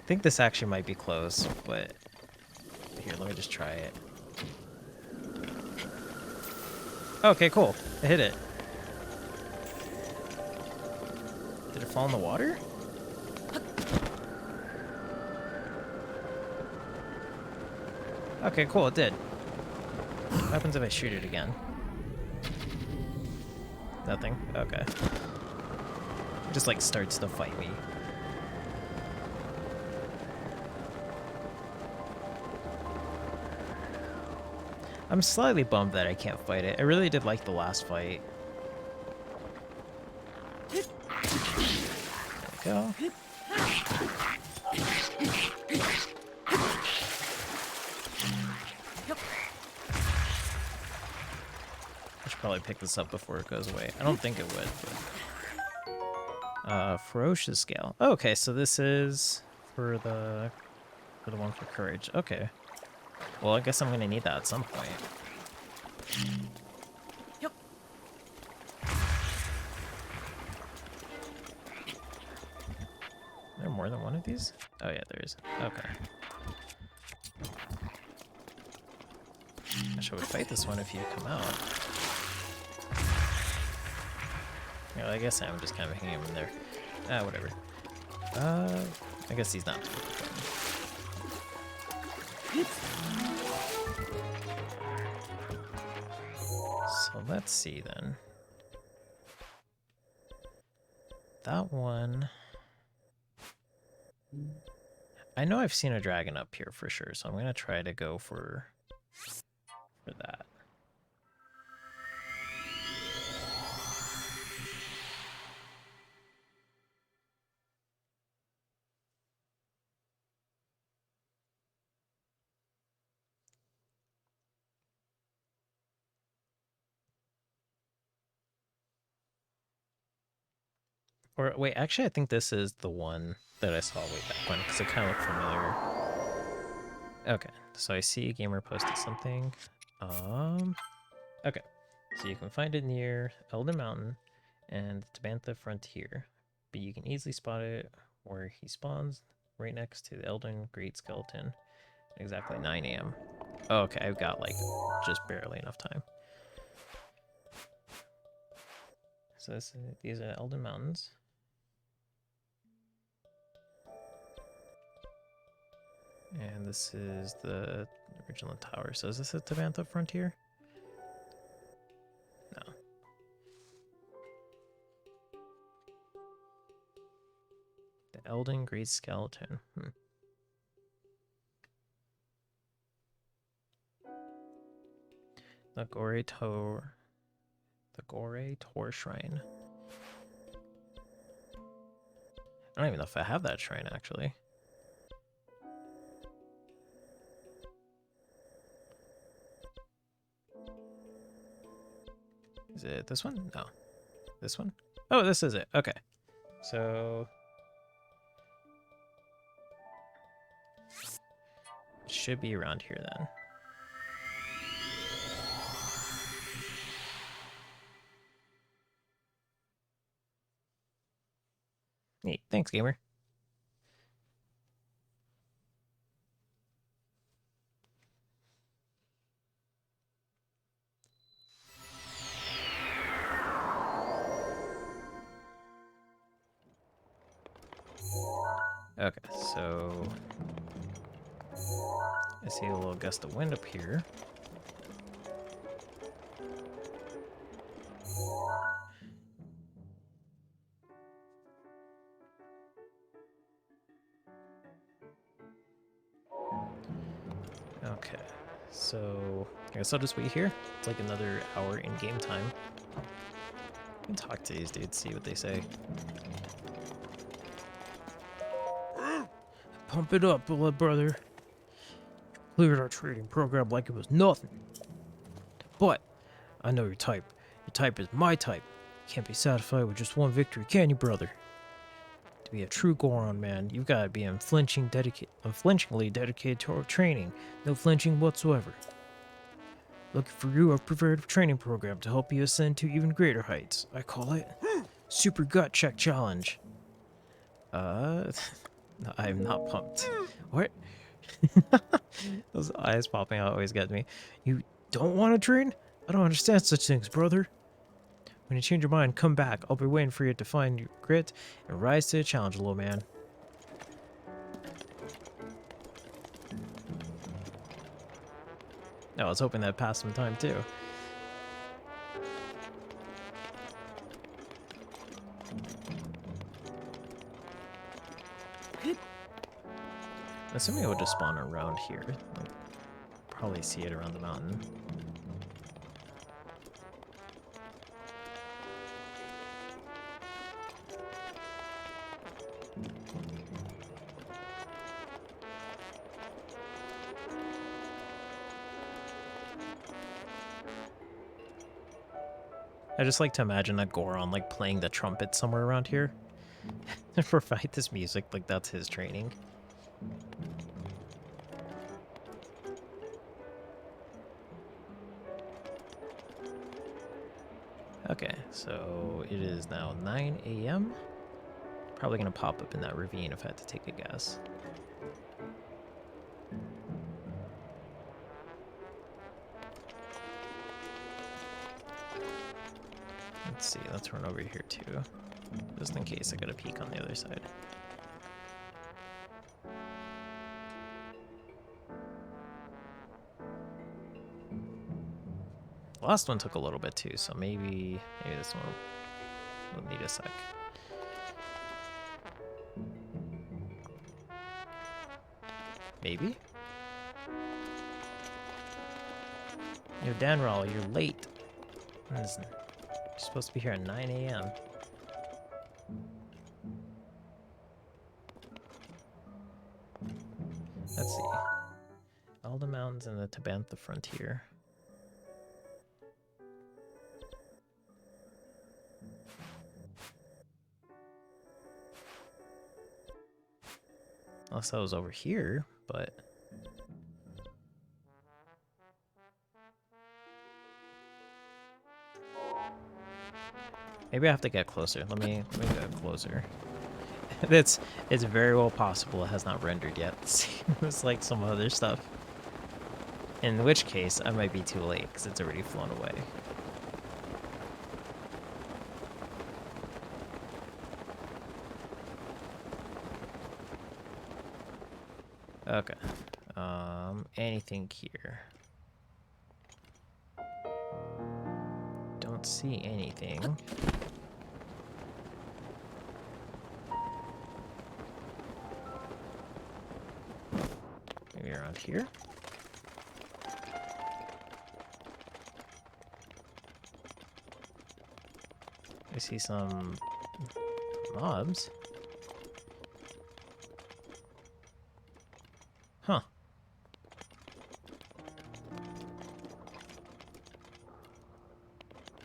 think this actually might be close, but... Here, let me just try it. Okay, cool. I hit it. Did it fall in the water? Okay, cool, it did. What happens if I shoot it again? Nothing? Okay. It just, like, starts to fight me. I'm slightly bummed that I can't fight it. I really did like the last fight. There we go. I should probably pick this up before it goes away. I don't think it would, but... ferocious scale. Oh, okay, so this is for the one for courage. Okay. Well, I guess I'm gonna need that at some point. Yep. Are there more than one of these? Oh yeah, there is. Okay. I would fight this one if you come out. Yeah, I guess I'm just kind of hanging him in there. Ah, whatever. I guess he's not. So let's see then. That one... I know I've seen a dragon up here for sure, so I'm gonna try to go for that. Or wait, actually I think this is the one that I saw way back when, because it kind of looked familiar. Okay, so I see a gamer posted something. Okay, so you can find it near Elden Mountain and Tabantha Frontier, but you can easily spot it where he spawns, right next to the Elden Great Skeleton, at exactly 9 a.m. Oh, okay, I've got like just barely enough time. So these are Elden Mountains. And this is the original tower. So is this a Tabantha frontier? No. The Elden Great Skeleton. The Gore Tor Shrine. I don't even know if I have that shrine actually. Is it this one? No. This one? Oh, this is it. Okay. So it should be around here then. Neat. Thanks, gamer. Okay, so I see a little gust of wind up here. Okay, so I guess I'll just wait here. It's like another hour in game time. I can talk to these dudes, see what they say. Pump it up, little brother. Cleared our trading program like it was nothing. But I know your type. Your type is my type. You can't be satisfied with just one victory, can you, brother? To be a true Goron man, you've got to be unflinchingly dedicated to our training. No flinching whatsoever. Looking for you a prepared training program to help you ascend to even greater heights. I call it Super Gut Check Challenge. No, I'm not pumped. What? Those eyes popping out always get me. You don't want to train? I don't understand such things, brother. When you change your mind, come back. I'll be waiting for you to find your grit and rise to the challenge, little man. No, I was hoping that passed some time too. Assuming it would just spawn around here. Like, probably see it around the mountain. I just like to imagine a Goron like playing the trumpet somewhere around here. And provide this music like that's his training. Okay, so it is now 9 a.m. Probably gonna pop up in that ravine if I had to take a guess. Let's see, let's run over here too. Just in case I got a peek on the other side. The last one took a little bit too, so maybe this one will need a sec. Maybe? Yo, Danral, you're late. You're supposed to be here at 9 a.m. Let's see. All the mountains in the Tabantha frontier. Unless that was over here, but... Maybe I have to get closer. Let me get closer. It's very well possible it has not rendered yet. It's like some other stuff. In which case, I might be too late because it's already flown away. Okay. Anything here? Don't see anything. Maybe around here? I see some mobs. Huh.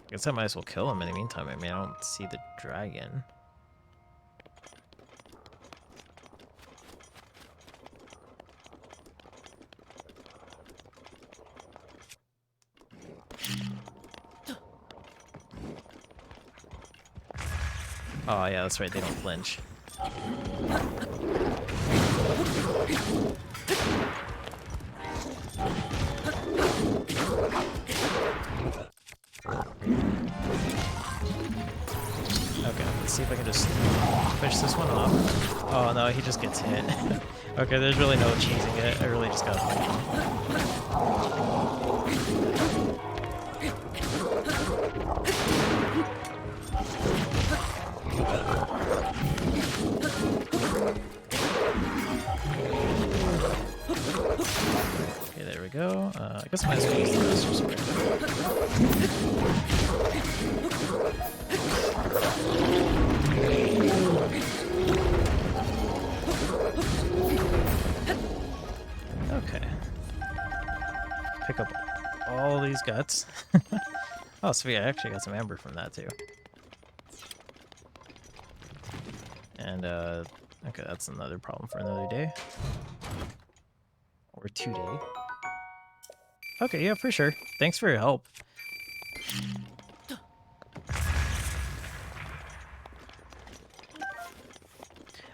Guess I might as well kill him in the meantime. I mean, I don't see the dragon. Oh, yeah, that's right. They don't flinch. Okay, let's see if I can just push this one off. Oh, no, he just gets hit. Okay, there's really no cheesing it. I really just gotta fight him. Okay, there we go. I guess I might as well use the Master Sword. Okay. Pick up all these guts. Oh, sweet, I actually got some amber from that too. And, okay, that's another problem for another day. Or 2 day. Okay, yeah, for sure. Thanks for your help.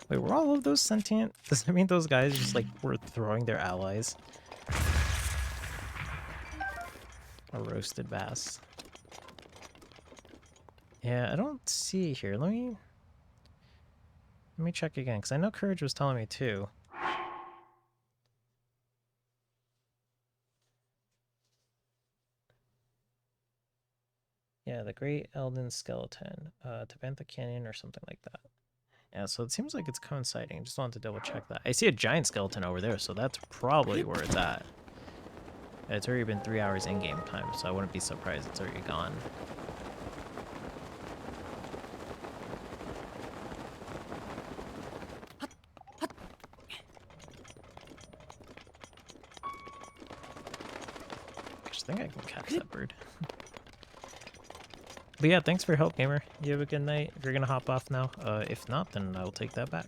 Wait, were all of those sentient? Does that mean those guys just, like, were throwing their allies? A roasted bass. Yeah, I don't see here. Let me check again, because I know Courage was telling me too. Yeah, the Great Elden Skeleton. Tabantha Canyon or something like that. Yeah, so it seems like it's coinciding. Just wanted to double check that. I see a giant skeleton over there, so that's probably where it's at. It's already been 3 hours in-game time, so I wouldn't be surprised it's already gone. I think I can catch that bird. But yeah, thanks for your help, gamer. You have a good night. If you're gonna hop off now, if not, then I'll take that back.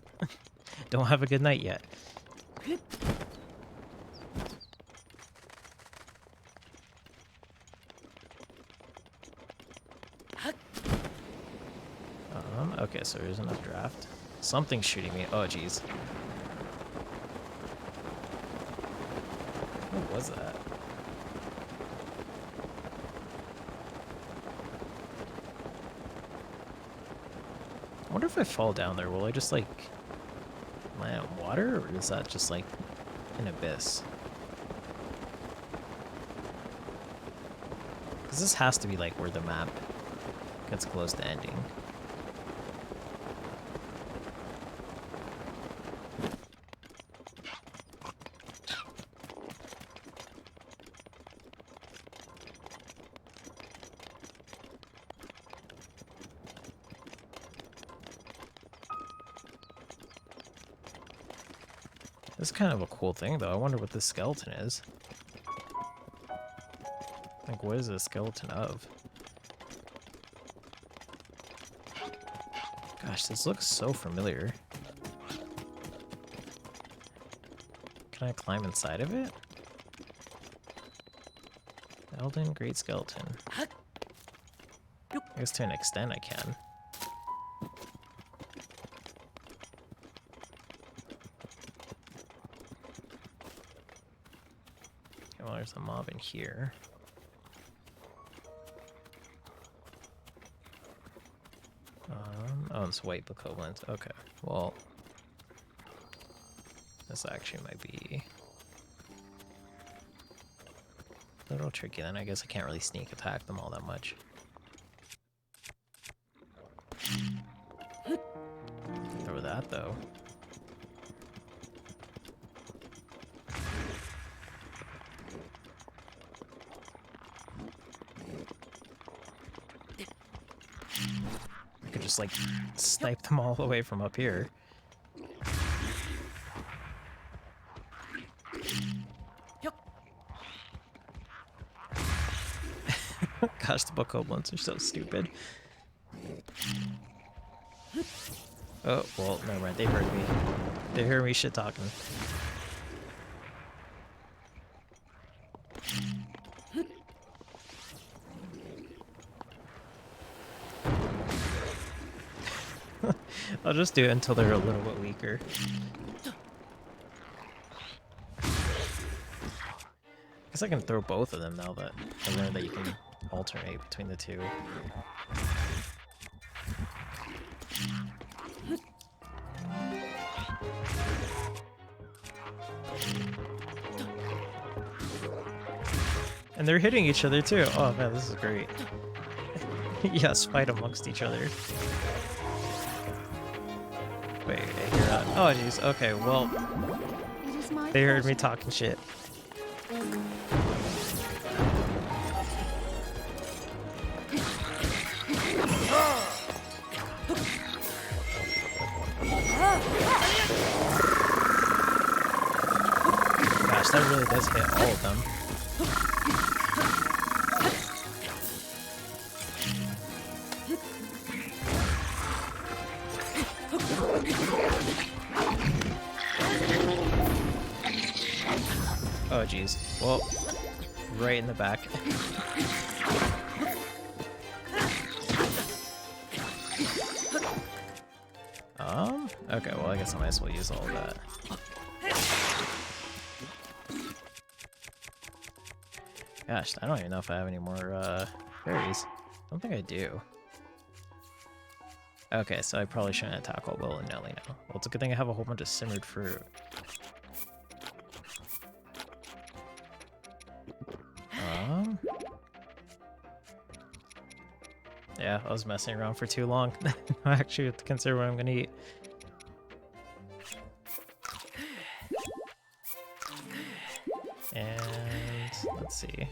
Don't have a good night yet. Okay, so there's enough draft. Something's shooting me. Oh, jeez. What was that? I wonder if I fall down there, will I just, like, land in water, or is that just, like, an abyss? Because this has to be, like, where the map gets close to ending. This is kind of a cool thing, though. I wonder what this skeleton is. Like, what is a skeleton of? Gosh, this looks so familiar. Can I climb inside of it? Elden Great Skeleton. I guess to an extent I can. Well, there's a mob in here. Oh, it's white equivalent. Okay, well. This actually might be a little tricky then. I guess I can't really sneak attack them all that much. Throw that though. I could just like snipe them all the way from up here. Gosh, the bokoblins are so stupid. Oh, well, never mind. They heard me. They heard me shit talking. I'll just do it until they're a little bit weaker. Guess I can throw both of them now that I learned that you can alternate between the two. And they're hitting each other too. Oh man, this is great. Yes, fight amongst each other. Wait, I hear that. Oh jeez, okay, well, they heard me talking shit. Gosh, that really does hit all of them. Oh jeez. Well, right in the back. Okay, well I guess I might as well use all of that. Gosh, I don't even know if I have any more berries. I don't think I do. Okay, so I probably shouldn't attack all willy-nilly now. Well, it's a good thing I have a whole bunch of simmered fruit. Yeah, I was messing around for too long. I actually have to consider what I'm gonna eat. And let's see.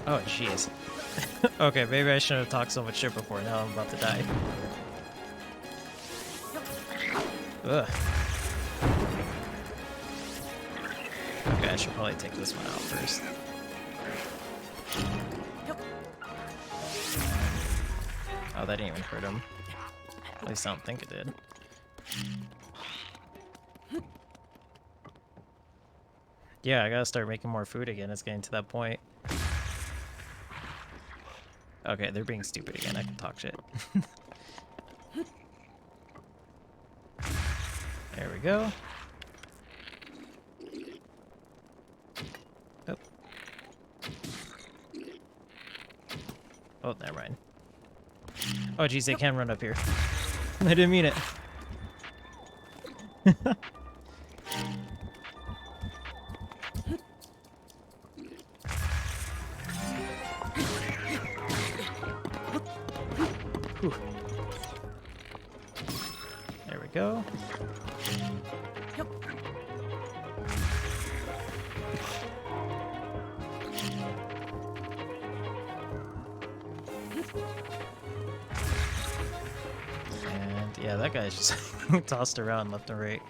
Oh, jeez. Okay, maybe I shouldn't have talked so much shit before. Now I'm about to die. Ugh. Okay, I should probably take this one out first. Oh, that didn't even hurt him. At least I don't think it did. Yeah, I gotta start making more food again. It's getting to that point. Okay, they're being stupid again. I can talk shit. There we go. Oh. Oh, never mind. Oh, geez, they can run up here. I didn't mean it. Whew. There we go. And yeah, that guy's just tossed around left and right.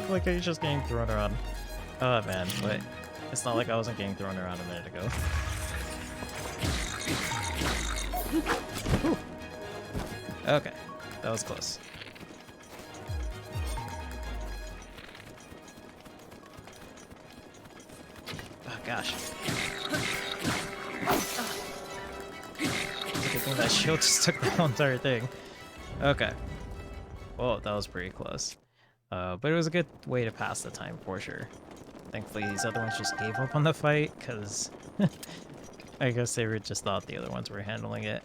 Like he's just getting thrown around. Oh man, but it's not like I wasn't getting thrown around a minute ago. Whew. Okay, that was close. gosh. It's a good thing that shield just took the whole entire thing. Okay. Whoa, that was pretty close. But it was a good way to pass the time for sure. Thankfully, these other ones just gave up on the fight, because I guess they were just thought the other ones were handling it.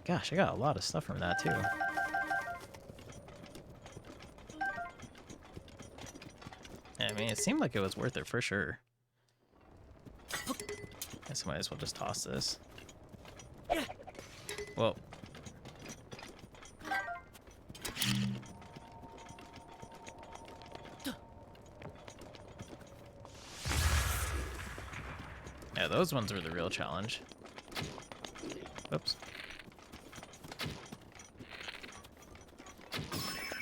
Gosh, I got a lot of stuff from that too. I mean, it seemed like it was worth it for sure. Guess I might as well just toss this. Whoa. Yeah, those ones were the real challenge. Oops.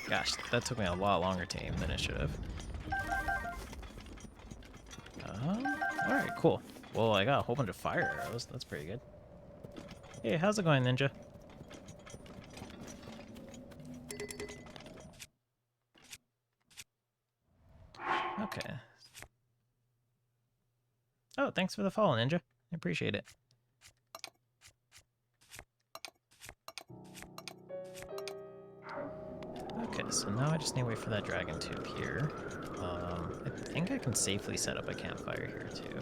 Gosh, that took me a lot longer to aim than it should have. Alright, cool. Well, I got a whole bunch of fire arrows. That's pretty good. Hey, how's it going, Ninja? Okay. Oh, thanks for the follow, Ninja. I appreciate it. Okay, so now I just need to wait for that dragon to appear. I think I can safely set up a campfire here, too.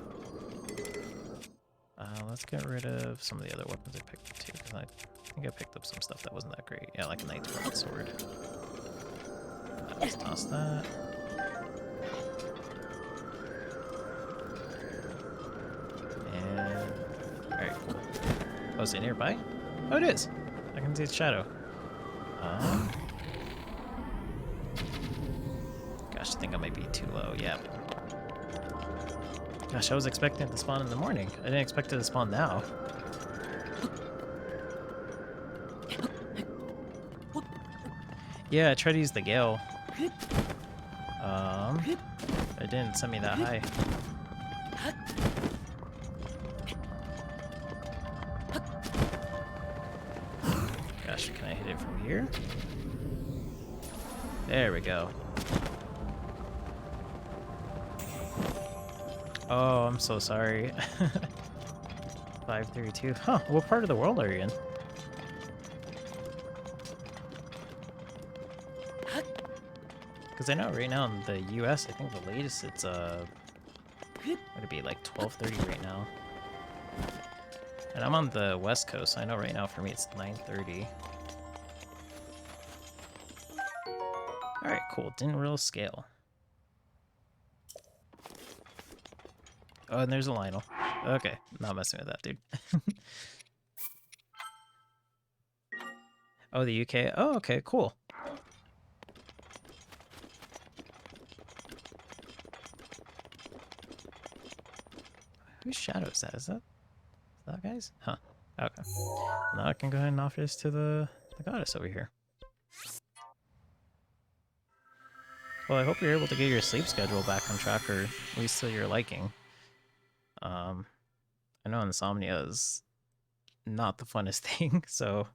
Let's get rid of some of the other weapons I picked up, too, because I think I picked up some stuff that wasn't that great. Yeah, like a knight's broadsword. Let's toss that. And... Alright, cool. Oh, is it nearby? Oh, it is! I can see its shadow. Gosh, I think I might be too low. Yeah. Gosh, I was expecting it to spawn in the morning. I didn't expect it to spawn now. Yeah, I tried to use the gale. It didn't send me that high. Gosh, can I hit it from here? There we go. Oh, I'm so sorry. 532. Huh, what part of the world are you in? Because I know right now in the US, I think the latest it's, would it be like 12:30 right now? And I'm on the West Coast, so I know right now for me it's 9:30. Alright, cool. Didn't real scale. Oh, and there's a Lionel. Okay, not messing with that, dude. Oh, the UK? Oh, okay, cool. Whose shadow is that? Is that guy's? Huh. Okay. Now I can go ahead and offer this to the goddess over here. Well, I hope you're able to get your sleep schedule back on track, or at least to your liking. I know insomnia is not the funnest thing, so...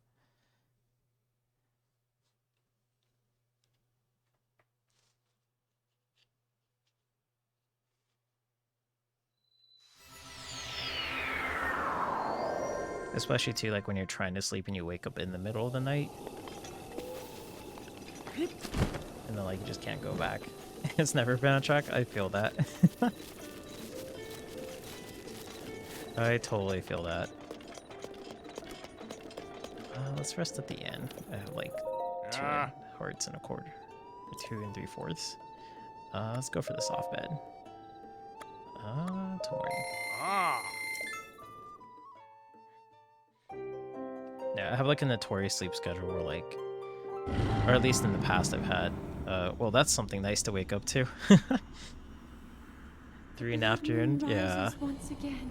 Especially too, like when you're trying to sleep and you wake up in the middle of the night. And then like you just can't go back. It's never been on track. I feel that. I totally feel that. Let's rest at the end. I have like 2 hearts and a quarter. 2 3/4. Let's go for the soft bed. Till morning. Yeah, I have like a notorious sleep schedule where like, or at least in the past I've had, well that's something nice to wake up to. 3 in the afternoon, yeah. Once again.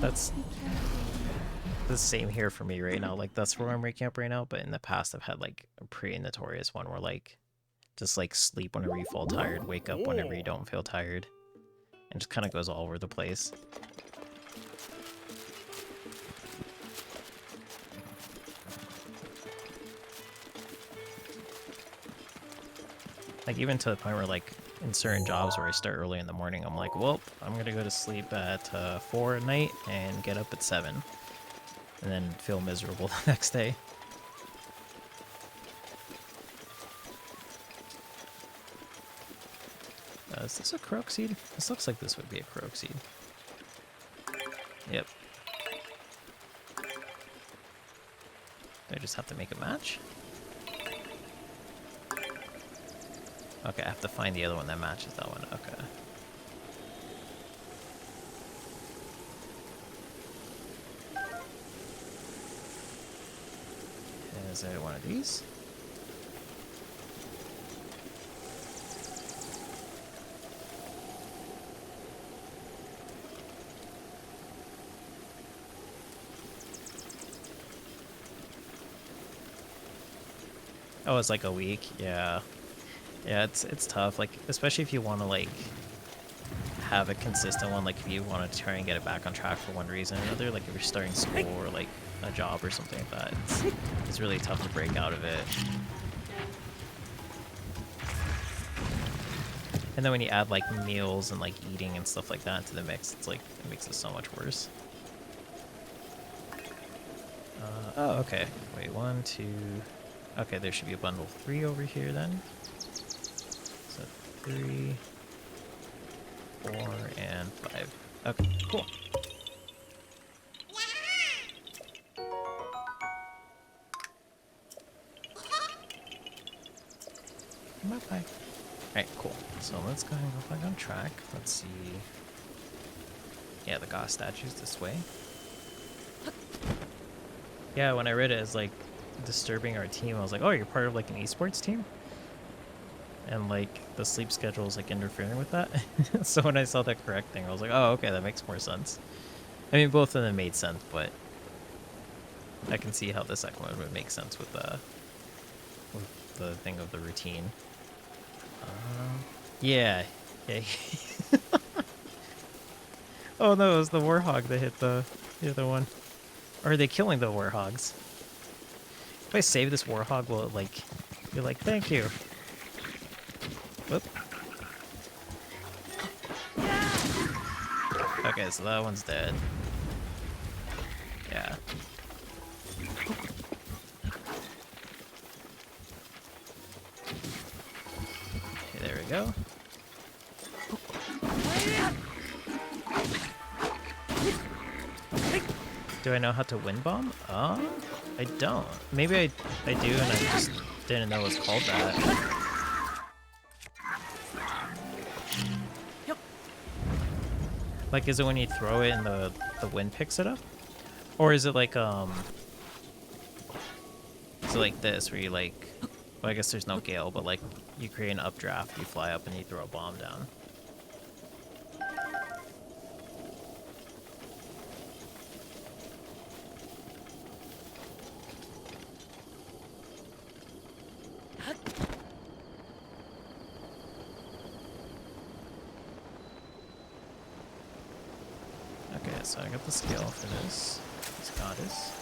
That's the same here for me right now. Like that's where I'm waking up right now, but in the past I've had like a pretty notorious one where like, just like sleep whenever you feel tired, wake up whenever you don't feel tired. And just kind of goes all over the place. Like even to the point where like in certain jobs where I start early in the morning, I'm like, well, I'm gonna go to sleep at 4 at night and get up at 7, and then feel miserable the next day. Is this a croak seed? This looks like this would be a croak seed. Yep. Do I just have to make a match? Okay, I have to find the other one that matches that one. Okay. Is there one of these? Oh, it's like a week? Yeah. Yeah, it's tough, like, especially if you want to, like, have a consistent one, like, if you want to try and get it back on track for one reason or another, like, if you're starting school or, like, a job or something like that, it's really tough to break out of it. And then when you add, like, meals and, like, eating and stuff like that into the mix, it's, like, it makes it so much worse. Oh, okay. Wait, 1, 2... Okay, there should be a bundle 3 over here, then. So 3, 4, and 5. Okay, cool. Bye-bye. Alright, cool. So let's go and go back on track. Let's see. Yeah, the Goth statue's this way. Yeah, when I read it as, like, disturbing our team, I was like, oh, you're part of, like, an esports team? And, like, the sleep schedule is, like, interfering with that. So when I saw that correct thing, I was like, oh, okay, that makes more sense. I mean, both of them made sense, but I can see how the second one would make sense with the thing of the routine. Yeah. Yeah. Oh no, it was the warhog that hit the other one. Or are they killing the warhogs? If I save this warhog, will it, like, you're like, thank you. Whoop. Okay, so that one's dead. Yeah. Okay, there we go. Do I know how to wind bomb? I don't. Maybe I do, and I just didn't know it was called that. Like, is it when you throw it and the wind picks it up? Or is it like, is it like this, where you, like, well, I guess there's no gale, but, like, you create an updraft, you fly up, and you throw a bomb down. Okay, so I got the skill for this goddess.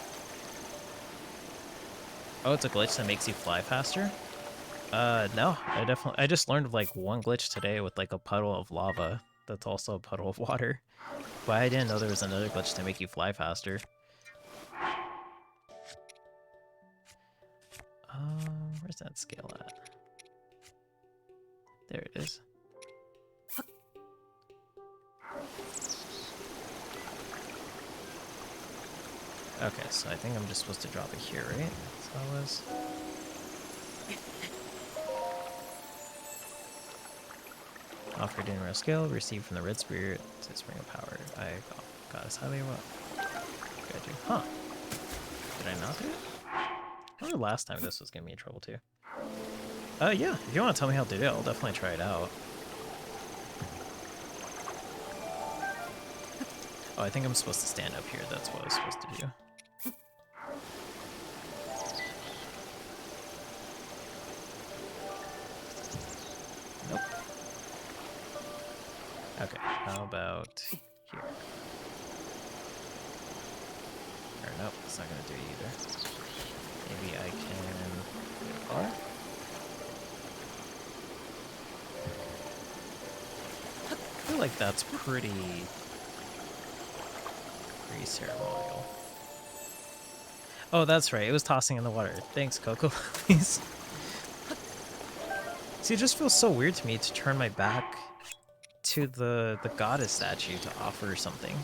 Oh, it's a glitch that makes you fly faster? No, I just learned of, like, one glitch today with, like, a puddle of lava that's also a puddle of water. But I didn't know there was another glitch to make you fly faster. Where's that scale at? There it is. Okay, so I think I'm just supposed to drop it here, right? That's how it was. Offered in real skill, received from the red spirit to spring of power. I got us highway what? Did I do? Huh. Did I not do it? I remember last time this was giving me trouble too. Yeah, if you want to tell me how to do it, I'll definitely try it out. Oh, I think I'm supposed to stand up here. That's what I was supposed to do. Nope. Okay, how about here? Or nope, it's not gonna do it either. Maybe I can go far? like that's pretty ceremonial. Oh, that's right. It was tossing in the water. Thanks, Coco. Please. See, it just feels so weird to me to turn my back to the goddess statue to offer something.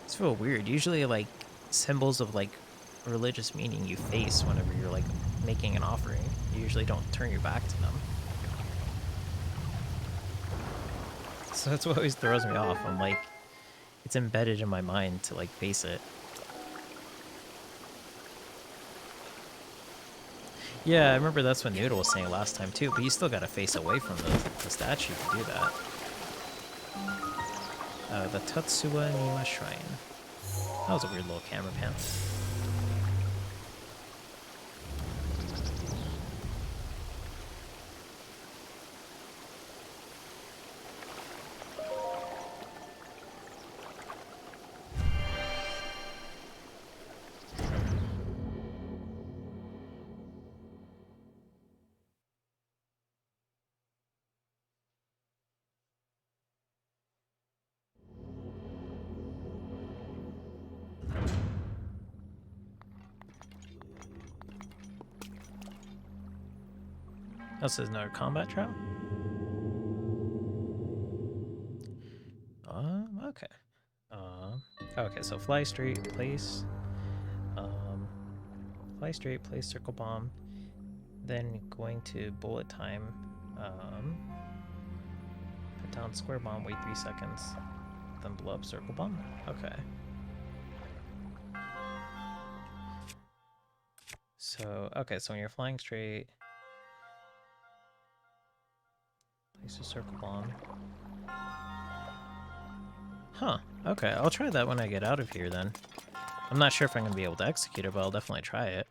It's feel weird. Usually, like, symbols of, like, religious meaning you face whenever you're, like, making an offering. You usually don't turn your back to them. So that's what always throws me off. I'm like, it's embedded in my mind to, like, face it. Yeah, I remember that's what Noodle was saying last time, too, but you still gotta face away from the statue to do that. The Tatsuya Nima Shrine. That was a weird little camera pan. This is another combat trap. Okay. Okay, so fly straight, place. Fly straight, place circle bomb. Then going to bullet time. Put down square bomb, wait 3 seconds. Then blow up circle bomb. Okay. So, okay, so when you're flying straight, place a circle bomb. Huh, okay, I'll try that when I get out of here then. I'm not sure if I'm going to be able to execute it, but I'll definitely try it.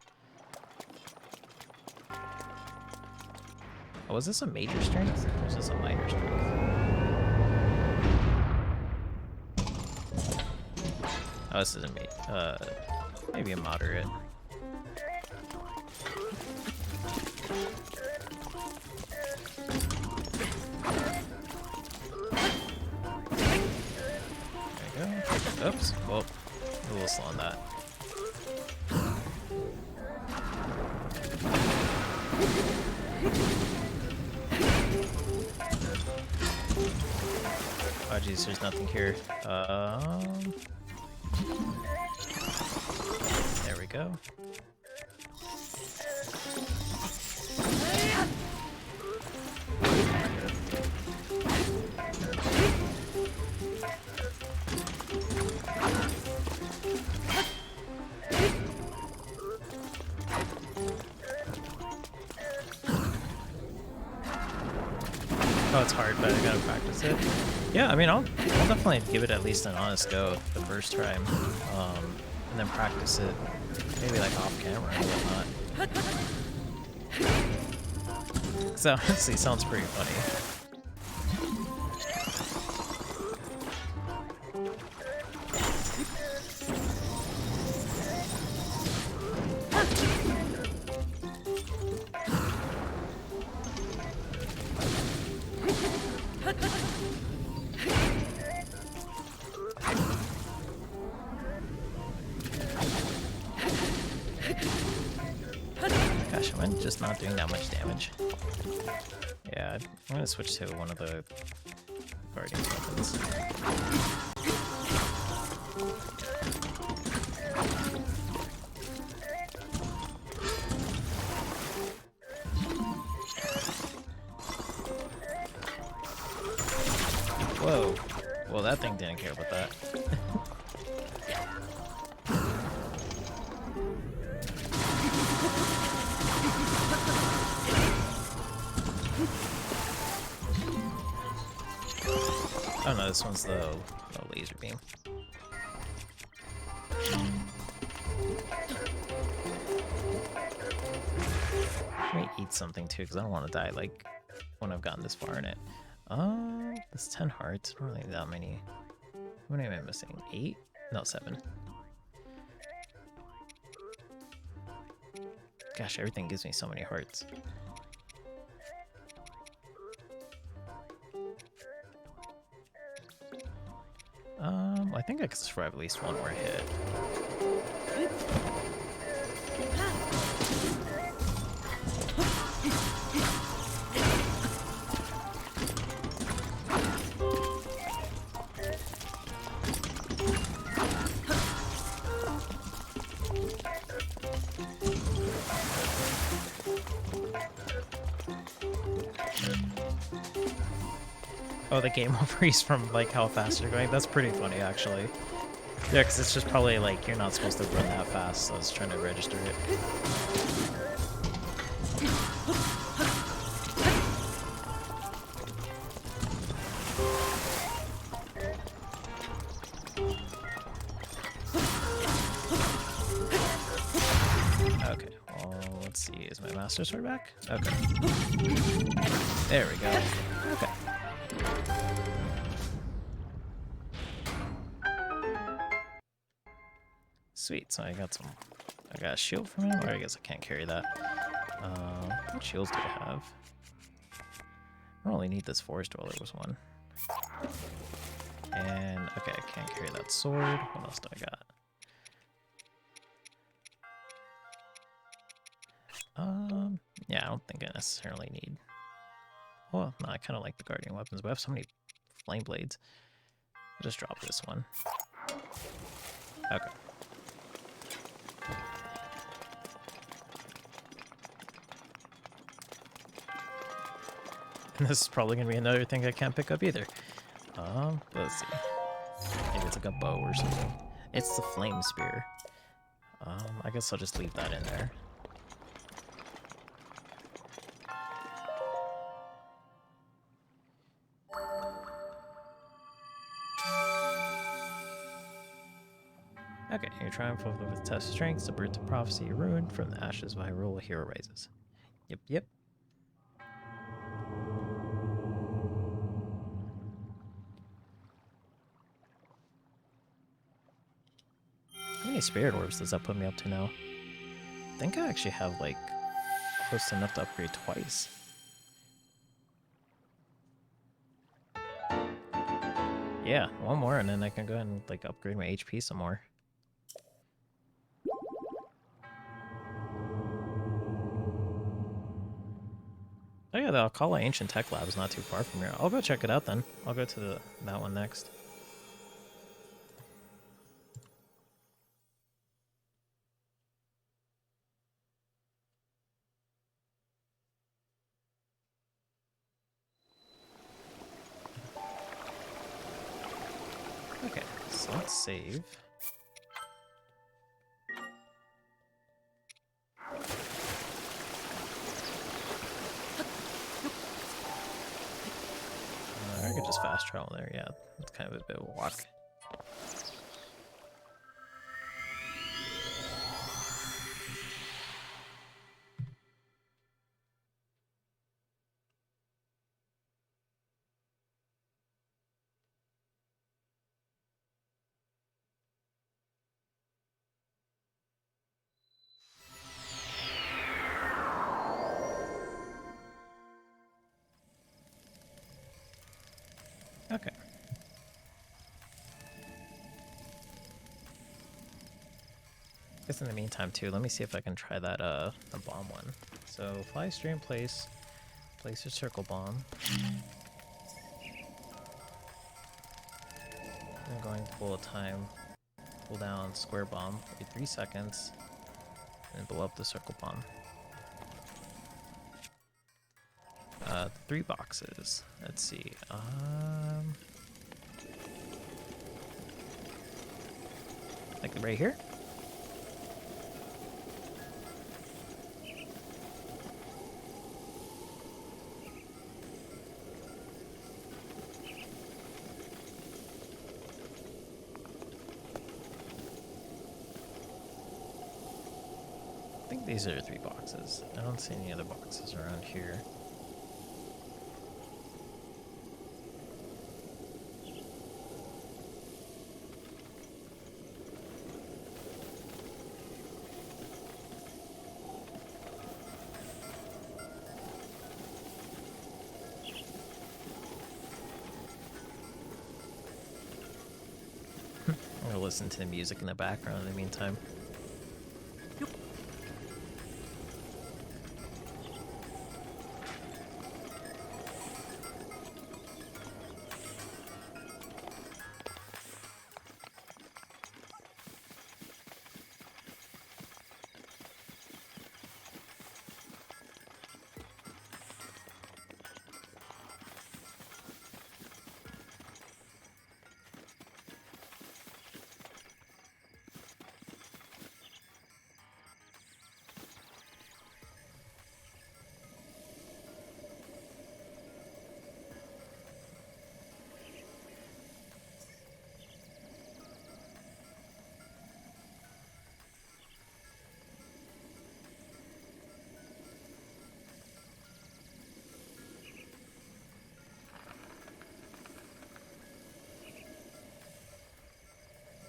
Oh, is this a major strength? Or is this a minor strength? Oh, this is maybe a moderate. Oops, well, a little slow on that. Oh jeez, there's nothing here. There we go. Oh, it's hard, but I gotta practice it. Yeah, I mean, I'll definitely give it at least an honest go the first time, and then practice it, maybe like off camera and whatnot. So honestly, sounds pretty funny. Gosh, am I just not doing that much damage? Yeah, I'm gonna switch to one of the guardian weapons. Whoa. Well, that thing didn't care about that. Oh no, this one's the laser beam. Let me eat something too, because I don't want to die like when I've gotten this far in it. This 10 hearts, not really that many. How many am I missing? 8? No, 7. Gosh, everything gives me so many hearts. I think I could survive at least one more hit. Oh, the game will freeze from like how fast you're going. That's pretty funny, actually. Yeah, because it's just probably like you're not supposed to run that fast, so I was trying to register it. Okay, well, let's see. Is my Master Sword back? Okay. There we go. Okay. Sweet, so I got a shield from him, or I guess I can't carry that. What shields do I have? I don't really need this Forest Dweller was one. And, okay, I can't carry that sword. What else do I got? Yeah, I don't think I necessarily need... Well, no, I kind of like the Guardian weapons, but I have so many Flame Blades. I'll just drop this one. Okay. And this is probably going to be another thing I can't pick up either. Let's see. Maybe it's like a bow or something. It's the Flame Spear. I guess I'll just leave that in there. Okay, your triumph over the test of strength, the birth of prophecy, ruined from the ashes of Hyrule, a hero rises. Yep. How many spirit orbs does that put me up to now? I think I actually have, like, close to enough to upgrade twice. Yeah, one more, and then I can go ahead and, like, upgrade my HP some more. Oh yeah, the Alcala Ancient Tech Lab is not too far from here. I'll go check it out then. I'll go to that one next. Okay, so let's save. I could just fast travel there, yeah. It's kind of a bit of a walk. Okay. I guess in the meantime too, let me see if I can try that the bomb one. So fly stream place your circle bomb. I'm going to pull a time, pull down square bomb, wait 3 seconds, and blow up the circle bomb. 3 boxes. Let's see. Like right here? I think these are 3 boxes. I don't see any other boxes around here. listen to the music in the background in the meantime.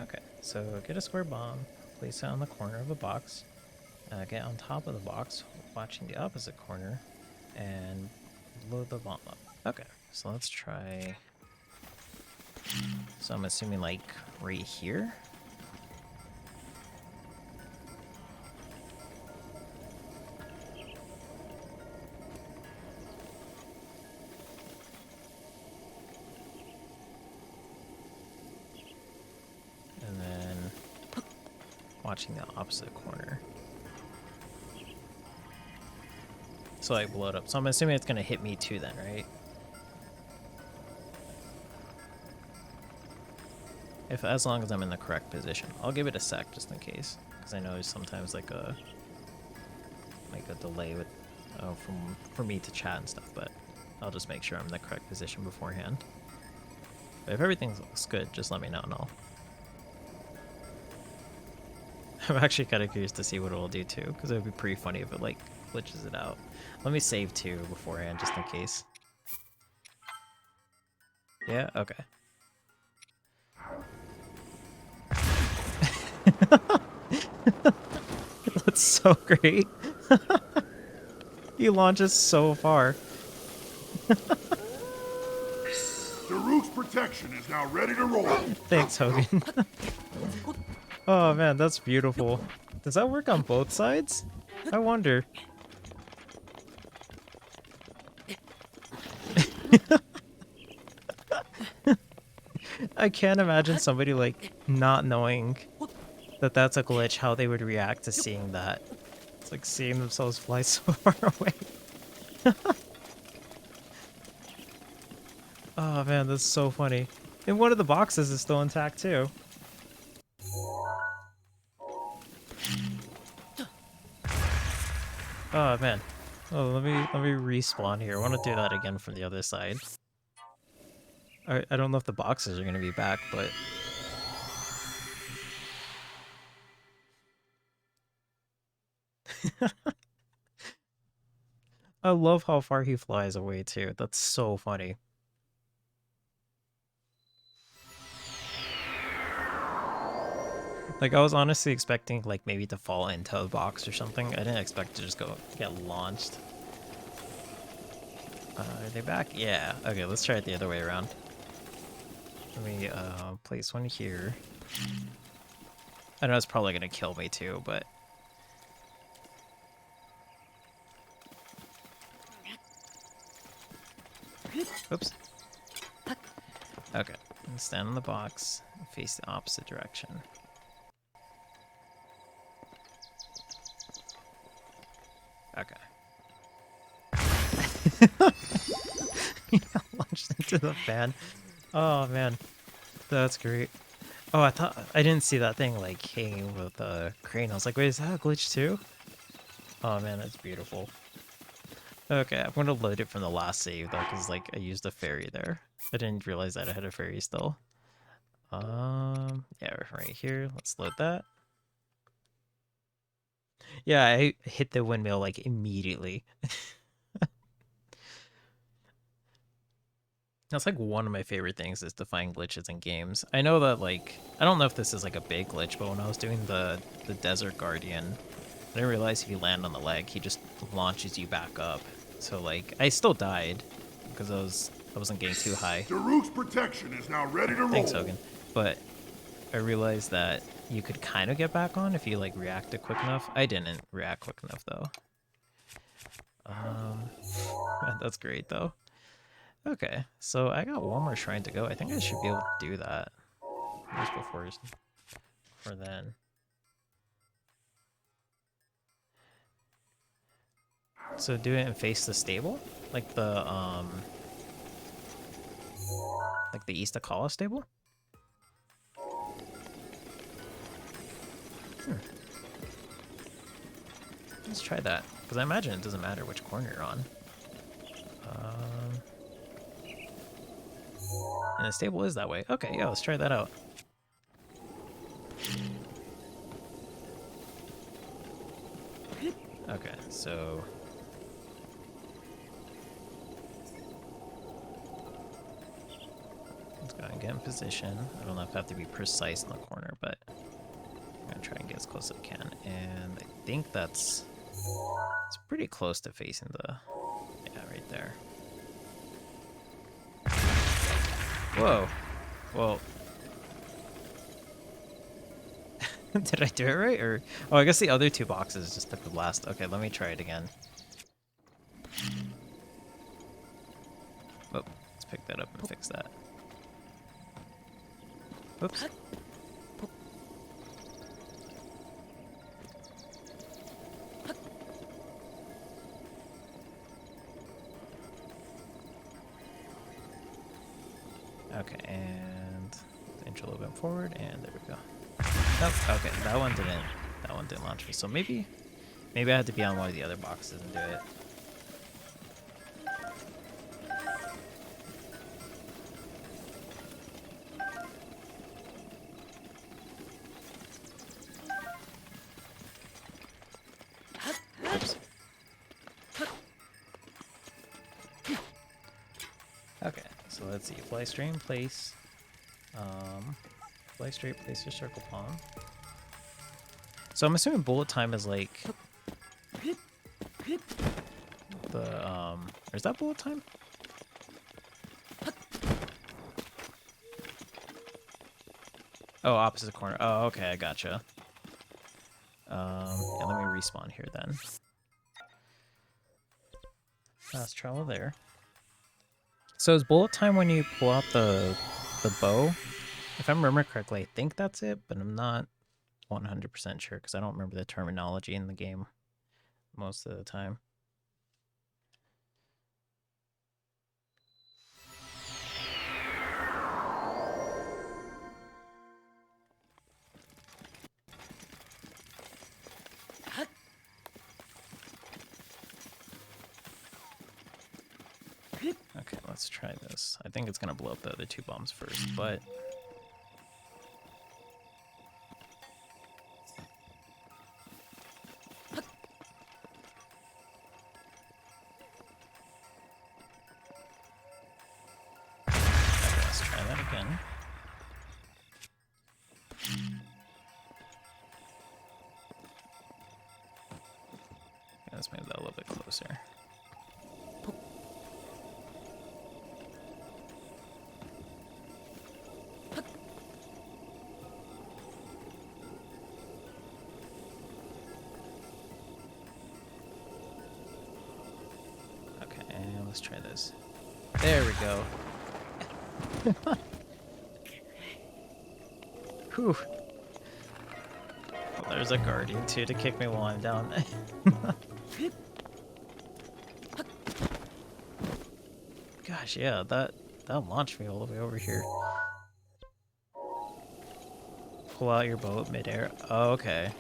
Okay, so get a square bomb, place it on the corner of a box, get on top of the box, watching the opposite corner, and load the bomb up. Okay, so let's try... So I'm assuming like right here? And then watching the opposite corner. So I blow it up. So I'm assuming it's gonna hit me too then, right? As long as I'm in the correct position. I'll give it a sec just in case. Because I know there's sometimes like a delay with for me to chat and stuff, but I'll just make sure I'm in the correct position beforehand. But if everything looks good, just let me know and I'll... I'm actually kind of curious to see what it'll do too, because it would be pretty funny if it like glitches it out. Let me save too beforehand just in case. Yeah, okay. That's so great. He launches so far. Daruk's protection is now ready to roll. Thanks, Hogan. Oh man, that's beautiful. Does that work on both sides? I wonder. I can't imagine somebody like not knowing that that's a glitch, how they would react to seeing that. It's like seeing themselves fly so far away. Oh man, that's so funny. And one of the boxes is still intact too. Oh man. Oh, let me respawn here. I want to do that again from the other side. I don't know if the boxes are going to be back, but... I love how far he flies away, too. That's so funny. Like, I was honestly expecting, like, maybe to fall into a box or something. I didn't expect to just get launched. Are they back? Yeah. Okay, let's try it the other way around. Let me place one here. I know it's probably gonna kill me too, but oops. Okay, stand on the box and face the opposite direction. Okay. Launched into the fan. Oh man, that's great. Oh, I didn't see that thing like hanging with the crane. I was like, wait, is that a glitch too? Oh man, that's beautiful. Okay, I'm gonna load it from the last save though, because like I used a ferry there. I didn't realize that I had a ferry still. Yeah, right here. Let's load that. Yeah, I hit the windmill like immediately. That's like one of my favorite things is to find glitches in games. I know that like, I don't know if this is like a big glitch, but when I was doing the Desert Guardian, I didn't realize if you land on the leg, he just launches you back up. So like, I still died because I wasn't getting too high. Daruk's protection is now ready to roll. Thanks, Hogan. But I realized that you could kind of get back on if you like reacted quick enough. I didn't react quick enough though. That's great though. Okay, so I got one more shrine to go. I think I should be able to do that just before then. So do it and face the stable, like the East Akala stable. Let's try that, because I imagine it doesn't matter which corner you're on. And the stable is that way. Okay, yeah, let's try that out. Okay, so... let's go and get in position. I don't know if I have to be precise in the corner, but I'm going to try and get as close as I can. And I think it's pretty close to facing the... yeah, right there. Whoa. Well... did I do it right? Or... oh, I guess the other two boxes just took the blast. Okay, let me try it again. Oh, let's pick that up and fix that. Oops. Okay, and inch a little bit forward, and there we go. Nope, okay, that one didn't launch me. So maybe I had to be on one of the other boxes and do it. Oops. Okay, so let's see. Fly stream, place. Fly straight, place your circle palm. So I'm assuming bullet time is like the or is that bullet time? Oh, opposite corner. Oh, okay, I gotcha. Yeah, let me respawn here then. Fast travel there. So is bullet time when you pull out the bow? If I remember correctly, I think that's it, but I'm not 100% sure because I don't remember the terminology in the game most of the time. Okay, let's try this. I think it's gonna blow up the other two bombs first, but... okay, let's try that again. Okay, let's move that a little bit closer. Let's try this. There we go. Whew. Well, there's a guardian too to kick me while I'm down. Gosh, yeah, that launched me all the way over here. Pull out your boat midair. Oh, okay.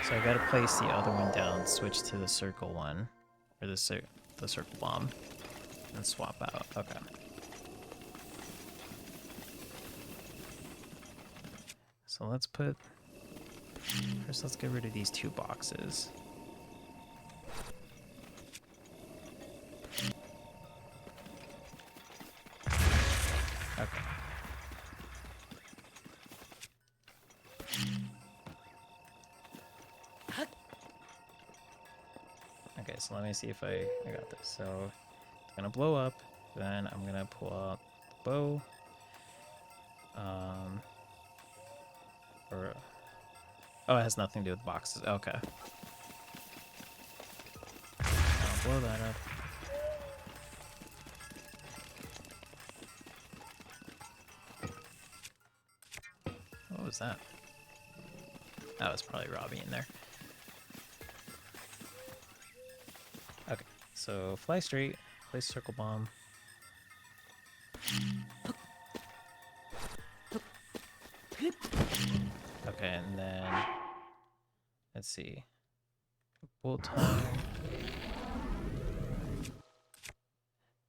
So I gotta place the other one down, switch to the circle one, or the circle bomb, and swap out. Okay. So let's let's get rid of these two boxes. so let me see if I got this. So it's gonna blow up, then I'm gonna pull out the bow. Or oh, it has nothing to do with boxes. Okay. I'll blow that up. What was that? That was probably Robbie in there. Okay, so fly straight, place circle bomb. Okay, and then let's see. Full time.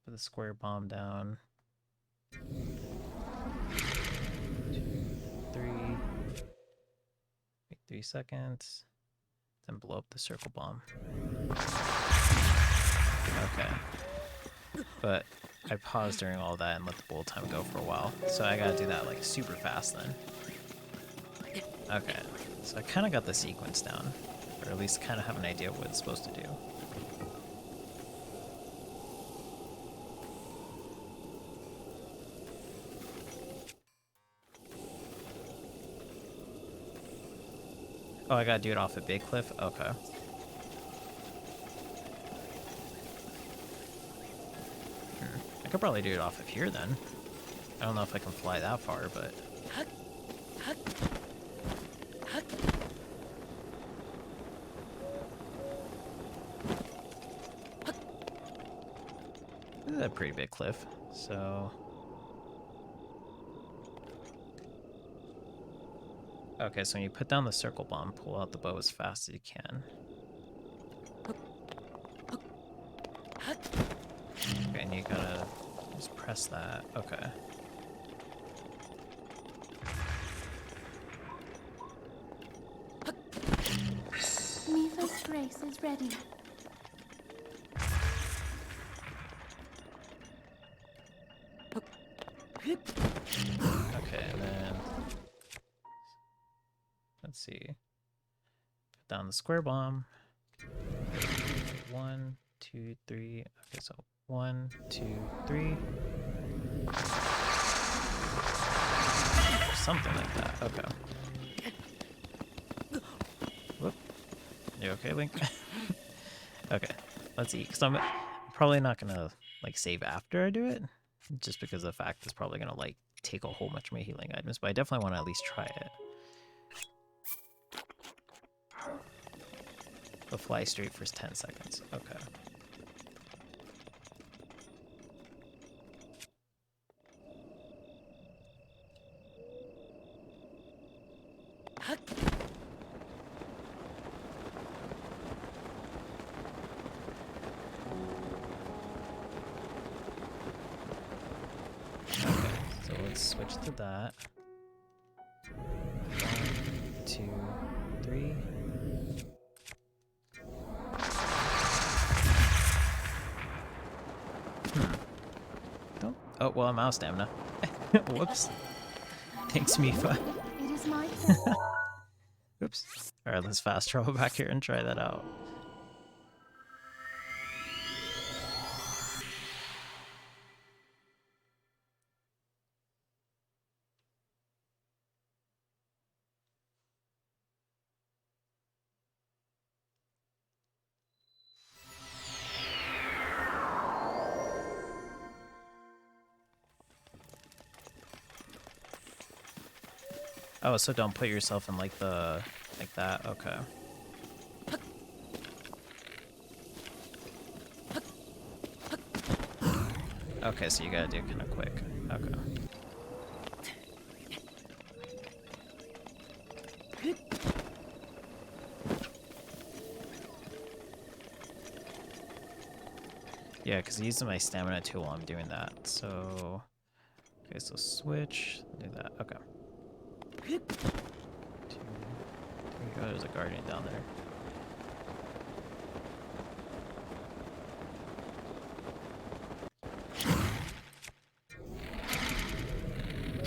Put the square bomb down. 2, 3. Wait 3 seconds. Then blow up the circle bomb. Okay. But I paused during all that and let the bullet time go for a while. So I gotta do that like super fast then. Okay. So I kinda got the sequence down. Or at least kinda have an idea of what it's supposed to do. Oh, I gotta do it off a big cliff? Okay. I could probably do it off of here then. I don't know if I can fly that far, but... This is a pretty big cliff, so... Okay, so when you put down the circle bomb, pull out the bow as fast as you can. Okay, and you gotta just press that. Okay. Mifa's grace is ready. Okay, and then... Let's see. Put down the square bomb. 1, 2, 3. Okay, so 1, 2, 3. Something like that. Okay. Whoop. You okay, Link? Okay. Let's eat. Because I'm probably not gonna like save after I do it. Just because of the fact it's probably gonna like take a whole bunch of my healing items. But I definitely want to at least try it. But fly straight for 10 seconds. Okay. Okay, so let's switch to that. 1, 2, 3. Oh, well, I'm out of stamina. Whoops. Thanks, Mifa. It is my turn. Oops. Alright, let's fast travel back here and try that out. Oh, so don't put yourself in like the... like that? Okay. Okay, so you gotta do it kinda quick. Okay. Yeah, because using my stamina too while I'm doing that, so... Okay, so switch, do that, okay. 2, 3, oh, there's a guardian down there.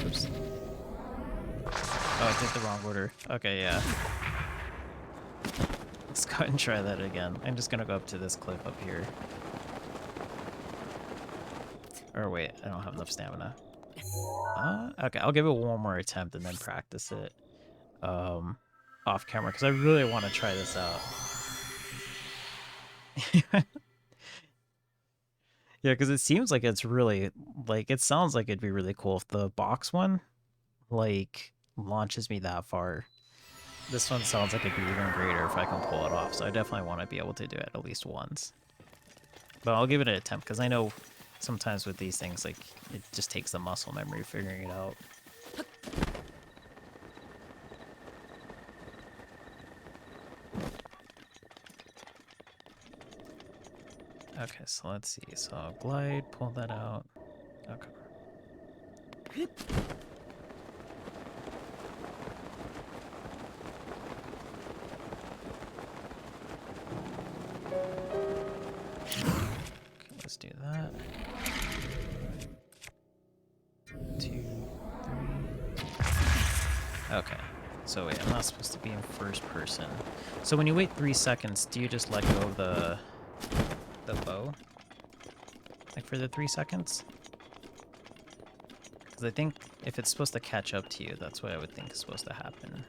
Oops. Oh, I did the wrong order. Okay, yeah. let's go ahead and try that again. I'm just gonna go up to this cliff up here. Or wait, I don't have enough stamina. Okay, I'll give it one more attempt and then practice it off camera because I really want to try this out. Yeah, because it seems like it's really, like, it sounds like it'd be really cool if the box one, like, launches me that far. This one sounds like it'd be even greater if I can pull it off, so I definitely want to be able to do it at least once. But I'll give it an attempt, because I know sometimes with these things, like, it just takes the muscle memory figuring it out. Okay, so let's see. So I'll glide, pull that out. Okay. Let's do that. 2, 3. Okay. So wait, I'm not supposed to be in first person. So when you wait 3 seconds, do you just let go of the bow? Like for the 3 seconds? Because I think if it's supposed to catch up to you, that's what I would think is supposed to happen.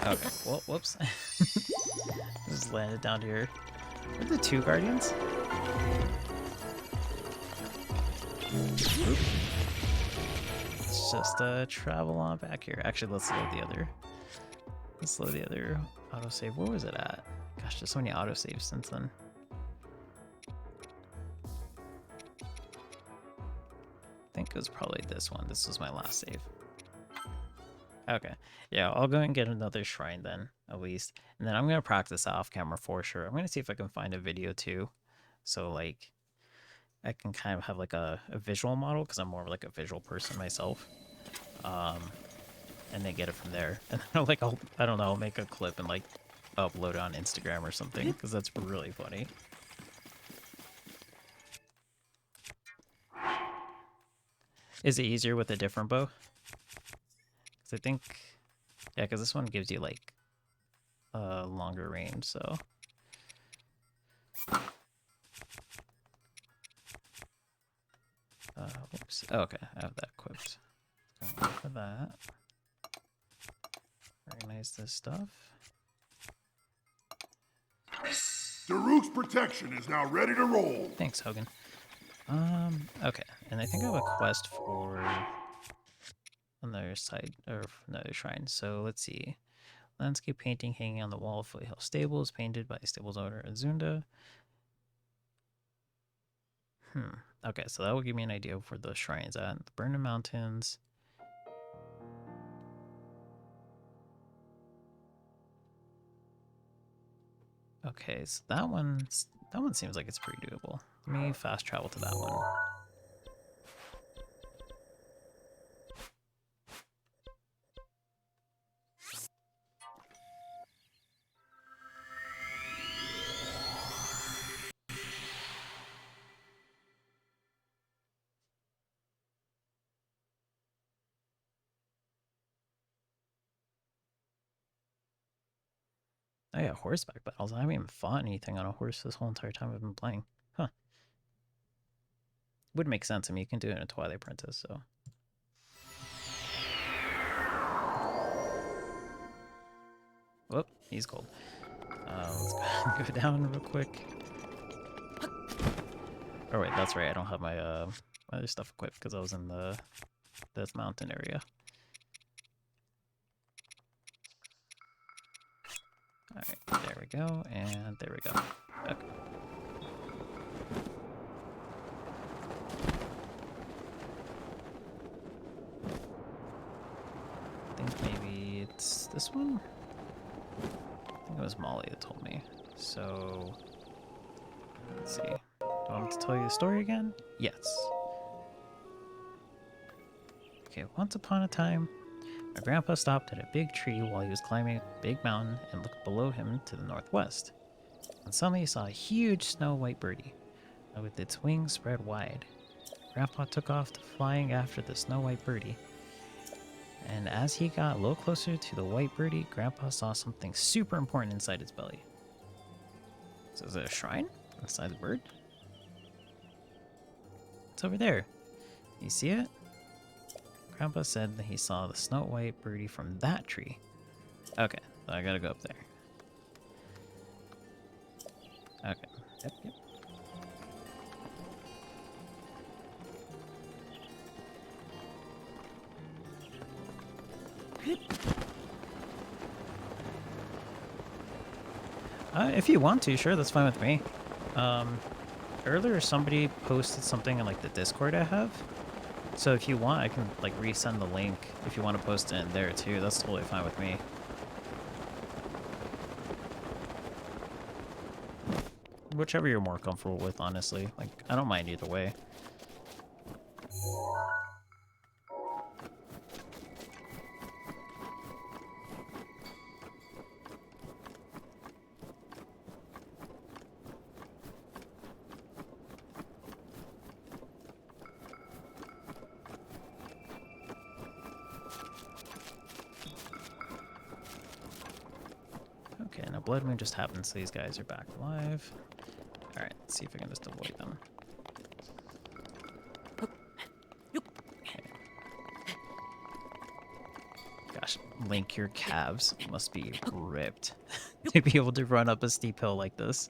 Okay, well, whoops. Just landed down here. Are the 2 guardians? Oop. Let's just travel on back here. Actually, let's load the other. Let's load the other autosave. Where was it at? Gosh, there's so many autosaves since then. I think it was probably this one. This was my last save. Okay, yeah, I'll go and get another shrine then, at least. And then I'm going to practice off camera for sure. I'm going to see if I can find a video too. So, like, I can kind of have, like, a visual model, because I'm more of, like, a visual person myself. And then get it from there. And then, like, I don't know, I'll make a clip and, like, upload it on Instagram or something, because that's really funny. Is it easier with a different bow? I think, yeah, because this one gives you like a longer range, so. Whoops. Oh, okay, I have that equipped. Go for that. Organize this stuff. Daruk's protection is now ready to roll. Thanks, Hogan. Okay, and I think I have a quest for another side, or another shrine, so let's see. Landscape painting hanging on the wall of Foothill Stables, painted by stable's owner Azunda. Okay, so that will give me an idea of where the shrines at. The Burning Mountains. Okay, so that one seems like it's pretty doable. Let me fast travel to that one. Oh yeah, horseback battles. I haven't even fought anything on a horse this whole entire time I've been playing. Huh. Would make sense. I mean, you can do it in a Twilight Princess, so. Whoop, he's cold. Let's go down real quick. Oh wait, that's right. I don't have my other stuff equipped because I was in this mountain area. Alright, there we go, and there we go. Okay. I think maybe it's this one? I think it was Molly that told me. So, let's see. Do I want me to tell you the story again? Yes. Okay, once upon a time, My grandpa stopped at a big tree while he was climbing a big mountain and looked below him to the northwest. And suddenly he saw a huge snow-white birdie, with its wings spread wide. Grandpa took off flying after the snow-white birdie. And as he got a little closer to the white birdie, Grandpa saw something super important inside its belly. So is it a shrine inside the bird? It's over there. You see it? Grandpa said that he saw the snow-white birdie from that tree. Okay, so I gotta go up there. Okay, yep. If you want to, sure, that's fine with me. Earlier somebody posted something in like the Discord I have. So if you want, I can like resend the link if you want to post it in there too. That's totally fine with me. Whichever you're more comfortable with, honestly. Like, I don't mind either way. Okay, now Blood Moon just happens, so these guys are back alive. Alright, let's see if I can just avoid them. Okay. Gosh, Link, your calves must be ripped to be able to run up a steep hill like this.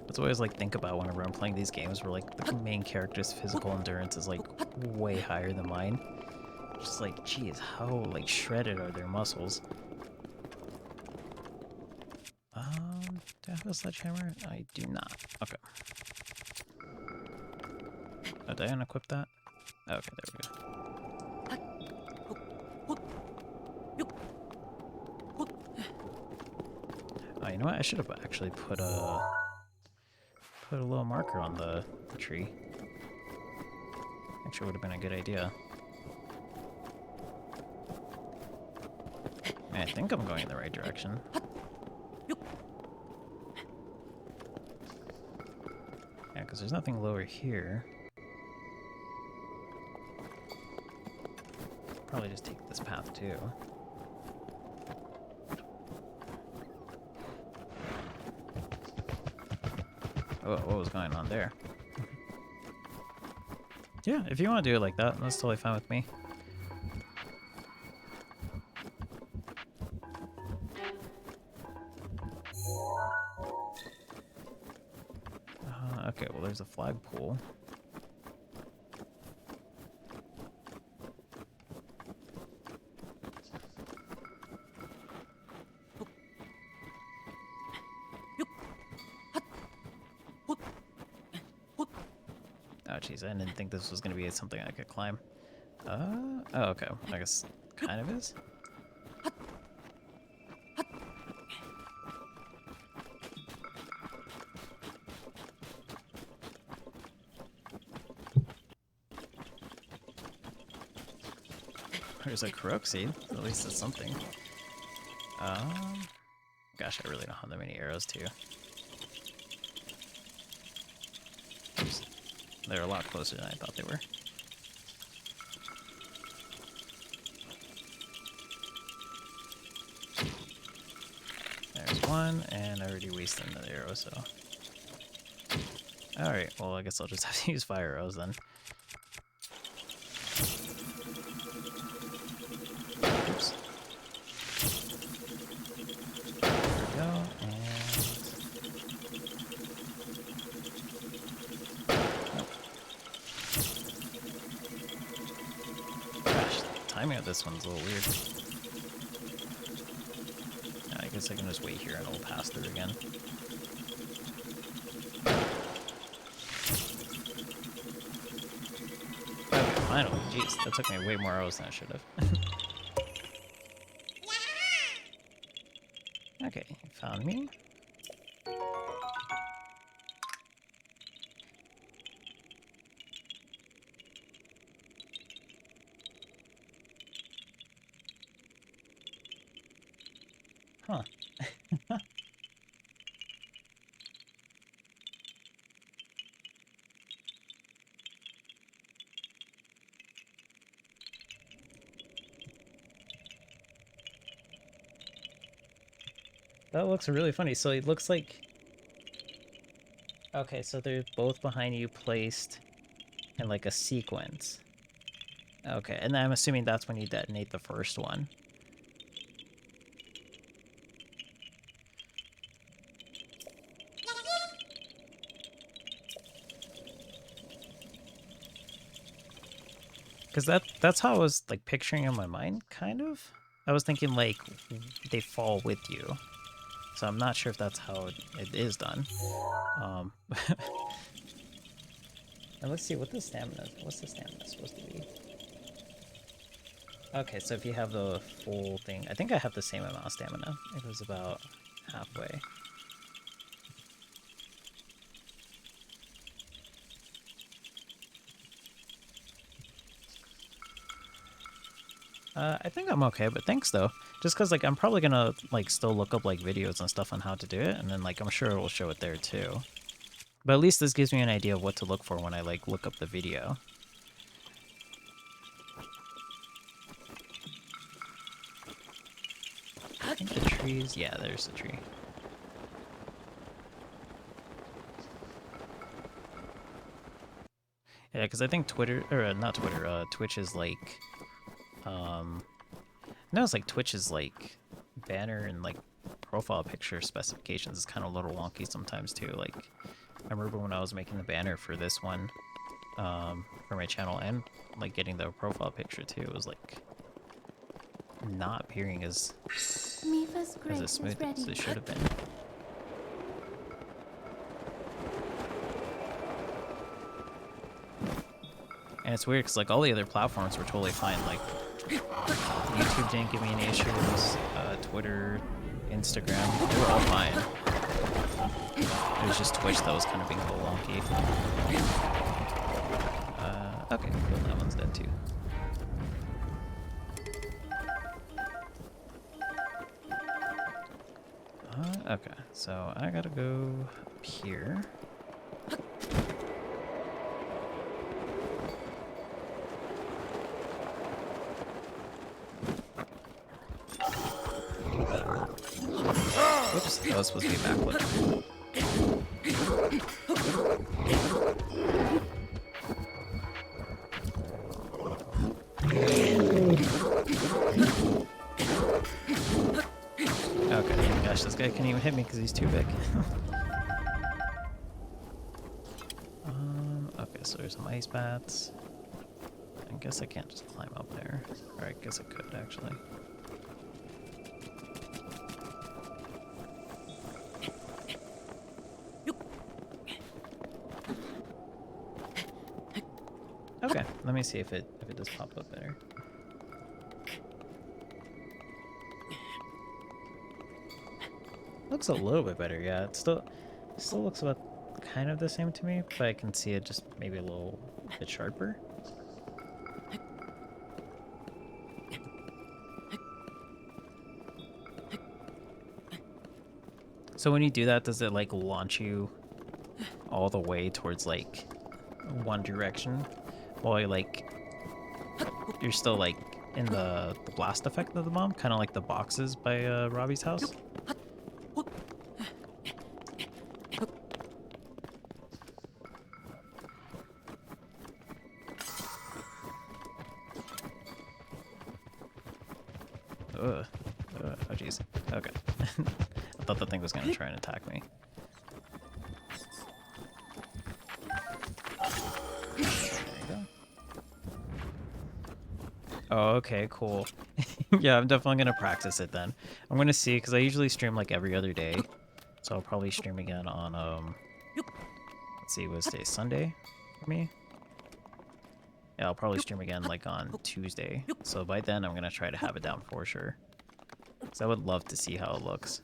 That's what I always like think about whenever I'm playing these games where like the main character's physical endurance is like way higher than mine. Just like, geez, how like shredded are their muscles? Do I have a sledgehammer? I do not. Okay. Oh, did I unequip that? Okay, there we go. Oh, you know what? I should have actually put a little marker on the tree. Actually, would have been a good idea. I think I'm going in the right direction. Yeah, because there's nothing lower here. Probably just take this path too. Oh, what was going on there? Yeah, if you want to do it like that, that's totally fine with me. Okay, well there's a flagpole. Oh jeez, I didn't think this was going to be something I could climb. Oh okay, I guess kind of is. There's a Korok seed. At least it's something. Gosh, I really don't have that many arrows too. Oops. They're a lot closer than I thought they were. There's one, and I already wasted another arrow, so... Alright, well I guess I'll just have to use fire arrows then. Oops. There we go, and... Nope. Gosh, the timing of this one's a little weird. I guess I can just wait here and it'll pass through again. Okay, finally. Jeez, that took me way more arrows than I should have. me? Huh. That looks really funny. So it looks like... Okay, so they're both behind you placed in like a sequence. Okay, and I'm assuming that's when you detonate the first one. Because that's how I was like picturing in my mind, kind of. I was thinking like they fall with you. So I'm not sure if that's how it is done. And let's see what the stamina. What's the stamina supposed to be? Okay, so if you have the full thing, I think I have the same amount of stamina. It was about halfway. I think I'm okay, but thanks though. Just because like I'm probably gonna like still look up like videos and stuff on how to do it, and then like I'm sure it will show it there too. But at least this gives me an idea of what to look for when I like look up the video. I think the trees, yeah, there's the tree. Yeah, because I think Twitter, or not Twitter, Twitch is like, no, it's like Twitch is like banner and like profile picture specifications is kind of a little wonky sometimes too. Like, I remember when I was making the banner for this one, for my channel and like getting the profile picture too, it was like not appearing as smooth as it should have been. And it's weird because like all the other platforms were totally fine. Like YouTube didn't give me any issues. Twitter, Instagram, they were all fine. It was just Twitch that was kind of being a little wonky. Okay, cool. That one's dead too. Okay, so I gotta go up here. Whoops, that was supposed to be a backflip. Okay, gosh, this guy can't even hit me because he's too big. Okay, so there's some ice bats. I guess I can't just climb up there. Or I guess I could, actually. Okay, let me see if it does pop up better. Looks a little bit better, yeah. It still looks about kind of the same to me, but I can see it just maybe a little bit sharper. So when you do that, does it like launch you all the way towards like one direction? While you're still like in the blast effect of the bomb, kind of like the boxes by Robbie's house. Oh jeez. Okay. I thought the thing was gonna try and attack me. Oh, okay, cool. Yeah, I'm definitely gonna practice it then. I'm gonna see, because I usually stream like every other day. So I'll probably stream again on, let's see, what's today? Sunday for me? Yeah, I'll probably stream again like on Tuesday. So by then I'm gonna try to have it down for sure. Because I would love to see how it looks.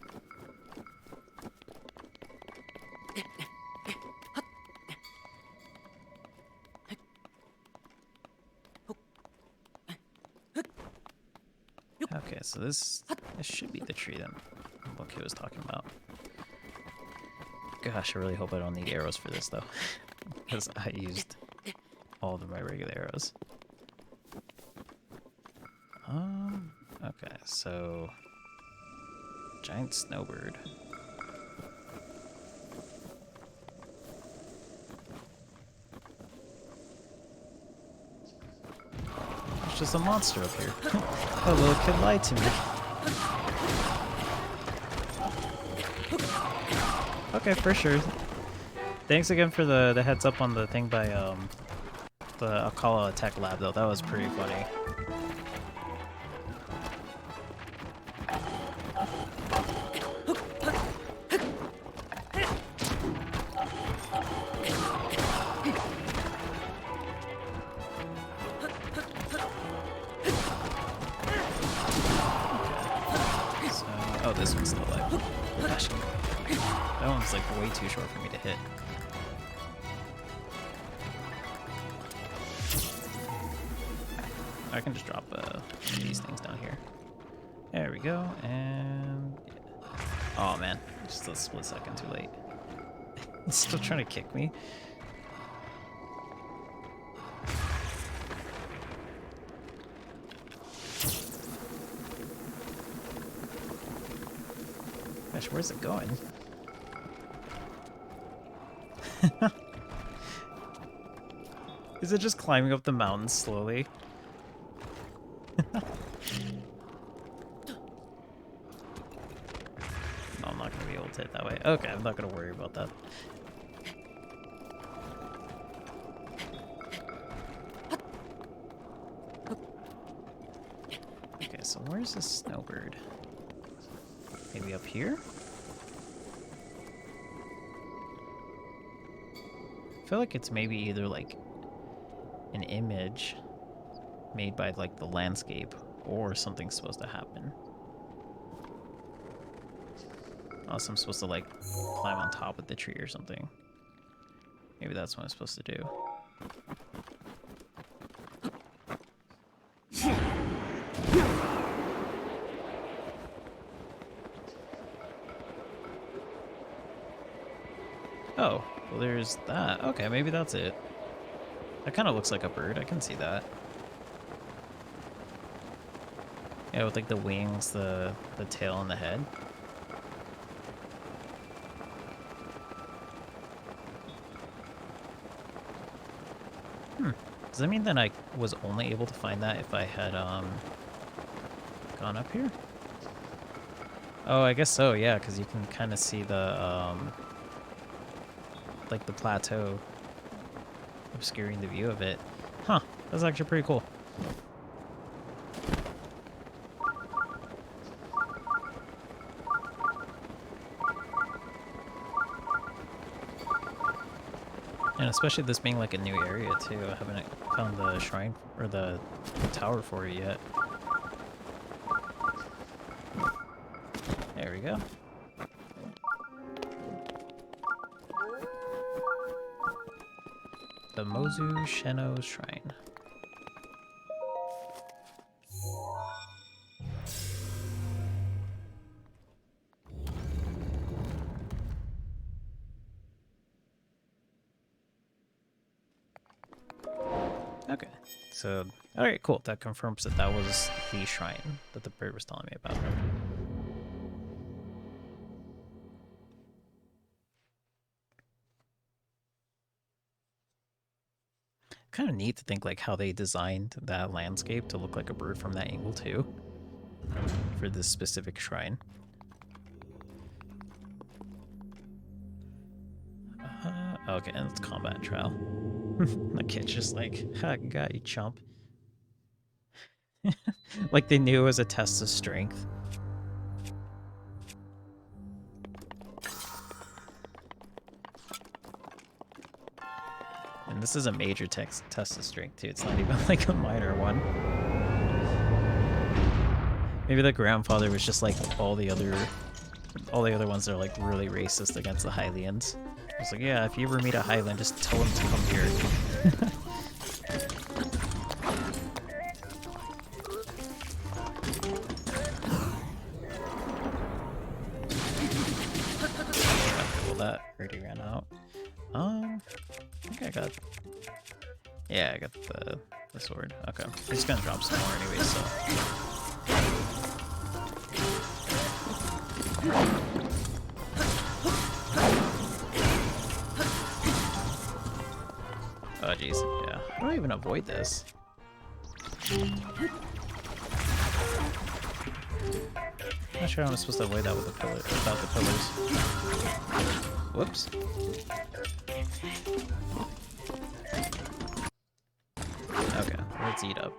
Okay, so this should be the tree that Loki was talking about. Gosh, I really hope I don't need arrows for this though, because I used all of my regular arrows. Okay, so giant snowbird. There's just a monster up here. That little kid lied to me. Okay, for sure. Thanks again for the heads up on the thing by the Akala Tech Lab though. That was pretty funny. So, oh, this one's still alive. Gosh. That one's like way too short for me to hit. I can just drop these things down here. There we go, and oh man, just a split second too late. He's still trying to kick me. Gosh, where's it going? Is it just climbing up the mountain slowly? No, I'm not gonna be able to hit that way. Okay, I'm not gonna worry about that. Okay, so where's this snowbird? Maybe up here? I feel like it's maybe either like an image made by like the landscape or something's supposed to happen. Also, I'm supposed to like climb on top of the tree or something. Maybe that's what I'm supposed to do. Oh, well there's that. Okay, maybe that's it. That kind of looks like a bird. I can see that. Yeah, with like the wings, the tail, and the head. Does that mean that I was only able to find that if I had gone up here? Oh, I guess so, yeah, because you can kind of see the like the plateau obscuring the view of it. Huh, that's actually pretty cool. And especially this being like a new area too. I haven't found the shrine or the tower for it yet. There we go. The Mozu Sheno Shrine. Okay, so, alright, cool. That confirms that that was the shrine that the bird was telling me about. Kind of neat to think like how they designed that landscape to look like a bird from that angle too, for this specific shrine. Okay, and it's combat trial. The kid's just like, ha, got you, chump. Like they knew it was a test of strength. And this is a major test of strength too. It's not even like a minor one. Maybe the grandfather was just like all the other ones that are like really racist against the Hylians. It's like, yeah, if you ever meet a Hylian, just tell him to come here. got... Yeah, I got the sword. Okay. I'm just gonna drop some more anyway, so... Oh, jeez. Yeah. How do I even avoid this? Not sure how I'm supposed to avoid that with the pillar, without the pillars. Whoops. Okay, let's eat up.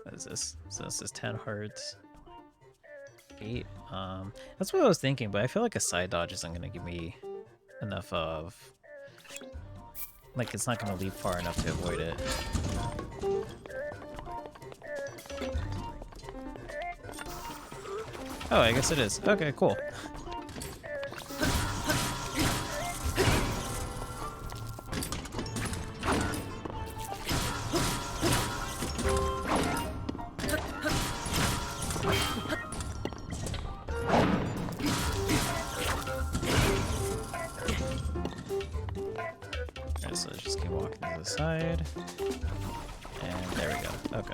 What is this? So this is 10 hearts. 8. That's what I was thinking, but I feel like a side dodge isn't gonna give me enough of... Like, it's not gonna leap far enough to avoid it. Oh, I guess it is. Okay, cool. Alright, so let's just keep walking to the side. And there we go. Okay.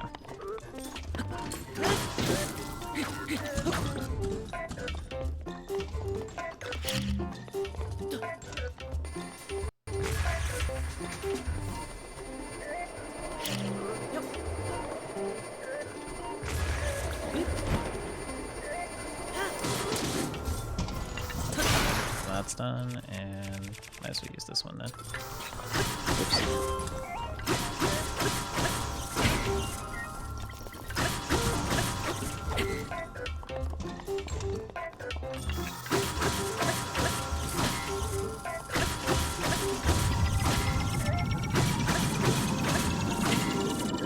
That's done, and might as well use this one then. Oops.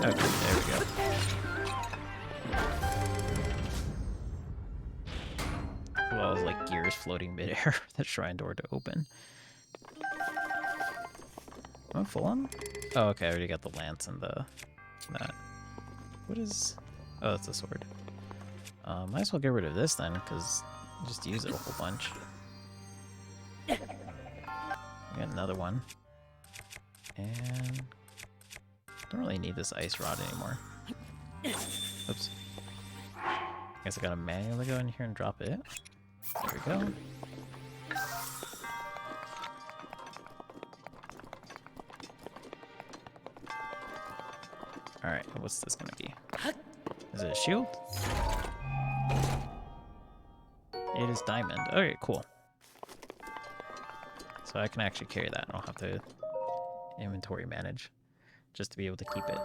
Okay, there we go. Well, like gears floating midair for the shrine door to open. Am I full on? Oh, okay, I already got the lance and the that. What is? Oh, that's a sword. Might as well get rid of this then, because just use it a whole bunch. Got another one, and don't really need this ice rod anymore. Oops. Guess I gotta manually go in here and drop it. There we go. Alright, what's this gonna be? Is it a shield? It is diamond. Okay, cool. So I can actually carry that. I don't have to inventory manage just to be able to keep it.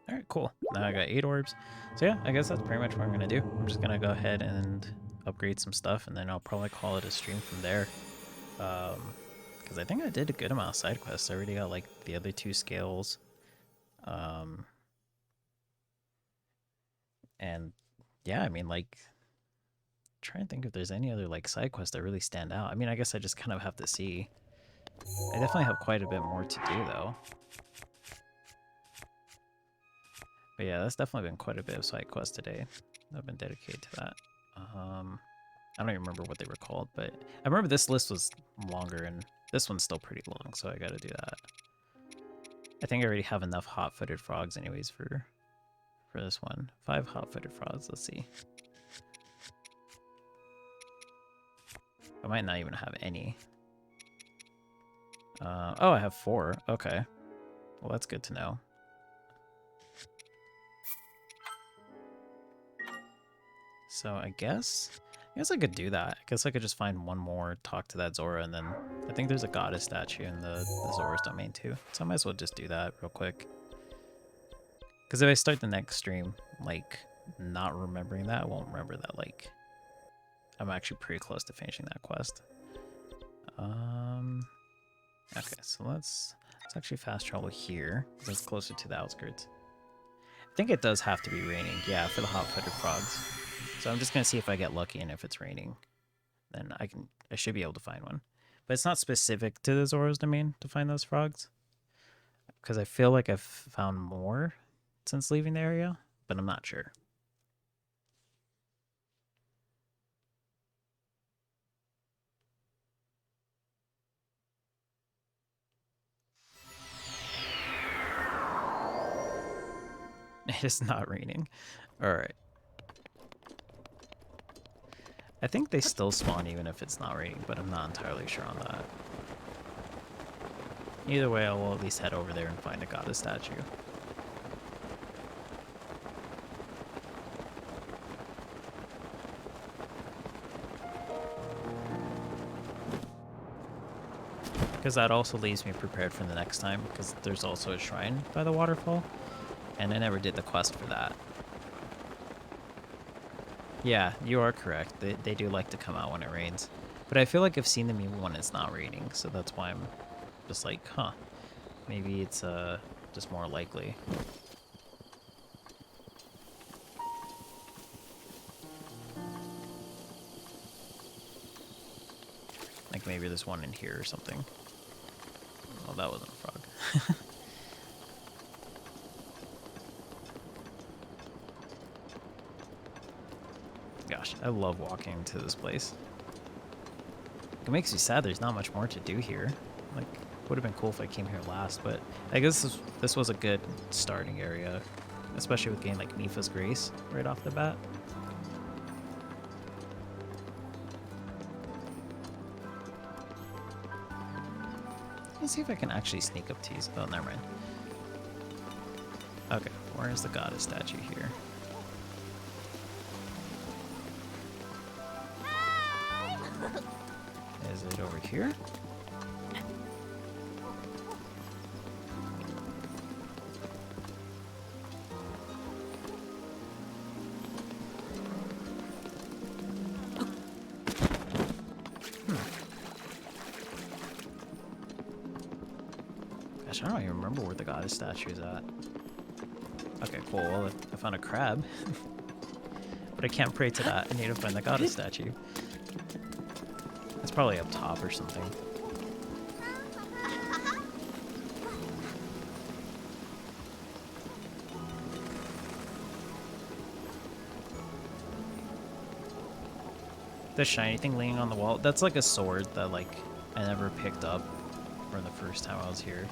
Alright, cool. Now I got 8 orbs. So yeah, I guess that's pretty much what I'm going to do. I'm just going to go ahead and upgrade some stuff, and then I'll probably call it a stream from there. Because I think I did a good amount of side quests. I already got like the other 2 scales. And yeah, I mean, like, trying to think if there's any other like side quests that really stand out. I mean, I guess I just kind of have to see. I definitely have quite a bit more to do though. But yeah, that's definitely been quite a bit of side quests today. I've been dedicated to that. I don't even remember what they were called, but I remember this list was longer, and this one's still pretty long, so I gotta do that. I think I already have enough hot-footed frogs anyways for this one. 5 hot-footed frogs, let's see. I might not even have any. Oh, I have 4. Okay. Well, that's good to know. So I guess I could do that. I guess I could just find one more, talk to that Zora, and then I think there's a goddess statue in the Zora's domain too. So I might as well just do that real quick. Because if I start the next stream, like, not remembering that, I won't remember that, like, I'm actually pretty close to finishing that quest. Okay, so let's actually fast travel here, because it's closer to the outskirts. I think it does have to be raining, yeah, for the hot-footed frogs. So I'm just gonna see if I get lucky, and if it's raining, then I should be able to find one. But it's not specific to the Zoro's domain to find those frogs, because I feel like I've found more since leaving the area, but I'm not sure. It's not raining. Alright. I think they still spawn even if it's not raining, but I'm not entirely sure on that. Either way, I will at least head over there and find a goddess statue. Because that also leaves me prepared for the next time, because there's also a shrine by the waterfall, and I never did the quest for that. Yeah, you are correct. They do like to come out when it rains. But I feel like I've seen them even when it's not raining, so that's why I'm just like, huh. Maybe it's just more likely. Like maybe there's one in here or something. Oh, that wasn't a frog. Gosh, I love walking to this place. It makes me sad there's not much more to do here. Like, would have been cool if I came here last, but I guess this was a good starting area, especially with getting like Mipha's Grace right off the bat. Let's see if I can actually sneak up to these. Oh, never mind. Okay, where's the goddess statue here? Is it over here? Gosh, I don't even remember where the goddess statue is at. Okay, cool. Well, I found a crab. But I can't pray to that. I need to find the goddess statue. It's probably up top or something. The shiny thing laying on the wall, that's like a sword that like I never picked up from the first time I was here.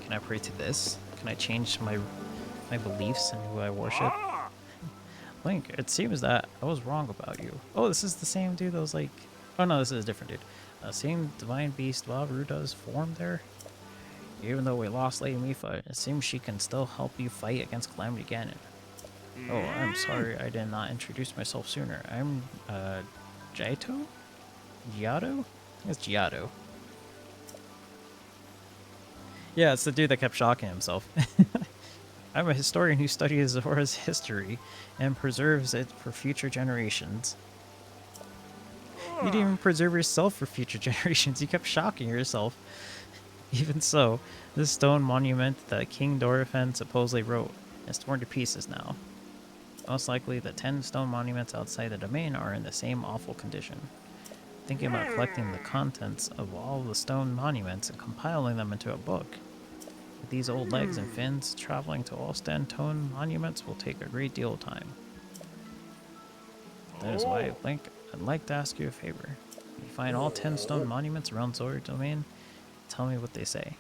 Can I pray to this? Can I change my beliefs and who I worship? Link, it seems that I was wrong about you. Oh, this is the same dude that was like... Oh no, this is a different dude. Same divine beast Vavruda's form there. Even though we lost Lady Mipha, it seems she can still help you fight against Calamity Ganon. Oh, I'm sorry I did not introduce myself sooner. I'm, Jaito? Giotto? I think it's Giotto. Yeah, it's the dude that kept shocking himself. I'm a historian who studies Zora's history and preserves it for future generations. You didn't even preserve yourself for future generations. You kept shocking yourself. Even so, this stone monument that King Dorephan supposedly wrote is torn to pieces now. Most likely, the 10 stone monuments outside the domain are in the same awful condition. Thinking about collecting the contents of all the stone monuments and compiling them into a book. With these old legs and fins, traveling to all stone monuments will take a great deal of time. That is why, Link, I'd like to ask you a favor. If you find all 10 stone monuments around Zora's domain, tell me what they say.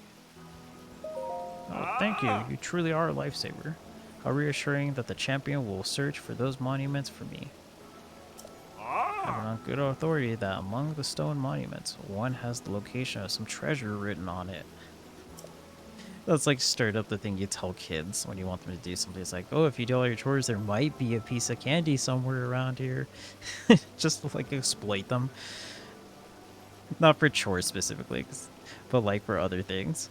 Oh, thank you. You truly are a lifesaver. How reassuring that the champion will search for those monuments for me. I have on good authority that among the stone monuments, one has the location of some treasure written on it. That's like straight up the thing you tell kids when you want them to do something. It's like, oh, if you do all your chores, there might be a piece of candy somewhere around here. Just to like exploit them. Not for chores specifically, 'cause but like for other things.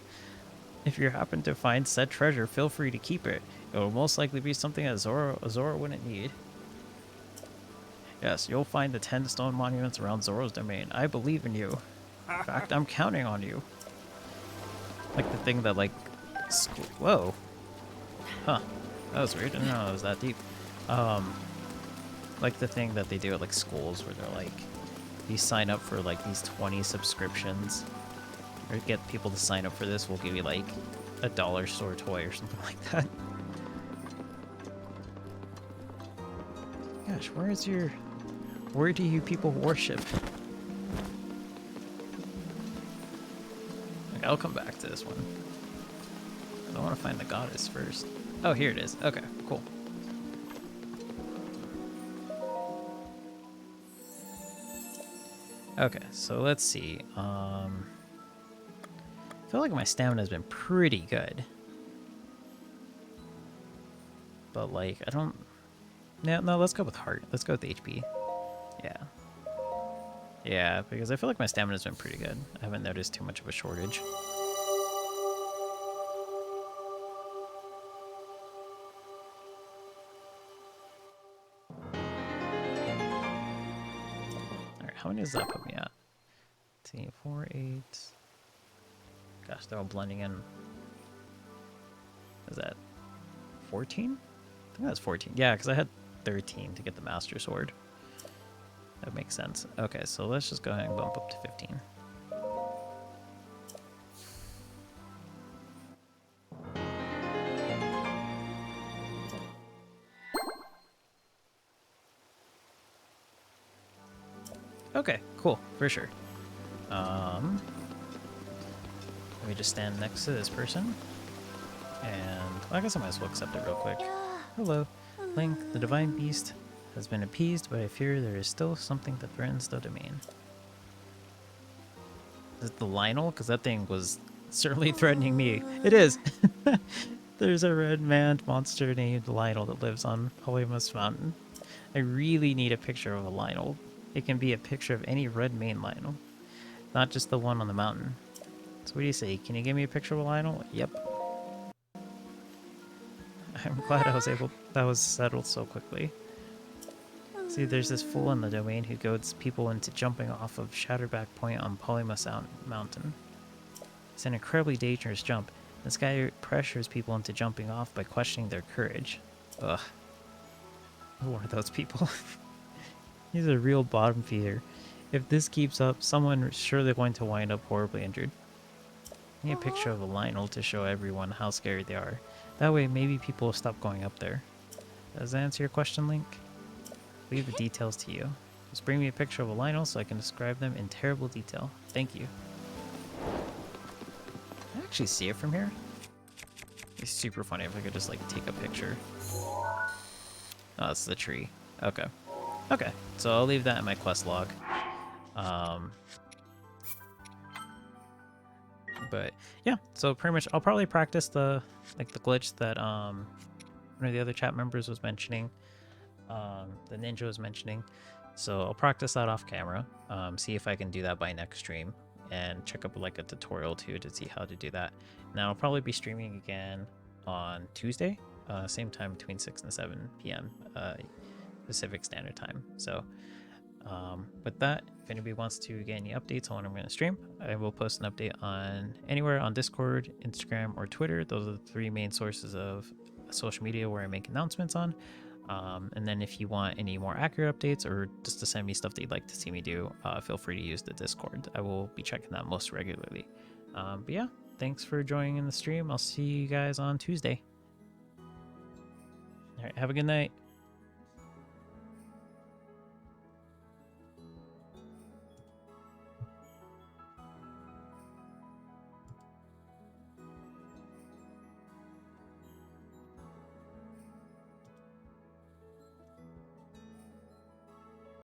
If you happen to find said treasure, feel free to keep it. It will most likely be something that Zora wouldn't need. Yes, you'll find the 10 stone monuments around Zora's domain. I believe in you. In fact, I'm counting on you. Like the thing that, like... Whoa. Huh. That was weird. I didn't know it was that deep. Like the thing that they do at, like, schools where they're like... You sign up for, like, these 20 subscriptions. Or get people to sign up for this, we'll give you, like, a dollar store toy or something like that. Gosh, where do you people worship? Okay, I'll come back to this one. I want to find the goddess first. Oh, here it is. Okay, cool. Okay, so let's see. I feel like my stamina has been pretty good. But, like, I don't... No, let's go with heart. Let's go with HP. Yeah. Yeah, because I feel like my stamina's been pretty good. I haven't noticed too much of a shortage. Alright, how many does that put me at? 4, 8... Gosh, they're all blending in. Is that 14? I think that's 14. Yeah, because I had 13 to get the Master Sword. That makes sense. Okay, so let's just go ahead and bump up to 15. Okay, cool, for sure. Let me just stand next to this person. And well, I guess I might as well accept it real quick. Hello. Link, the divine beast has been appeased, but I fear there is still something that threatens the domain. Is it the Lionel? Because that thing was certainly threatening me. It is! There's a red-manned monster named Lionel that lives on Polymus Mountain. I really need a picture of a Lionel. It can be a picture of any red-maned Lionel, not just the one on the mountain. So what do you say? Can you give me a picture of a Lionel? Yep. I'm glad that was settled so quickly. See, there's this fool in the domain who goads people into jumping off of Shatterback Point on Polymus Mountain. It's an incredibly dangerous jump. This guy pressures people into jumping off by questioning their courage. Ugh. Who are those people? He's a real bottom feeder. If this keeps up, someone is surely going to wind up horribly injured. I need a picture of a Lionel to show everyone how scary they are. That way, maybe people will stop going up there. Does that answer your question, Link? Leave the details to you. Just bring me a picture of a Lionel so I can describe them in terrible detail. Thank you. Can I actually see it from here? It'd be super funny if I could just, like, take a picture. Oh, that's the tree. Okay. Okay, so I'll leave that in my quest log. But yeah, so pretty much I'll probably practice the glitch that one of the other chat members was mentioning, the ninja was mentioning. So I'll practice that off camera, see if I can do that by next stream, and check up like a tutorial too to see how to do that. Now I'll probably be streaming again on Tuesday, same time between 6 and 7 p.m. Pacific Standard Time. So with that, if anybody wants to get any updates on when I'm going to stream, I will post an update on anywhere on Discord, Instagram, or Twitter. Those are the 3 main sources of social media where I make announcements on. And then if you want any more accurate updates or just to send me stuff that you'd like to see me do, feel free to use the Discord. I will be checking that most regularly. But yeah, thanks for joining in the stream. I'll see you guys on Tuesday. All right, have a good night.